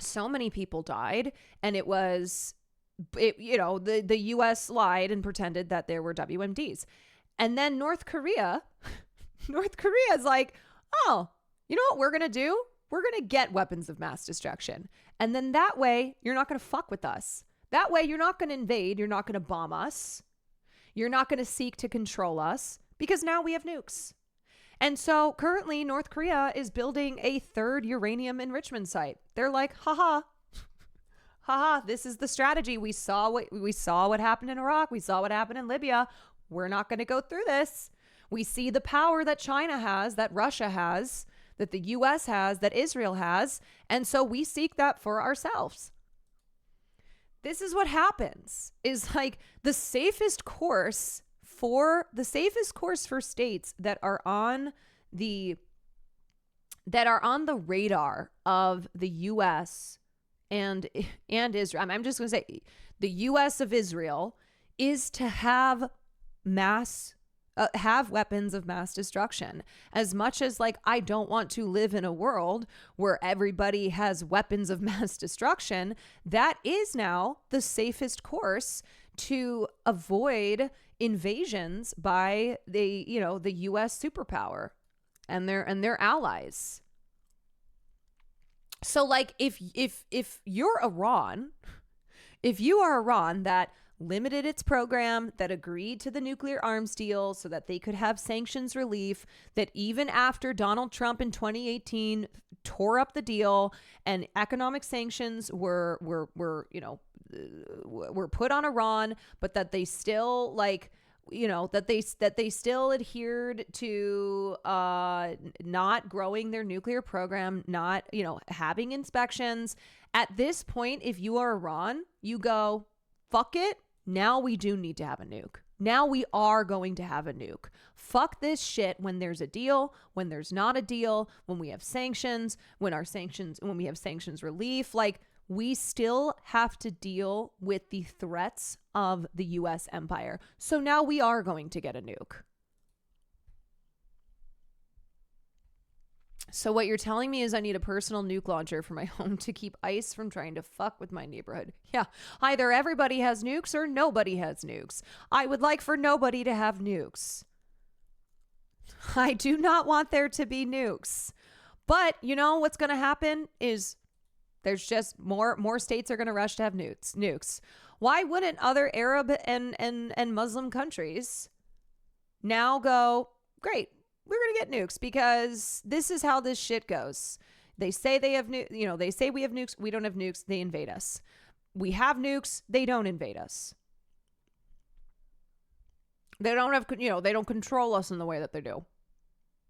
So many people died. And the U.S. lied and pretended that there were WMDs. And then North Korea is like, oh, you know what we're going to do? We're going to get weapons of mass destruction. And then that way, you're not going to fuck with us. That way, you're not going to invade. You're not going to bomb us. You're not going to seek to control us, because now we have nukes. And so currently, North Korea is building a 3rd uranium enrichment site. They're like, haha, this is the strategy. We saw what happened in Iraq. We saw what happened in Libya. We're not going to go through this. We see the power that China has, that Russia has, that the U.S. has, that Israel has, and so we seek that for ourselves. This is what happens, is like the safest course for states that are on the radar of the U.S. and Israel. I'm just going to say the U.S. of Israel is to have weapons of mass destruction. As much as like I don't want to live in a world where everybody has weapons of mass destruction, that is now the safest course to avoid invasions by the US superpower and their allies. So like if you're Iran, if you are Iran that limited its program, that agreed to the nuclear arms deal so that they could have sanctions relief, that even after Donald Trump in 2018 tore up the deal and economic sanctions were put on Iran, but that they still that they still adhered to not growing their nuclear program, not having inspections. At this point, if you are Iran, you go, fuck it. Now we do need to have a nuke. Now we are going to have a nuke. Fuck this shit when there's a deal, when there's not a deal, when we have sanctions, when we have sanctions relief. Like, we still have to deal with the threats of the US empire. So now we are going to get a nuke. So what you're telling me is I need a personal nuke launcher for my home to keep ICE from trying to fuck with my neighborhood. Yeah, either everybody has nukes or nobody has nukes. I would like for nobody to have nukes. I do not want there to be nukes. But you know what's going to happen is there's just more states are going to rush to have nukes. Why wouldn't other Arab and Muslim countries now go, great, we're going to get nukes because this is how this shit goes. They say they have they say we have nukes. We don't have nukes. They invade us. We have nukes. They don't invade us. They don't have, they don't control us in the way that they do.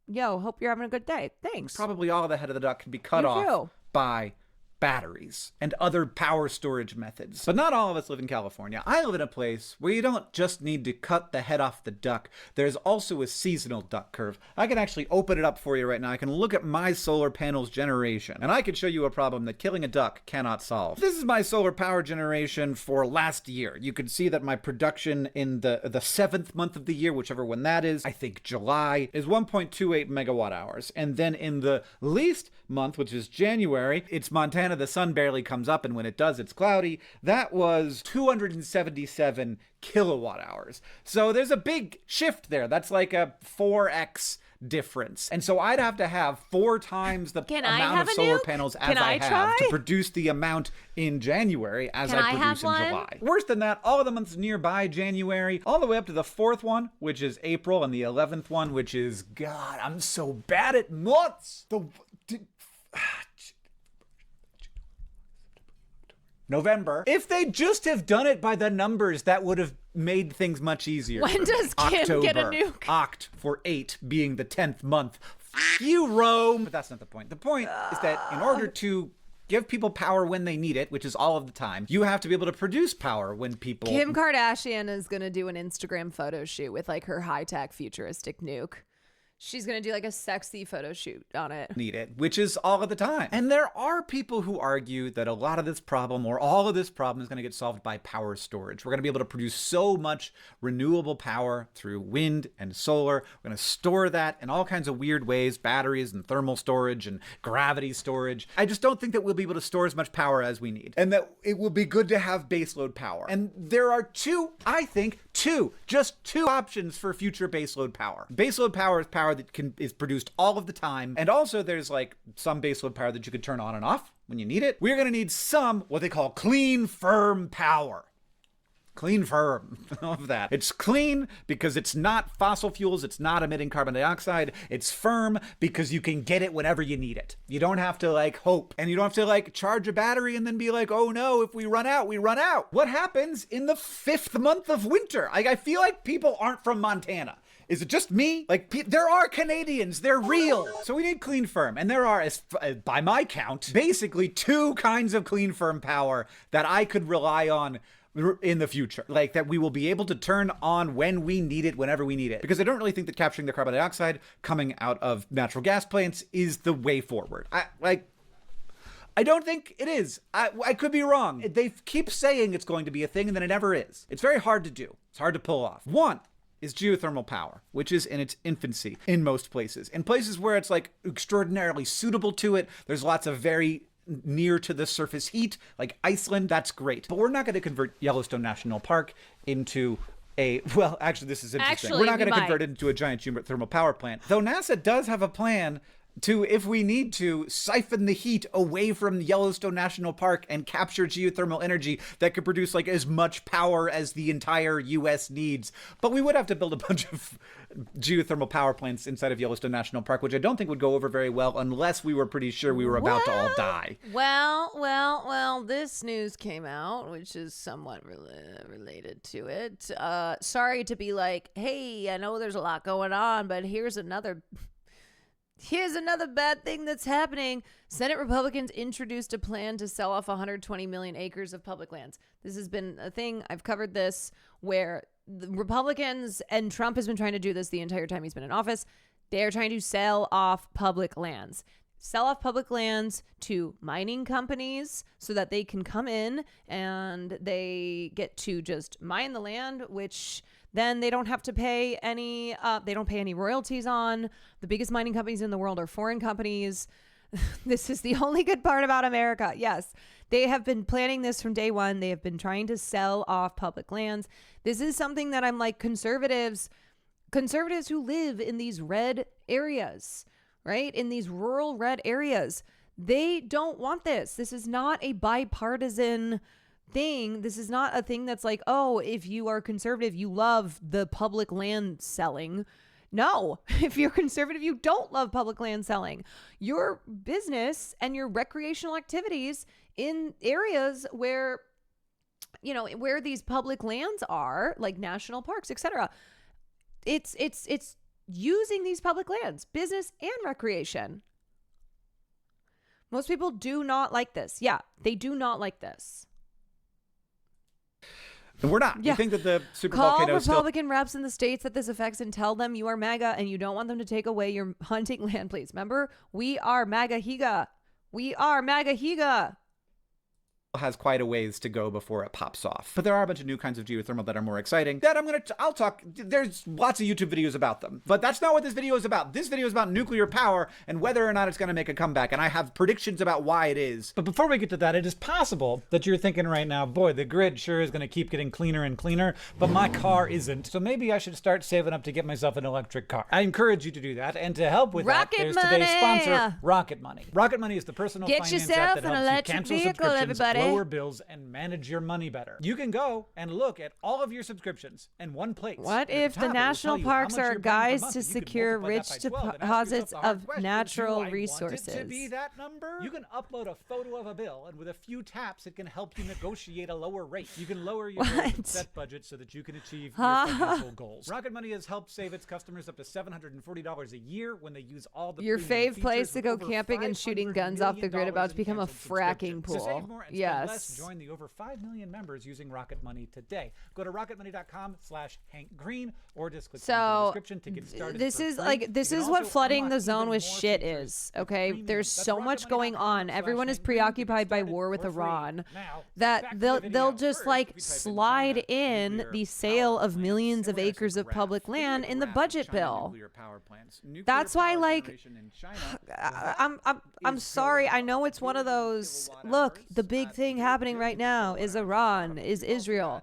Yo, hope you're having a good day. Thanks. Probably all the head of the duck can be cut You off too. by batteries and other power storage methods. But not all of us live in California. I live in a place where you don't just need to cut the head off the duck. There's also a seasonal duck curve. I can actually open it up for you right now. I can look at my solar panels generation, and I can show you a problem that killing a duck cannot solve. This is my solar power generation for last year. You can see that my production in the 7th month of the year, whichever one that is, I think July, is 1.28 megawatt hours. And then in the least month, which is January, it's Montana. The sun barely comes up, and when it does, it's cloudy. That was 277 kilowatt hours. So there's a big shift there. That's like a 4x difference. And so I'd have to have 4 times the amount of solar panels as I have to produce the amount in January as I produce in July. Worse than that, all of the months nearby January, all the way up to the 4th one, which is April, and the 11th one, which is, God, I'm so bad at months. November. If they just have done it by the numbers, that would have made things much easier. When does Kim get a nuke? Oct for 8 being the 10th month. F you, Rome. But that's not the point. The point is that in order to give people power when they need it, which is all of the time, you have to be able to produce power when people... Kim Kardashian is going to do an Instagram photo shoot with like her high-tech futuristic nuke. She's going to do like a sexy photo shoot on it. Need it, which is all of the time. And there are people who argue that a lot of this problem, or all of this problem, is going to get solved by power storage. We're going to be able to produce so much renewable power through wind and solar. We're going to store that in all kinds of weird ways, batteries and thermal storage and gravity storage. I just don't think that we'll be able to store as much power as we need, and that it will be good to have baseload power. And there are just two options for future baseload power. Baseload power is power that is produced all of the time. And also there's like some baseload power that you can turn on and off when you need it. We're going to need some what they call clean, firm power. Clean, firm. I love that. It's clean because it's not fossil fuels. It's not emitting carbon dioxide. It's firm because you can get it whenever you need it. You don't have to like hope, and you don't have to like charge a battery and then be like, oh no, if we run out, we run out. What happens in the 5th month of winter? I feel like people aren't from Montana. Is it just me? Like, there are Canadians. They're real. So we need clean firm. And there are, by my count, basically 2 kinds of clean firm power that I could rely on in the future, like that we will be able to turn on when we need it, whenever we need it. Because I don't really think that capturing the carbon dioxide coming out of natural gas plants is the way forward. I don't think it is. I could be wrong. They keep saying it's going to be a thing, and then it never is. It's very hard to do. It's hard to pull off. One is geothermal power, which is in its infancy in most places. In places where it's like extraordinarily suitable to it, there's lots of very near to the surface heat, like Iceland, that's great. But we're not going to convert Yellowstone National Park into actually, this is interesting. We're not going to convert it into a giant geothermal power plant. Though NASA does have a plan to, if we need to, siphon the heat away from Yellowstone National Park and capture geothermal energy that could produce like as much power as the entire US needs. But we would have to build a bunch of geothermal power plants inside of Yellowstone National Park, which I don't think would go over very well unless we were pretty sure we were about to all die. Well, this news came out, which is somewhat related to it. Sorry to be like, hey, I know there's a lot going on, but here's another bad thing that's happening. Senate Republicans introduced a plan to sell off 120 million acres of public lands. This has been a thing. I've covered this where the Republicans, and Trump has been trying to do this the entire time he's been in office. They're trying to sell off public lands. Sell off public lands to mining companies so that they can come in and they get to just mine the land, which then they don't have to pay any, they don't pay any royalties on. The biggest mining companies in the world are foreign companies. This is the only good part about America. Yes, they have been planning this from day one. They have been trying to sell off public lands. This is something that I'm like, conservatives who live in these red areas, right? In these rural red areas, they don't want this. This is not a bipartisan thing. This is not a thing that's like, oh, if you are conservative, you love the public land selling. No, if you're conservative, you don't love public land selling. Your business and your recreational activities in areas where, where these public lands are, like national parks, etc., it's using these public lands, business and recreation. Most people do not like this. Yeah, they do not like this. And we're not. Yeah. We think that the super Call volcano is still... Republican reps in the states that this affects and tell them you are MAGA and you don't want them to take away your hunting land, please. Remember, we are MAGA Higa. We are MAGA Higa. Has quite a ways to go before it pops off. But there are a bunch of new kinds of geothermal that are more exciting that I'll talk, there's lots of YouTube videos about them. But that's not what this video is about. This video is about nuclear power and whether or not it's going to make a comeback. And I have predictions about why it is. But before we get to that, it is possible that you're thinking right now, boy, the grid sure is going to keep getting cleaner and cleaner, but my car isn't. So maybe I should start saving up to get myself an electric car. I encourage you to do that. And to help with Rocket that, there's Money! today's sponsor, Rocket Money. Rocket Money is the personal Get finance yourself app that an helps you electric cancel vehicle, subscriptions, everybody. lower bills, and manage your money better. You can go and look at all of your subscriptions in one place. What And at if the the top, it will national tell you how parks much are you're paying per guides month, to and you can secure multiply rich that by 12 and ask deposits yourself the hard of question, natural do I want it to resources? be that number? You can upload a photo of a bill, and with a few taps, it can help you negotiate a lower rate. You can lower your bills and set budgets so that you can achieve your financial goals. Rocket Money has helped save its customers up to $740 a year when they use all the Your premium fave features place to with go over camping and shooting guns off the $500 grid about million to become a in canceled fracking subscriptions. To save pool. more and spend less, Yes. join the over 5 million members using Rocket Money today. Go to rocketmoney.com/HankGreen or just click the link in the So description to get started. this for is free. like this You can is what also flooding the unlock zone even with more shit features is. with Okay, premium. there's That's so much going on. Everyone is rocketmoney.com/HankGreen to get preoccupied by started war with for free. Iran. Now, That back to they'll the they'll video. just First, like if you type in slide China in nuclear the sale power of plants, millions of similar to acres of graph. public Give me a land in the graph of budget China bill. nuclear power plants. Nuclear That's why, power like, generation in China, well, I'm is sorry. I going know up it's one of those. kilowatt Look, hours. the big thing happening right now is Iran, is Israel,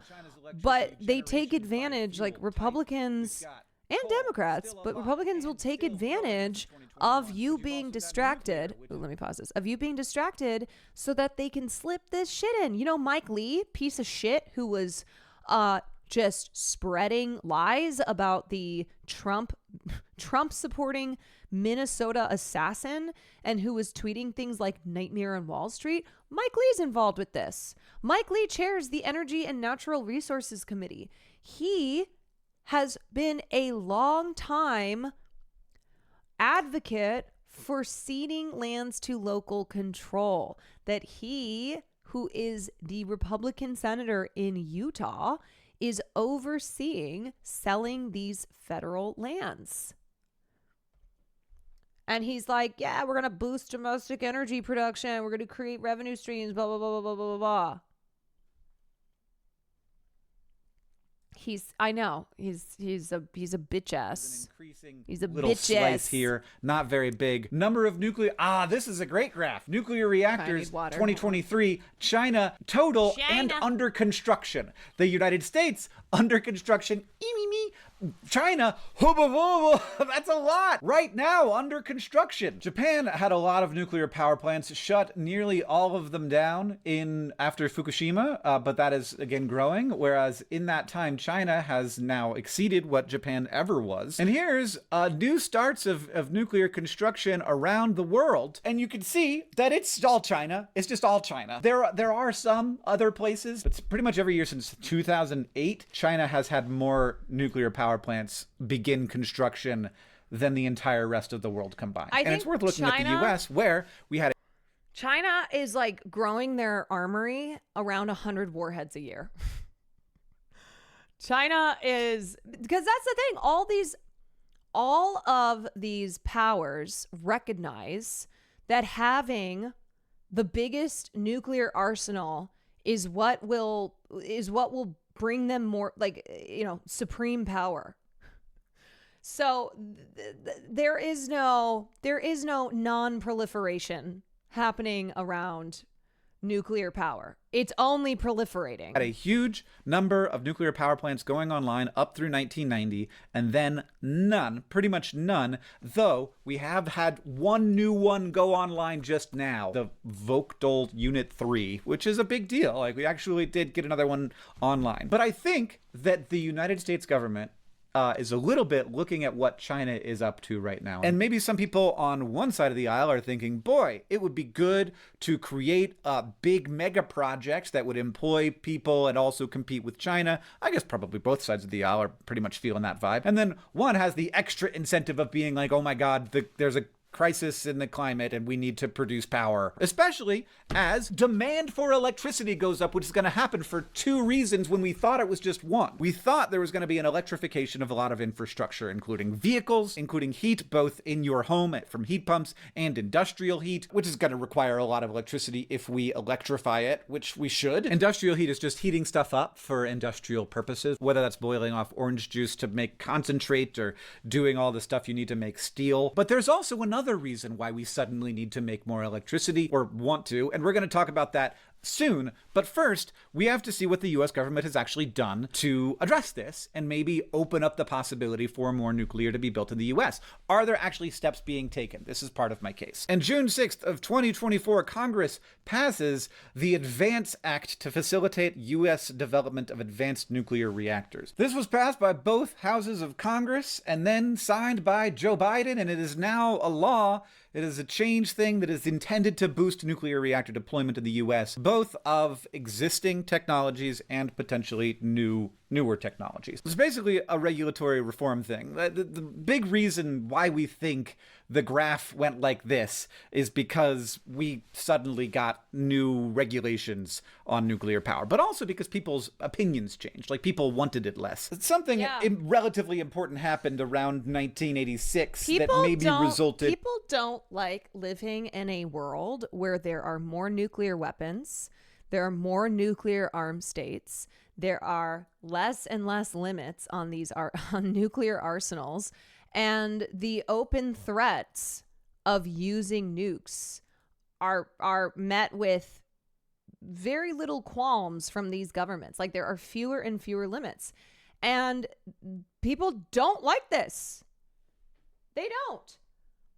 but they take advantage. Like Republicans and Democrats, but Republicans will take advantage of you being distracted. Ooh, let me pause this. Of you being distracted so that they can slip this shit in. You know, Mike Lee, piece of shit, who was just spreading lies about the Trump supporting Minnesota assassin and who was tweeting things like Nightmare on Wall Street. Mike Lee's involved with this. Mike Lee chairs the Energy and Natural Resources Committee. He has been a long time advocate for ceding lands to local control. That he, who is the Republican senator in Utah, is overseeing selling these federal lands. And he's like, yeah, we're going to boost domestic energy production. We're going to create revenue streams, blah, blah, blah, blah, blah, blah, blah. I know. He's a bitch ass. He's a little bitch slice ass. here, not very big. Number of nuclear. This is a great graph. Nuclear reactors, water. 2023. China total and under construction. The United States under construction. China, hubba bubba, that's a lot. Right now, under construction. Japan had a lot of nuclear power plants, shut nearly all of them down after Fukushima, but that is again growing. Whereas in that time, China has now exceeded what Japan ever was. And here's new starts of nuclear construction around the world. And you can see that it's all China. It's just all China. There are some other places, but pretty much every year since 2008, China has had more nuclear power plants begin construction than the entire rest of the world combined. And it's worth looking at the US, where we had China is like growing their armory around 100 warheads a year. China is, because that's the thing, all of these powers recognize that having the biggest nuclear arsenal is what will bring them more, like, supreme power. So there is no non-proliferation happening around nuclear power. It's only proliferating. Had a huge number of nuclear power plants going online up through 1990, and then none, pretty much none, though we have had one new one go online just now, the Vogtle Unit 3, which is a big deal. Like, we actually did get another one online. But I think that the United States government is a little bit looking at what China is up to right now. And maybe some people on one side of the aisle are thinking, boy, it would be good to create big mega projects that would employ people and also compete with China. I guess probably both sides of the aisle are pretty much feeling that vibe. And then one has the extra incentive of being like, oh my God, there's a crisis in the climate and we need to produce power, especially as demand for electricity goes up, which is going to happen for two reasons when we thought it was just one. We thought there was going to be an electrification of a lot of infrastructure, including vehicles, including heat, both in your home from heat pumps and industrial heat, which is going to require a lot of electricity if we electrify it, which we should. Industrial heat is just heating stuff up for industrial purposes, whether that's boiling off orange juice to make concentrate or doing all the stuff you need to make steel. But there's also another reason why we suddenly need to make more electricity, or want to, and we're going to talk about that soon. But first, we have to see what the US government has actually done to address this and maybe open up the possibility for more nuclear to be built in the US. Are there actually steps being taken? This is part of my case. And June 6th of 2024, Congress passes the ADVANCE Act to facilitate US development of advanced nuclear reactors. This was passed by both houses of Congress and then signed by Joe Biden, and it is now a law. It is a change thing that is intended to boost nuclear reactor deployment in the US, both of existing technologies and potentially newer technologies. It's basically a regulatory reform thing. The big reason why we think the graph went like this is because we suddenly got new regulations on nuclear power, but also because people's opinions changed. Like, people wanted it less. Something relatively important happened around 1986 that maybe resulted... People don't like living in a world where there are more nuclear weapons, there are more nuclear armed states, there are less and less limits on these on nuclear arsenals, and the open threats of using nukes are met with very little qualms from these governments. Like, there are fewer and fewer limits, and people don't like this. They don't.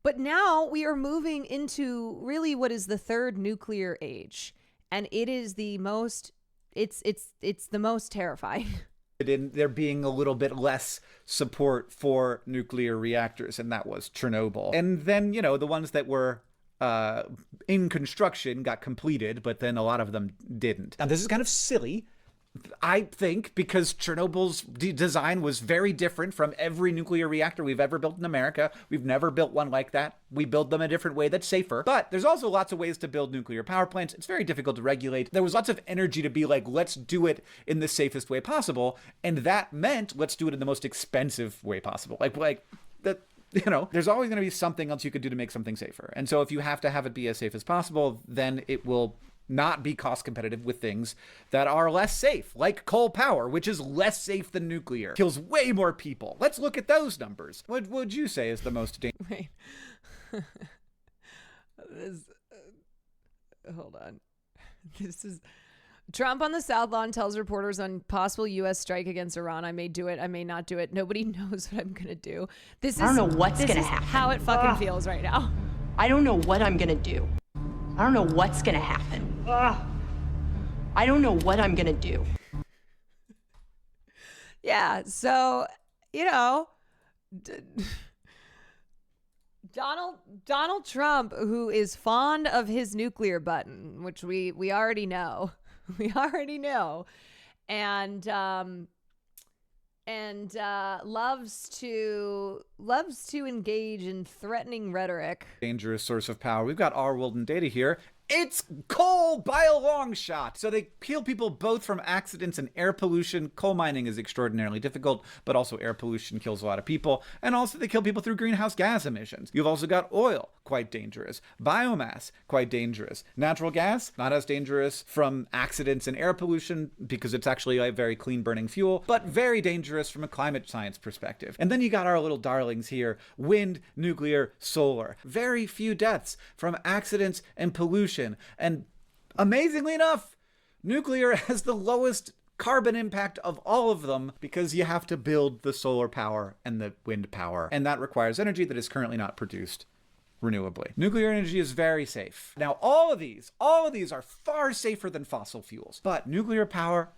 But now we are moving into really what is the third nuclear age, and it is the most it's the most terrifying. In there being a little bit less support for nuclear reactors, and that was Chernobyl. And then, the ones that were in construction got completed, but then a lot of them didn't. Now, this is kind of silly, I think, because Chernobyl's design was very different from every nuclear reactor we've ever built in America. We've never built one like that. We build them a different way that's safer. But there's also lots of ways to build nuclear power plants. It's very difficult to regulate. There was lots of energy to be like, let's do it in the safest way possible. And that meant, let's do it in the most expensive way possible. Like that. There's always going to be something else you could do to make something safer. And so if you have to have it be as safe as possible, then it will not be cost competitive with things that are less safe, like coal power, which is less safe than nuclear, kills way more people. Let's look at those numbers. What would you say is the most dangerous? Wait. Hold on. This is Trump on the South Lawn tells reporters on possible U.S. strike against Iran. I may do it. I may not do it. Nobody knows what I'm going to do. I don't know what's going to happen. How it fucking feels right now. I don't know what I'm going to do. I don't know what's going to happen. I don't know what I'm going to do. Yeah, so, Donald Trump, who is fond of his nuclear button, which we already know. We already know. And loves to engage in threatening rhetoric. Dangerous source of power. We've got our world and data here. It's coal by a long shot. So they kill people both from accidents and air pollution. Coal mining is extraordinarily difficult, but also air pollution kills a lot of people. And also they kill people through greenhouse gas emissions. You've also got oil, quite dangerous. Biomass, quite dangerous. Natural gas, not as dangerous from accidents and air pollution because it's actually a very clean burning fuel, but very dangerous from a climate science perspective. And then you got our little darlings here, wind, nuclear, solar. Very few deaths from accidents and pollution. And amazingly enough, nuclear has the lowest carbon impact of all of them because you have to build the solar power and the wind power. And that requires energy that is currently not produced renewably. Nuclear energy is very safe. Now, all of these are far safer than fossil fuels. But nuclear power,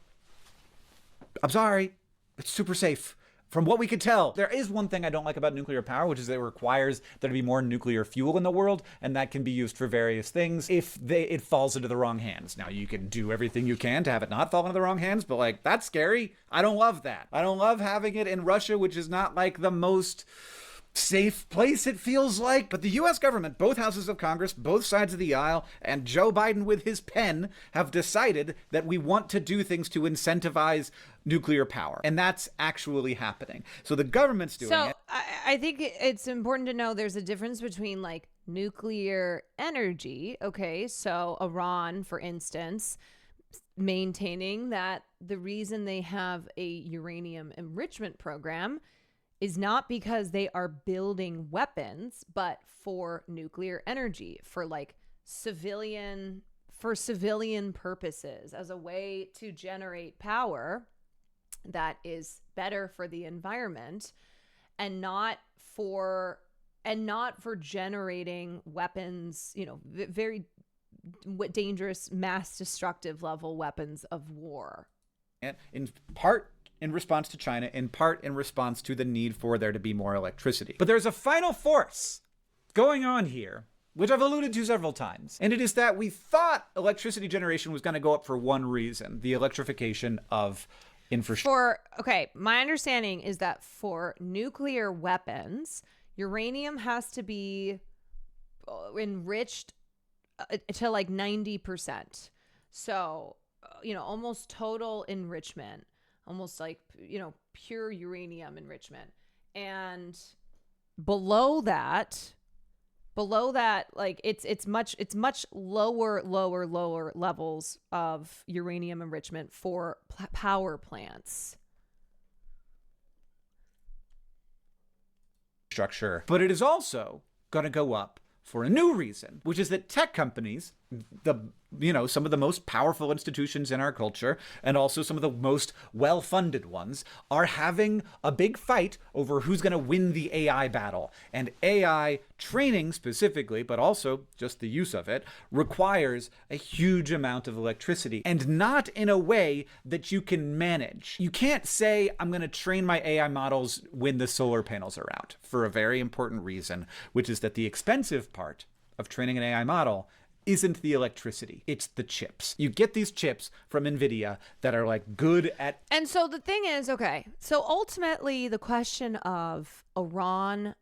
I'm sorry, it's super safe. From what we could tell, there is one thing I don't like about nuclear power, which is it requires there to be more nuclear fuel in the world, and that can be used for various things if it falls into the wrong hands. Now, you can do everything you can to have it not fall into the wrong hands, but like, that's scary. I don't love that. I don't love having it in Russia, which is not like the most safe place, it feels like. But the U.S. government, both houses of Congress, both sides of the aisle, and Joe Biden with his pen have decided that we want to do things to incentivize nuclear power. And that's actually happening. So the government's doing it. I think it's important to know there's a difference between like nuclear energy. Okay, so Iran, for instance, maintaining that the reason they have a uranium enrichment program is not because they are building weapons, but for nuclear energy, for like civilian purposes, as a way to generate power that is better for the environment, and not for generating weapons, very dangerous, mass destructive level weapons of war. And in part in response to China, in part in response to the need for there to be more electricity. But there's a final force going on here, which I've alluded to several times. And it is that we thought electricity generation was going to go up for one reason, the electrification of infrastructure. My understanding is that for nuclear weapons, uranium has to be enriched to like 90%. So, almost total enrichment. Almost like, pure uranium enrichment. And below that, like it's much lower levels of uranium enrichment for power plants. Structure. But it is also going to go up for a new reason, which is that tech companies, some of the most powerful institutions in our culture, and also some of the most well-funded ones, are having a big fight over who's going to win the AI battle. And AI training specifically, but also just the use of it, requires a huge amount of electricity, and not in a way that you can manage. You can't say, I'm going to train my AI models when the solar panels are out, for a very important reason, which is that the expensive part of training an AI model isn't the electricity, it's the chips. You get these chips from NVIDIA that are like good at... And so the thing is, so ultimately the question of Iran,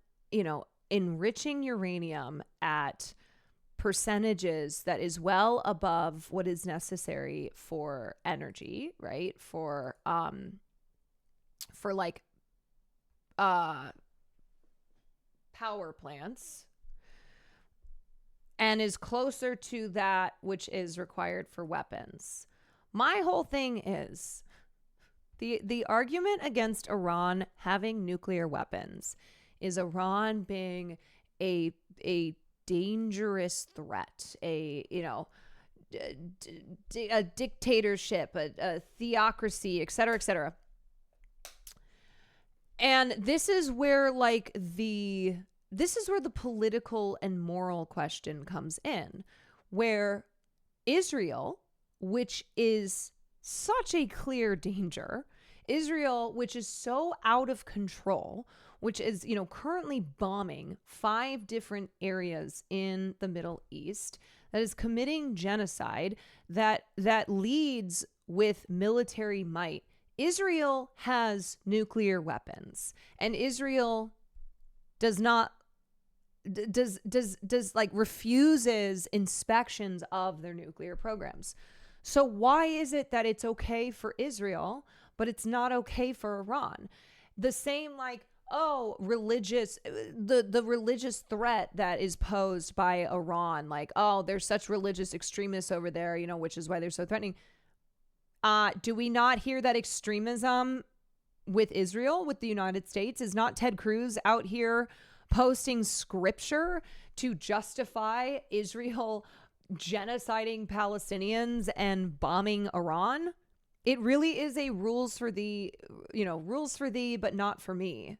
enriching uranium at percentages that is well above what is necessary for energy, right? For power plants, and is closer to that which is required for weapons. My whole thing is the argument against Iran having nuclear weapons is Iran being a dangerous threat, a dictatorship, a theocracy, et cetera, et cetera. And this is where the political and moral question comes in, where Israel, which is such a clear danger, Israel, which is so out of control, which is, currently bombing 5 different areas in the Middle East, that is committing genocide, that leads with military might. Israel has nuclear weapons, and Israel refuses inspections of their nuclear programs. So why is it that it's okay for Israel, but it's not okay for Iran? The same religious threat that is posed by Iran, there's such religious extremists over there, which is why they're so threatening. Do we not hear that extremism with Israel, with the United States? Is not Ted Cruz out here posting scripture to justify Israel genociding Palestinians and bombing Iran? It really is a rules for thee, but not for me.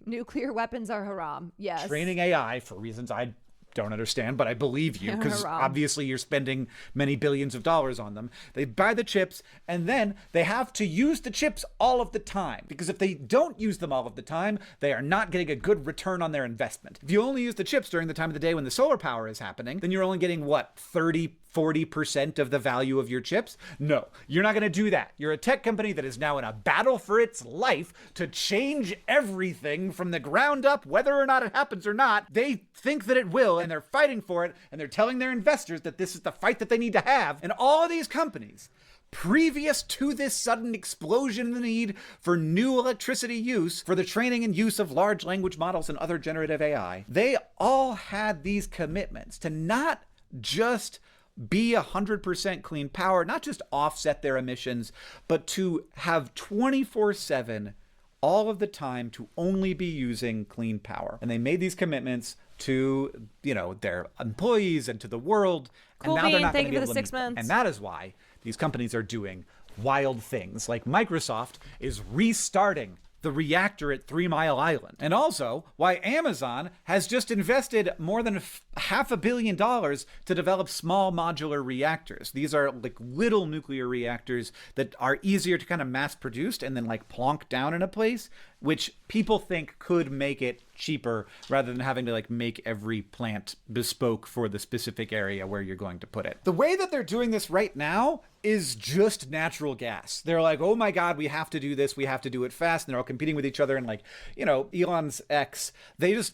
Nuclear weapons are haram. Yes. Training AI for reasons I don't understand, but I believe you because Rob. obviously you're spending many billions of dollars on them. They buy the chips and then they have to use the chips all of the time, because if they don't use them all of the time, they are not getting a good return on their investment. If you only use the chips during the time of the day when the solar power is happening, then you're only getting what, 40% of the value of your chips? No, you're not going to do that. You're a tech company that is now in a battle for its life to change everything from the ground up, whether or not it happens or not. They think that it will, and they're fighting for it, and they're telling their investors that this is the fight that they need to have. And all of these companies, previous to this sudden explosion in the need for new electricity use for the training and use of large language models and other generative AI, they all had these commitments to not just be 100% clean power, not just offset their emissions, but to have 24/7 all of the time to only be using clean power. And they made these commitments to, their employees and to the world. Cool and now they're bean. not going Thank to you be for able the to 6 meet them. months. And that is why these companies are doing wild things. Like Microsoft is restarting the reactor at 3 Mile Island. And also why Amazon has just invested more than $500 million to develop small modular reactors. These are like little nuclear reactors that are easier to kind of mass produce and then like plonk down in a place, which people think could make it cheaper rather than having to like make every plant bespoke for the specific area where you're going to put it. The way that they're doing this right now is just natural gas. They're like, oh my God, we have to do this. We have to do it fast. And they're all competing with each other. And like, Elon's X, they just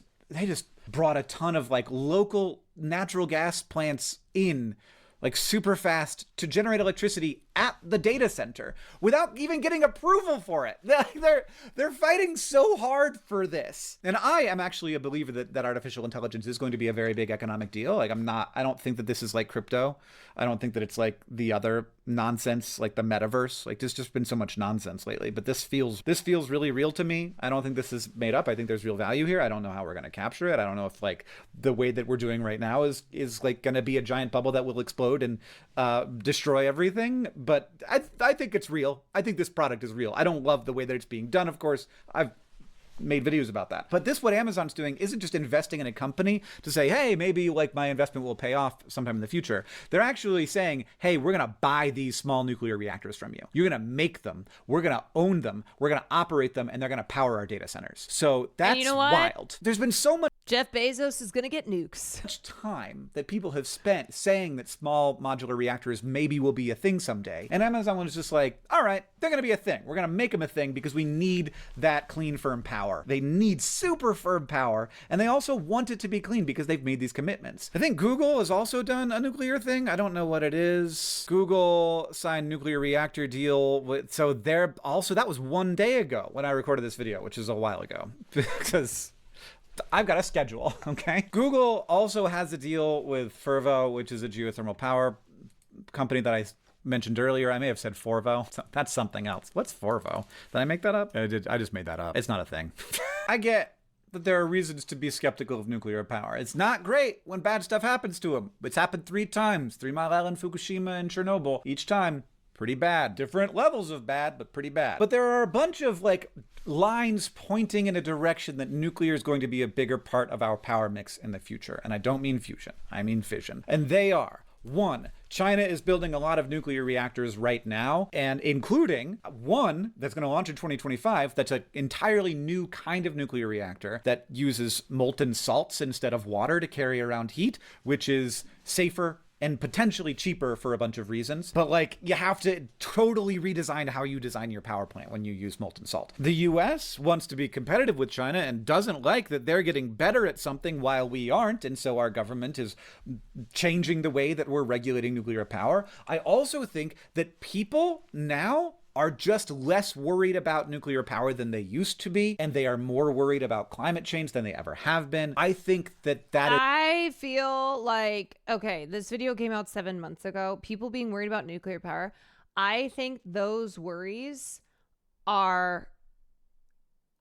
brought a ton of like local natural gas plants in like super fast to generate electricity at the data center without even getting approval for it. They're fighting so hard for this. And I am actually a believer that artificial intelligence is going to be a very big economic deal. Like I don't think that this is like crypto. I don't think that it's like the other nonsense, like the metaverse. Like there's just been so much nonsense lately, but this feels really real to me. I don't think this is made up. I think there's real value here. I don't know how we're going to capture it. I don't know if like the way that we're doing right now is like going to be a giant bubble that will explode and destroy everything. But I think it's real. I think this product is real. I don't love the way that it's being done, of course. I've made videos about that. But what Amazon's doing isn't just investing in a company to say, hey, maybe like my investment will pay off sometime in the future. They're actually saying, hey, we're going to buy these small nuclear reactors from you. You're going to make them. We're going to own them. We're going to operate them, and they're going to power our data centers. So that's wild. There's been so much Jeff Bezos is going to get nukes. Time that people have spent saying that small modular reactors maybe will be a thing someday. And Amazon was just like, all right, they're going to be a thing. We're going to make them a thing because we need that clean, firm power. They need super firm power. And they also want it to be clean because they've made these commitments. I think Google has also done a nuclear thing. I don't know what it is. Google signed nuclear reactor deal with, so they're also, that was 1 day ago when I recorded this video, which is a while ago because I've got a schedule, okay? Google also has a deal with Fervo, which is a geothermal power company that I mentioned earlier. I may have said Forvo. That's something else. What's Forvo? Did I make that up? I did. I just made that up. It's not a thing. I get that there are reasons to be skeptical of nuclear power. It's not great when bad stuff happens to them. It's happened 3 times. 3 Mile Island, Fukushima, and Chernobyl. Each time, pretty bad. Different levels of bad, but pretty bad. But there are a bunch of like lines pointing in a direction that nuclear is going to be a bigger part of our power mix in the future. And I don't mean fusion, I mean fission. And they are: 1, China is building a lot of nuclear reactors right now, and including one that's going to launch in 2025 that's an entirely new kind of nuclear reactor that uses molten salts instead of water to carry around heat, which is safer and potentially cheaper for a bunch of reasons. But like, you have to totally redesign how you design your power plant when you use molten salt. The US wants to be competitive with China and doesn't like that they're getting better at something while we aren't, and so our government is changing the way that we're regulating nuclear power. I also think that people now are just less worried about nuclear power than they used to be, and they are more worried about climate change than they ever have been. I think that I feel like, okay, this video came out 7 months ago. People being worried about nuclear power. I think those worries are,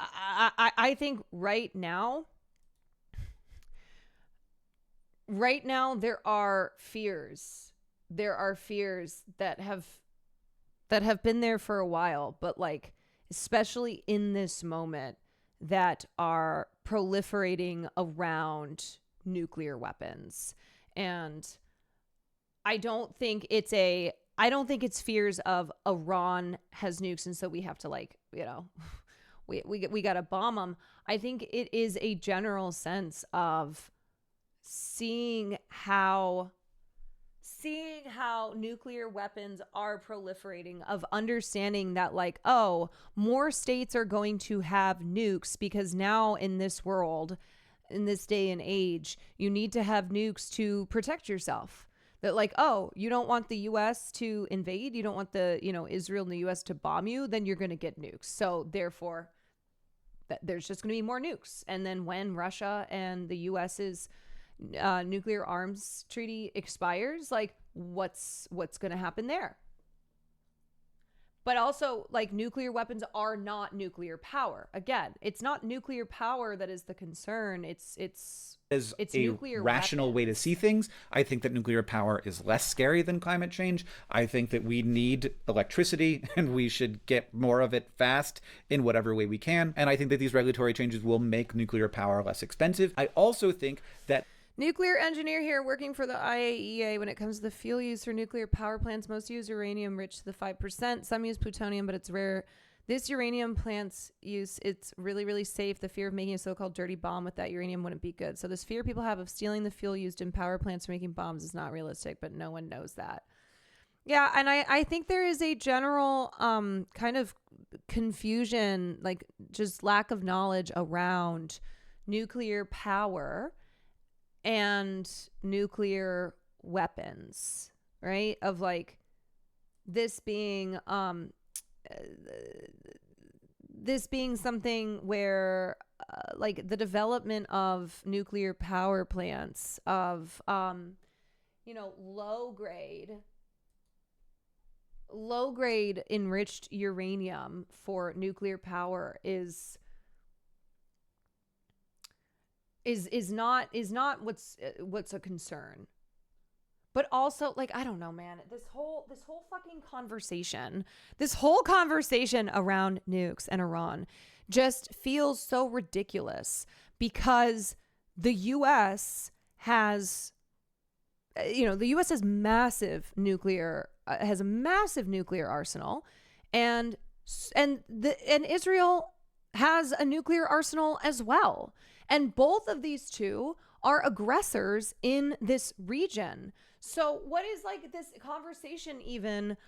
I think right now there are fears. There are fears that have been there for a while, but like, especially in this moment, that are proliferating around nuclear weapons. And I don't think it's fears of Iran has nukes and so we have to we got to bomb them. I think it is a general sense of seeing how nuclear weapons are proliferating, of understanding that more states are going to have nukes because now in this world, in this day and age, you need to have nukes to protect yourself. That you don't want the US to invade, you don't want the, Israel and the US to bomb you, then you're going to get nukes. So therefore there's just going to be more nukes. And then when Russia and the US's nuclear arms treaty expires, what's going to happen there? But also, nuclear weapons are not nuclear power. Again, it's not nuclear power that is the concern. It's a nuclear rational way to see things. I think that nuclear power is less scary than climate change. I think that we need electricity and we should get more of it fast in whatever way we can. And I think that these regulatory changes will make nuclear power less expensive. I also think that nuclear engineer here working for the IAEA. When it comes to the fuel used for nuclear power plants, most use uranium rich to the 5%. Some use plutonium, but it's rare. This uranium plant's use, it's really, really safe. The fear of making a so-called dirty bomb with that uranium wouldn't be good. So this fear people have of stealing the fuel used in power plants for making bombs is not realistic, but no one knows that. Yeah, and I think there is a general kind of confusion, just lack of knowledge around nuclear power and nuclear weapons, right? Of this being something where the development of nuclear power plants of low grade enriched uranium for nuclear power is not what's a concern. But also, I don't know, man, this whole fucking conversation around nukes and Iran just feels so ridiculous because the US has massive nuclear arsenal, and Israel has a nuclear arsenal as well. And both of these two are aggressors in this region. So what is this conversation even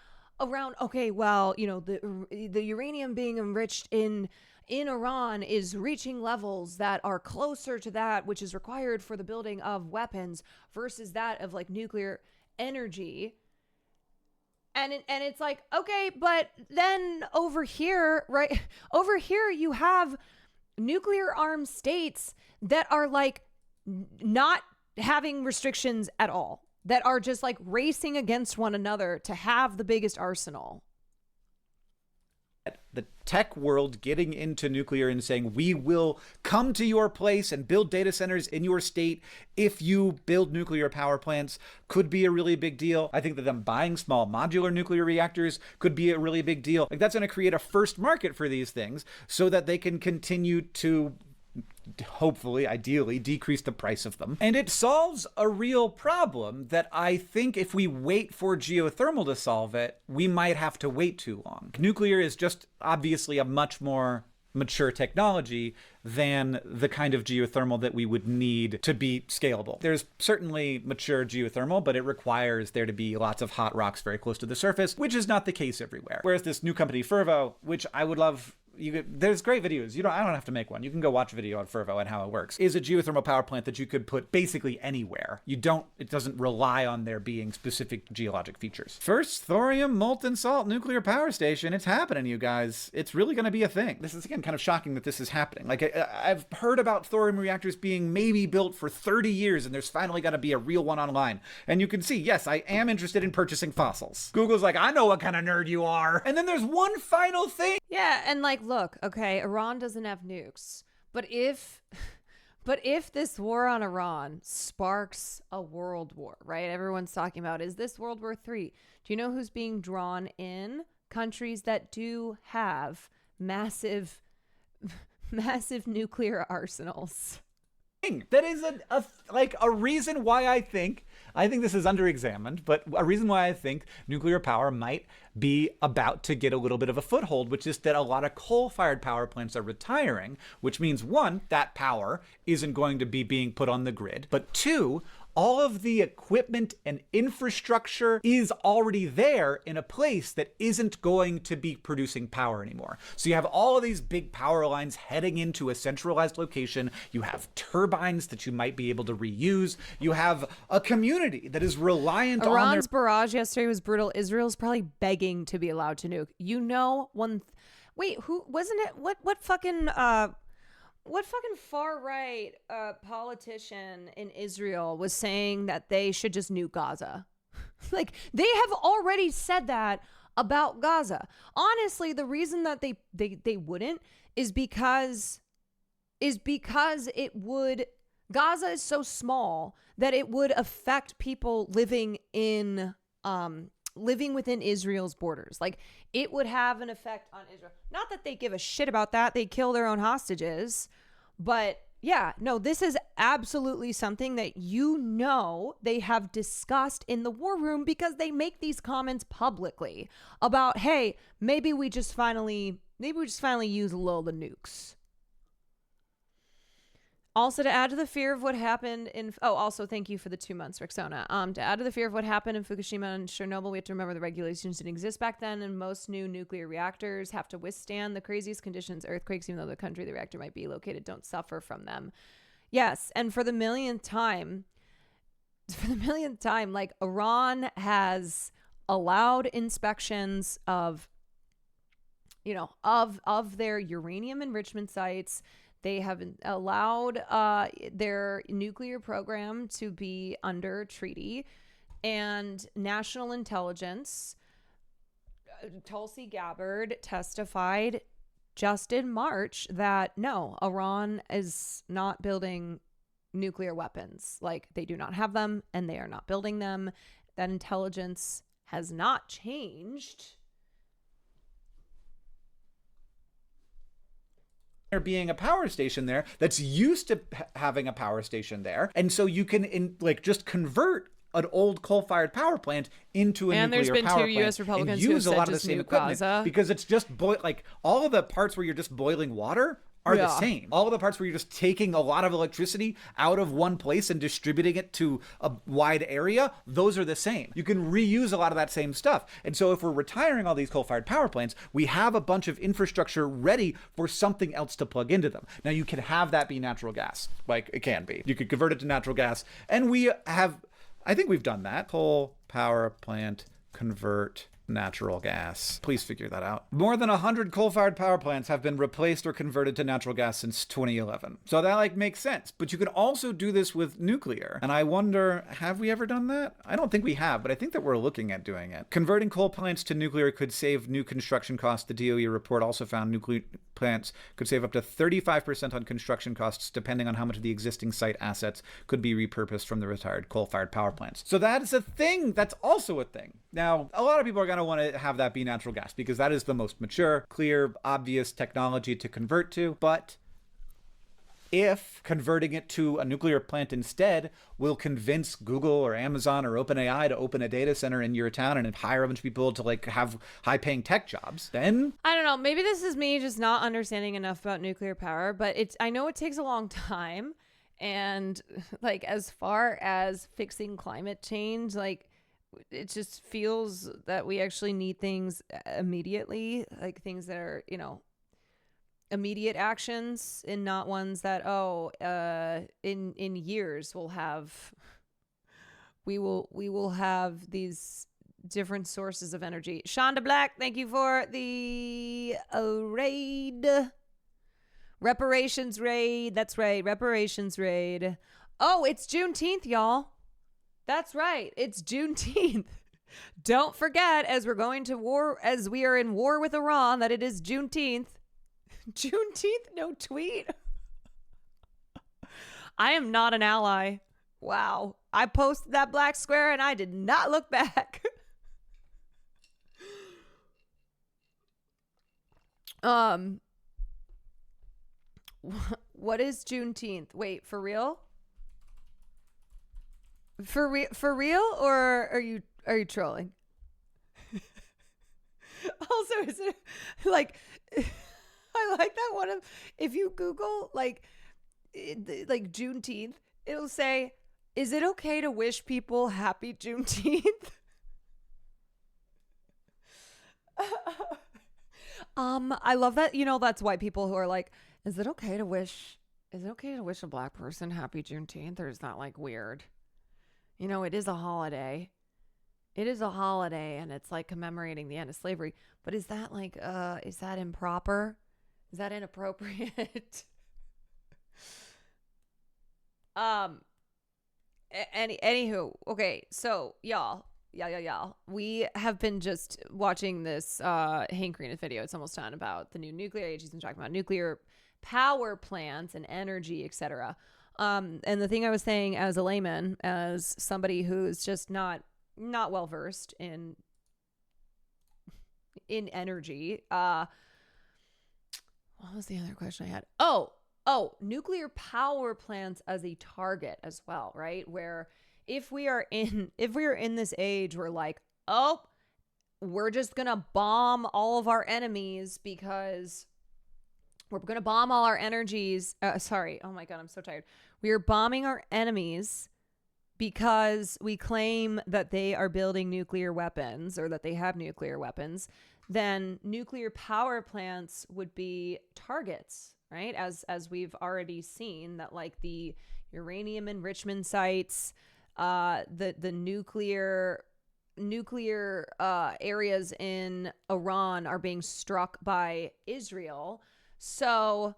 around, okay, well, the uranium being enriched in Iran is reaching levels that are closer to that which is required for the building of weapons versus that of nuclear energy. And it's okay, but then over here you have nuclear armed states that are not having restrictions at all, that are just racing against one another to have the biggest arsenal. The tech world getting into nuclear and saying, we will come to your place and build data centers in your state if you build nuclear power plants, could be a really big deal. I think that them buying small modular nuclear reactors could be a really big deal. That's going to create a first market for these things so that they can continue to hopefully, ideally, decrease the price of them. And it solves a real problem that I think if we wait for geothermal to solve it, we might have to wait too long. Nuclear is just obviously a much more mature technology than the kind of geothermal that we would need to be scalable. There's certainly mature geothermal, but it requires there to be lots of hot rocks very close to the surface, which is not the case everywhere. Whereas this new company, Fervo, which I would love, there's great videos. I don't have to make one. You can go watch a video on Fervo and how it works. Is a geothermal power plant that you could put basically anywhere. It doesn't rely on there being specific geologic features. First thorium molten salt nuclear power station. It's happening, you guys. It's really going to be a thing. This is, again, kind of shocking that this is happening. I've heard about thorium reactors being maybe built for 30 years and there's finally got to be a real one online. And you can see, yes, I am interested in purchasing fossils. Google's I know what kind of nerd you are. And then there's one final thing. Yeah, and look, okay, Iran doesn't have nukes, but if this war on Iran sparks a world war, right? Everyone's talking about, is this World War III? Do you know who's being drawn in? Countries that do have massive nuclear arsenals. That is a reason why I think this is underexamined, but a reason why I think nuclear power might be about to get a little bit of a foothold, which is that a lot of coal-fired power plants are retiring, which means, one, that power isn't going to be being put on the grid, but two, all of the equipment and infrastructure is already there in a place that isn't going to be producing power anymore. So you have all of these big power lines heading into a centralized location. You have turbines that you might be able to reuse. You have a community that is reliant on Iran's barrage yesterday was brutal. Israel's probably begging to be allowed to nuke. You know, wait, who wasn't it? What fucking far right politician in Israel was saying that they should just nuke Gaza? Like, they have already said that about Gaza. Honestly, the reason that they wouldn't is because it would, Gaza is so small that it would affect people living within Israel's borders. Like, it would have an effect on Israel. Not that they give a shit about that. They kill their own hostages. But yeah, no, this is absolutely something that they have discussed in the war room, because they make these comments publicly about, hey, maybe we just finally use a little of the nukes. Also, to add to the fear of what happened also thank you for the 2 months, Rexona. To add to the fear of what happened in Fukushima and Chernobyl, we have to remember the regulations didn't exist back then, and most new nuclear reactors have to withstand the craziest conditions, earthquakes, even though the country the reactor might be located don't suffer from them. Yes, and for the millionth time, like, Iran has allowed inspections of their uranium enrichment sites. They have allowed their nuclear program to be under treaty, and national intelligence, Tulsi Gabbard, testified just in March that no, Iran is not building nuclear weapons. Like, they do not have them, and they are not building them. That intelligence has not changed. There being a power station there that's used to having a power station there, and so you can just convert an old coal-fired power plant into a nuclear power plant. And there's been 2 U.S. Republicans who use a lot of just the same nuke equipment Gaza. because it's just all of the parts where you're just boiling water are the same. All of the parts where you're just taking a lot of electricity out of one place and distributing it to a wide area, those are the same. You can reuse a lot of that same stuff. And so if we're retiring all these coal-fired power plants, we have a bunch of infrastructure ready for something else to plug into them. Now, you can have that be natural gas. Like, it can be. You could convert it to natural gas. And I think we've done that. Coal power plant convert natural gas. Please figure that out. More than 100 coal-fired power plants have been replaced or converted to natural gas since 2011. So that makes sense. But you can also do this with nuclear. And I wonder, have we ever done that? I don't think we have, but I think that we're looking at doing it. Converting coal plants to nuclear could save new construction costs. The DOE report also found nuclear plants could save up to 35% on construction costs, depending on how much of the existing site assets could be repurposed from the retired coal-fired power plants. So that is a thing. That's also a thing. Now, a lot of people are going to want to have that be natural gas because that is the most mature, clear, obvious technology to convert to. But if converting it to a nuclear plant instead will convince Google or Amazon or OpenAI to open a data center in your town and hire a bunch of people to have high-paying tech jobs, then I don't know. Maybe this is me just not understanding enough about nuclear power, but I know it takes a long time. And as far as fixing climate change, it just feels that we actually need things immediately, things that are, immediate actions, and not ones that, in years we will have these different sources of energy. Shonda Black, thank you for the raid. Reparations raid. That's right. Reparations raid. Oh, it's Juneteenth, y'all. That's right. It's Juneteenth. Don't forget, as we're going to war, as we are in war with Iran, that it is Juneteenth. Juneteenth, no tweet. I am not an ally. Wow. I posted that black square and I did not look back. What is Juneteenth? Wait, for real? For real, or are you trolling? Also, is it like I like that one of if you Google like Juneteenth, it'll say, "Is it okay to wish people happy Juneteenth?" I love that. You know, that's white people who are like, "Is it okay to wish a black person happy Juneteenth, or is that like weird?" You know, it is a holiday. It is a holiday, and it's like commemorating the end of slavery. But is that like, is that improper? Is that inappropriate? Anywho, okay, so y'all, we have been just watching this Hank Green video. It's almost done, about the new nuclear age. He's been talking about nuclear power plants and energy, etc. And the thing I was saying as a layman, as somebody who's just not well versed in energy, what was the other question I had? Oh, nuclear power plants as a target as well, right? Where if we are in this age where like, oh, we're just gonna bomb all of our enemies because we're gonna bomb all our energies. Sorry, oh my god, I'm so tired. We are bombing our enemies because we claim that they are building nuclear weapons or that they have nuclear weapons. Then nuclear power plants would be targets, right? As we've already seen, that like the uranium enrichment sites, the nuclear areas in Iran are being struck by Israel. So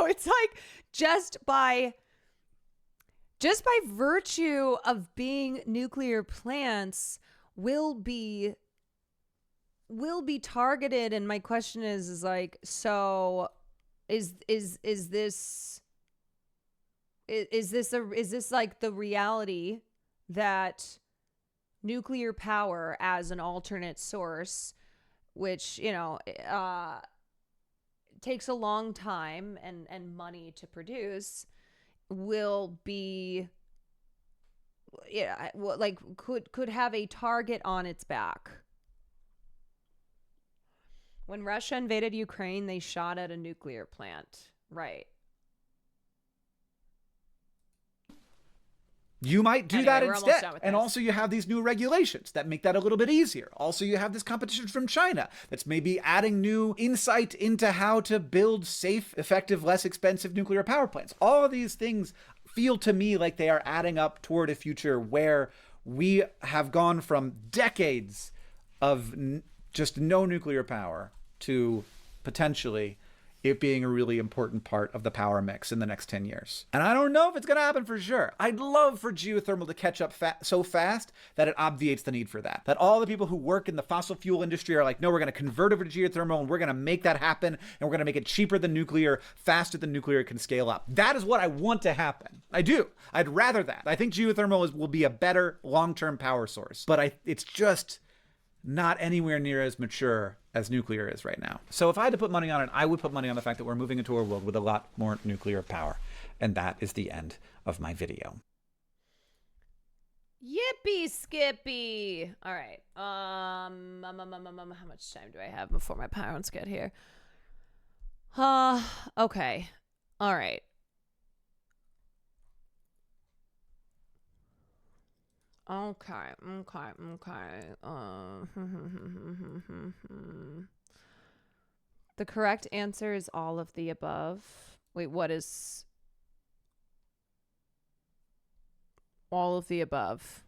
it's like just by virtue of being nuclear plants will be targeted. And my question is like, so is this like the reality that nuclear power as an alternate source, which, you know, takes a long time and money to produce, will be, yeah, like could have a target on its back? When Russia invaded Ukraine, they shot at a nuclear plant, right? You might do that instead. And also you have these new regulations that make that a little bit easier. Also, you have this competition from China that's maybe adding new insight into how to build safe, effective, less expensive nuclear power plants. All of these things feel to me like they are adding up toward a future where we have gone from decades of just no nuclear power to potentially it being a really important part of the power mix in the next 10 years. And I don't know if it's going to happen for sure. I'd love for geothermal to catch up so fast that it obviates the need for that. That all the people who work in the fossil fuel industry are like, no, we're going to convert over to geothermal and we're going to make that happen. And we're going to make it cheaper than nuclear, faster than nuclear can scale up. That is what I want to happen. I do. I'd rather that. I think geothermal will be a better long-term power source. But it's just not anywhere near as mature as nuclear is right now. So if I had to put money on it, I would put money on the fact that we're moving into a world with a lot more nuclear power. And that is the end of my video. Yippee skippy. All right. How much time do I have before my parents get here? Okay. All right. Okay. The correct answer is all of the above. Wait, what is all of the above?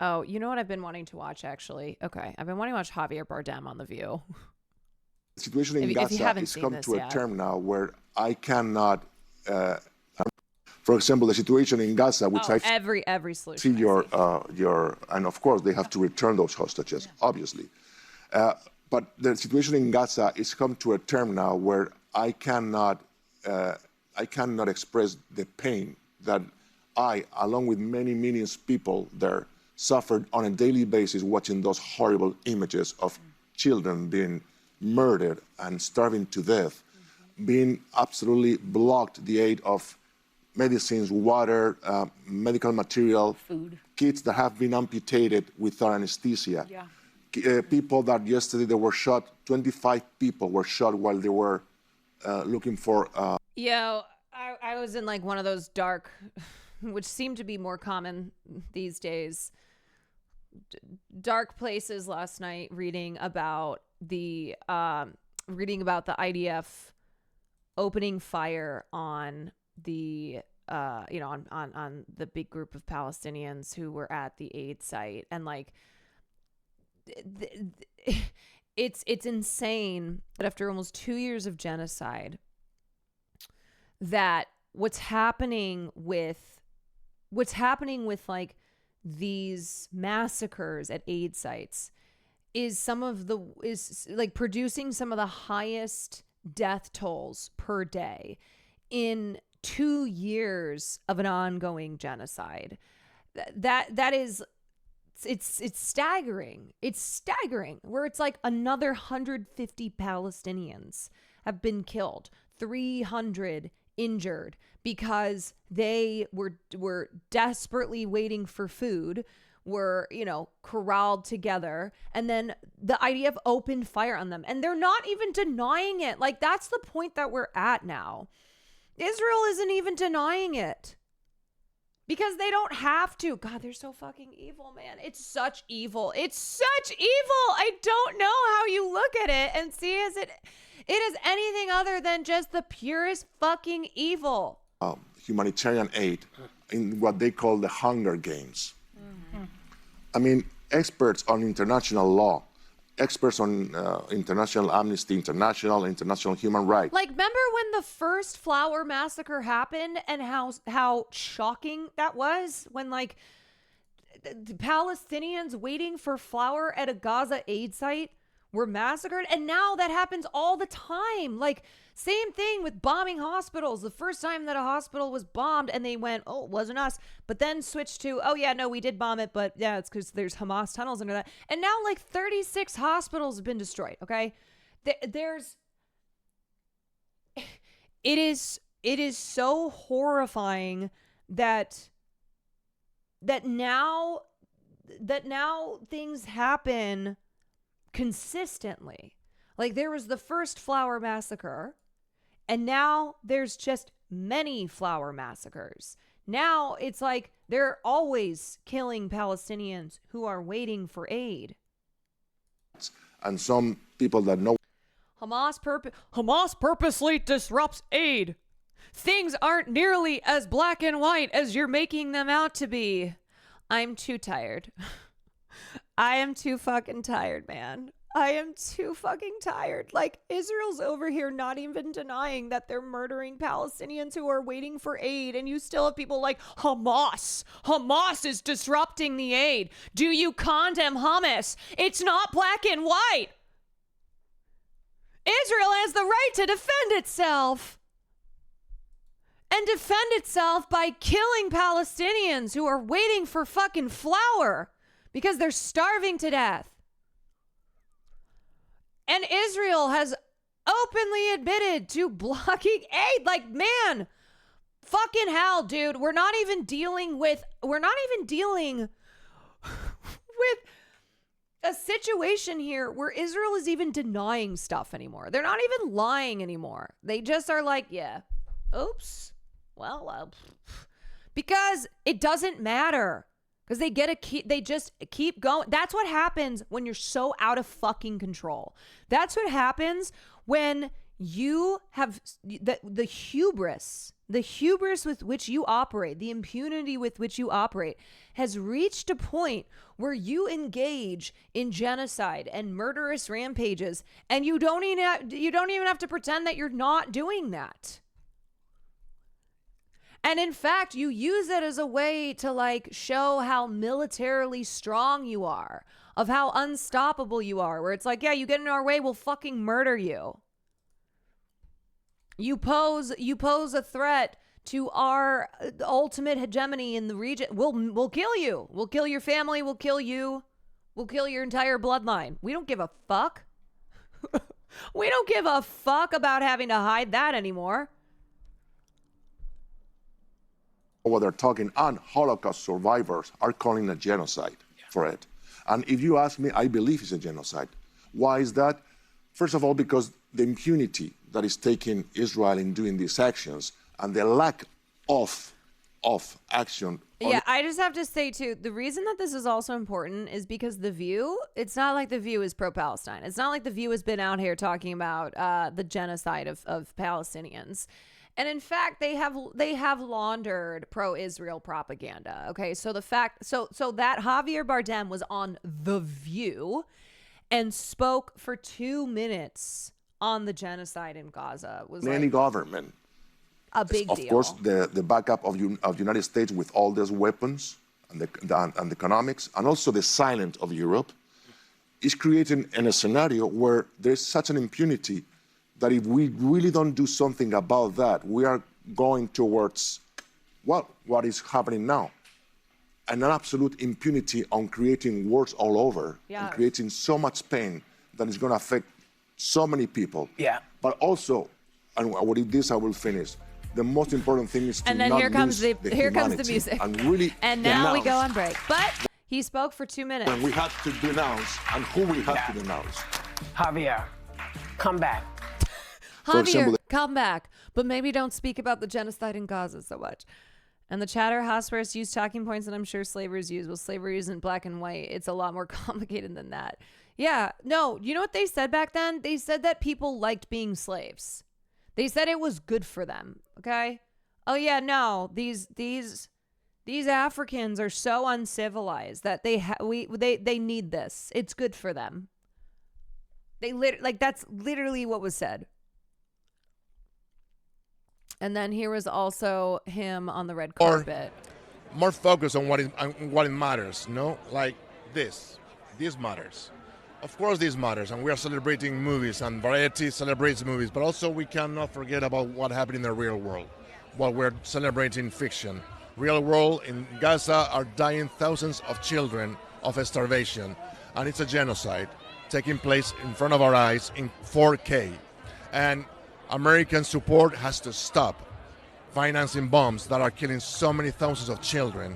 Oh, you know what I've been wanting to watch, actually? Okay, I've been wanting to watch Javier Bardem on The View. The situation in Gaza has come to a term now where I cannot, for example, the situation in Gaza, which every solution. See and of course they have to return those hostages, obviously. But the situation in Gaza is come to a term now where I cannot express the pain that I, along with many millions of people there, suffered on a daily basis watching those horrible images of children being murdered and starving to death, being absolutely blocked the aid of medicines, water, medical material, Food. kids that have been amputated without anesthesia. Yeah. People that yesterday they were shot, 25 people were shot while they were looking for... Yo, I was in like one of those dark, which seem to be more common these days, dark places last night, reading about the IDF opening fire on the on the big group of Palestinians who were at the aid site, and like it's insane that after almost 2 years of genocide, that what's happening with like these massacres at aid sites is like producing some of the highest death tolls per day in 2 years of an ongoing genocide. That is, it's staggering. It's staggering, where it's like another 150 Palestinians have been killed, 300 injured because they were desperately waiting for food, were, corralled together, and then the IDF opened fire on them, and they're not even denying it. Like, that's the point that we're at now. Israel isn't even denying it because they don't have to. God, they're so fucking evil, man. It's such evil. It's such evil. I don't know how you look at it and see it is anything other than just the purest fucking evil. Humanitarian aid in what they call the Hunger Games. Mm-hmm. I mean, experts on international law, experts on International Amnesty International, international human rights. Like, remember when the first flower massacre happened and how shocking that was, when like the Palestinians waiting for flour at a Gaza aid site were massacred? And now that happens all the time. Like, same thing with bombing hospitals. The first time that a hospital was bombed and they went, oh, it wasn't us, but then switched to, oh yeah, no, we did bomb it, but yeah, it's because there's Hamas tunnels under that. And now like 36 hospitals have been destroyed. Okay. It is so horrifying that now things happen consistently. Like, there was the first flower massacre, and now there's just many flower massacres. Now it's like they're always killing Palestinians who are waiting for aid. And some people that know Hamas purposely disrupts aid. Things aren't nearly as black and white as you're making them out to be. I'm too tired. I am too fucking tired, man. I am too fucking tired. Like, Israel's over here not even denying that they're murdering Palestinians who are waiting for aid, and you still have people like Hamas. Hamas is disrupting the aid. Do you condemn Hamas? It's not black and white. Israel has the right to defend itself. And defend itself by killing Palestinians who are waiting for fucking flour because they're starving to death. And Israel has openly admitted to blocking aid. Like, man, fucking hell, dude. We're not even dealing with a situation here where Israel is even denying stuff anymore. They're not even lying anymore. They just are like, yeah, oops. Well, because it doesn't matter. Because they just keep going. That's what happens when you're so out of fucking control. That's what happens when you have the hubris with which you operate, the impunity with which you operate has reached a point where you engage in genocide and murderous rampages, and you don't even have to pretend that you're not doing that. And in fact, you use it as a way to like show how militarily strong you are, of how unstoppable you are, where it's like, yeah, you get in our way, we'll fucking murder you. You pose a threat to our ultimate hegemony in the region, we'll kill you. We'll kill your family. We'll kill you. We'll kill your entire bloodline. We don't give a fuck. We don't give a fuck about having to hide that anymore. What they're talking, and Holocaust survivors are calling a genocide for it. And if you ask me, I believe it's a genocide. Why is that? First of all, because the impunity that is taking Israel in doing these actions and the lack of action. Yeah, I just have to say, too, the reason that this is also important is because The View, it's not like The View is pro-Palestine. It's not like The View has been out here talking about the genocide of Palestinians. And in fact, they have laundered pro-Israel propaganda. Okay, so the fact, so that Javier Bardem was on The View and spoke for 2 minutes on the genocide in Gaza. Was any government. A big deal. Of course, the backup of the United States with all these weapons and the economics, and also the silence of Europe, is creating in a scenario where there's such an impunity that if we really don't do something about that, we are going towards, well, what is happening now. And an absolute impunity on creating wars all over and creating so much pain that is going to affect so many people. Yeah. But also, and with this I will finish, the most important thing is to and then not here comes lose here comes the humanity music. And really and now we go on break. But he spoke for 2 minutes. And we had to denounce, and who we had to denounce. Javier, come back. Javier, come back. But maybe don't speak about the genocide in Gaza so much. And the chatter Hosperus used talking points that I'm sure slavers use. Well, slavery isn't black and white. It's a lot more complicated than that. Yeah, no, you know what they said back then? They said that people liked being slaves. They said it was good for them, okay? Oh yeah, no, these Africans are so uncivilized that they need this. It's good for them. That's literally what was said. And then here was also him on the red carpet. More focus on what it matters, no? Like this matters. Of course this matters, and we are celebrating movies, and Variety celebrates movies, but also we cannot forget about what happened in the real world while we're celebrating fiction. Real world, in Gaza are dying thousands of children of starvation, and it's a genocide taking place in front of our eyes in 4K. And American support has to stop financing bombs that are killing so many thousands of children.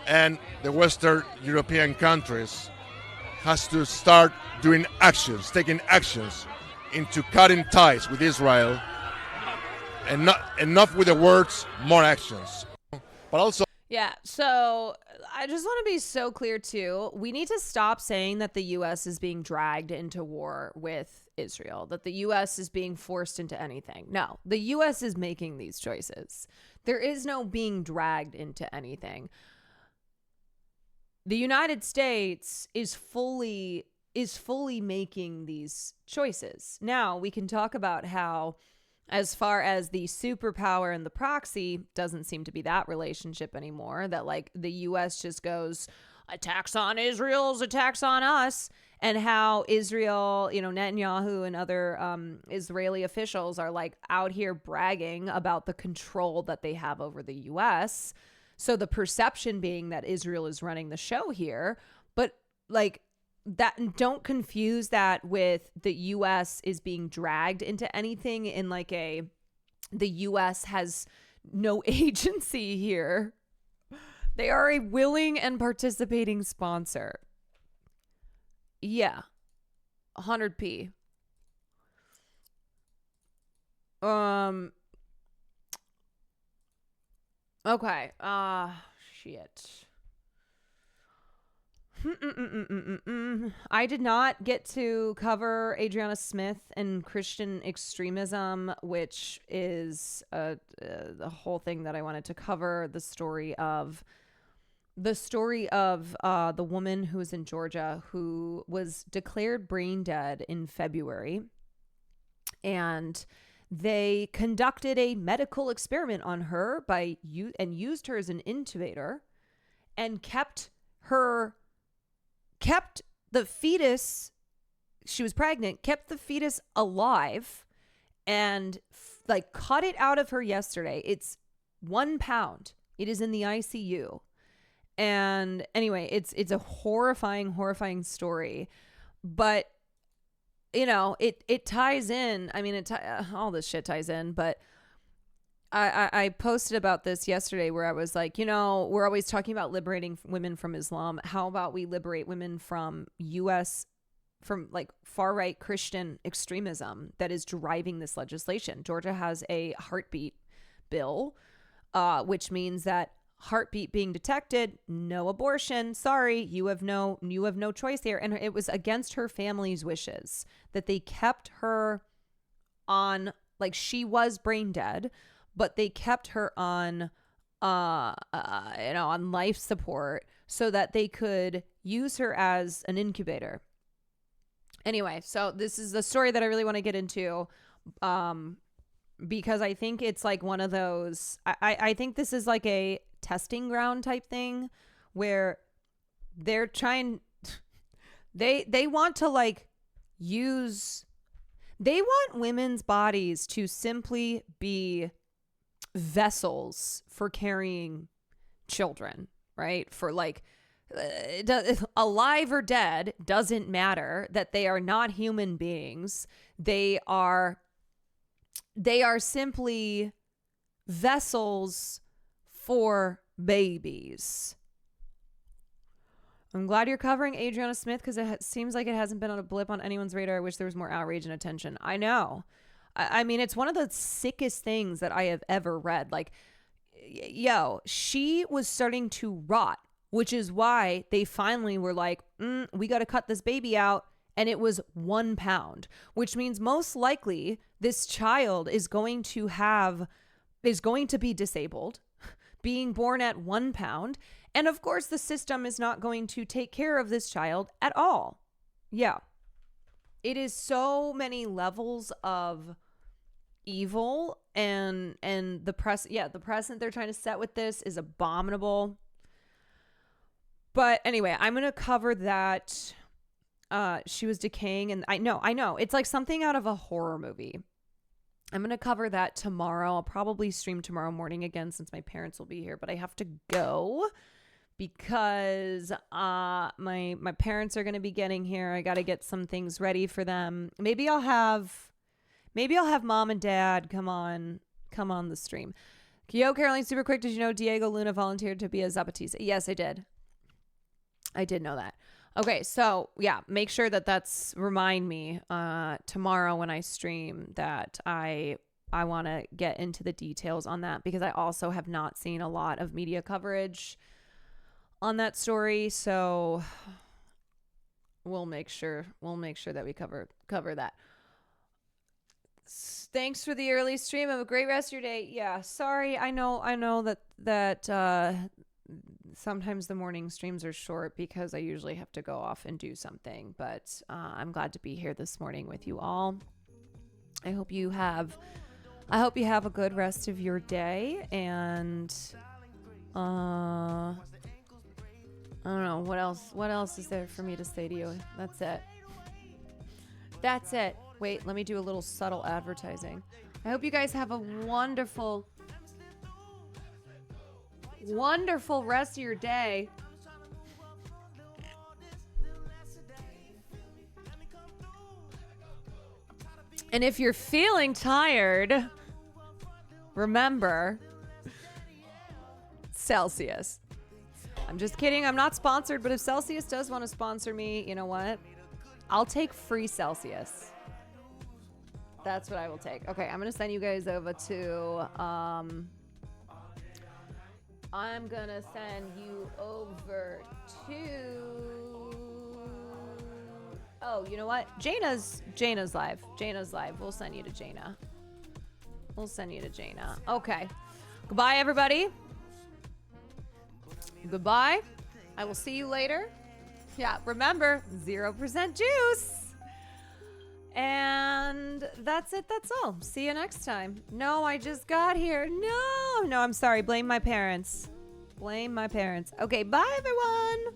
And the Western European countries has to start doing actions, taking actions into cutting ties with Israel, and not enough with the words, more actions. But also, yeah, so I just want to be so clear too. We need to stop saying that the U.S. is being dragged into war with Israel, that the U.S. is being forced into anything. No, the U.S. is making these choices. There is no being dragged into anything. The United States is fully making these choices. Now, we can talk about how, as far as the superpower and the proxy, doesn't seem to be that relationship anymore, that like the US just goes attacks on Israel's attacks on us, and how Israel, Netanyahu and other Israeli officials are like out here bragging about the control that they have over the US. So the perception being that Israel is running the show here, but like that, don't confuse that with the U.S. is being dragged into anything in like the U.S. has no agency here. They are a willing and participating sponsor. Yeah. 100p. Okay. Shit. I did not get to cover Adriana Smith and Christian extremism, which is the whole thing that I wanted to cover. The story of the woman who was in Georgia who was declared brain dead in February, and they conducted a medical experiment on her and used her as an intubator, and kept the fetus, she was pregnant, kept the fetus alive, and like cut it out of her yesterday. It's 1 pound. It is in the ICU. And anyway, it's a horrifying story, but you know, it ties in. I mean, all this shit ties in, but I posted about this yesterday where I was like, you know, we're always talking about liberating women from Islam. How about we liberate women from from like far-right Christian extremism that is driving this legislation? Georgia has a heartbeat bill, which means that heartbeat being detected, no abortion. Sorry, you have no choice here. And it was against her family's wishes that they kept her on, like, she was brain dead, but they kept her on on life support so that they could use her as an incubator. Anyway, so this is the story that I really want to get into, because I think it's like one of those, I think this is like a testing ground type thing where they're trying, they want to like they want women's bodies to simply be vessels for carrying children, right? For like, alive or dead doesn't matter, that they are not human beings. They are simply vessels for babies. I'm glad you're covering Adriana Smith, because it seems like it hasn't been on a blip on anyone's radar. I wish there was more outrage and attention. I know. I mean, it's one of the sickest things that I have ever read. Like, yo, she was starting to rot, which is why they finally were like, we got to cut this baby out. And it was 1 pound, which means most likely this child is going to be disabled, being born at 1 pound. And of course, the system is not going to take care of this child at all. Yeah. It is so many levels of evil, and the precedent they're trying to set with this is abominable. But anyway, I'm going to cover that. She was decaying, and I know. It's like something out of a horror movie. I'm going to cover that tomorrow. I'll probably stream tomorrow morning again since my parents will be here, but I have to go because my parents are going to be getting here. I got to get some things ready for them. Maybe I'll have mom and dad come on the stream. Yo, Caroline, super quick. Did you know Diego Luna volunteered to be a Zapatista? Yes, I did. I did know that. Okay, so yeah, make sure remind me tomorrow when I stream that I want to get into the details on that, because I also have not seen a lot of media coverage on that story. So we'll make sure that we cover that. Thanks for the early stream. Have a great rest of your day. Yeah, sorry. I know that sometimes the morning streams are short because I usually have to go off and do something, but I'm glad to be here this morning with you all. I hope you have a good rest of your day, and I don't know what else is there for me to say to you. That's it. Wait, let me do a little subtle advertising. I hope you guys have a wonderful rest of your day. And if you're feeling tired, remember Celsius. I'm just kidding. I'm not sponsored, but if Celsius does want to sponsor me, you know what? I'll take free Celsius. That's what I will take. Okay, I'm going to send you guys over to I'm gonna send you over to, oh, you know what? Jaina's live. We'll send you to Jaina. Okay. Goodbye, everybody. Goodbye. I will see you later. Yeah, remember, 0% juice. And that's it. That's all. See you next time. No, I just got here. No, I'm sorry. Blame my parents. Okay, bye, everyone.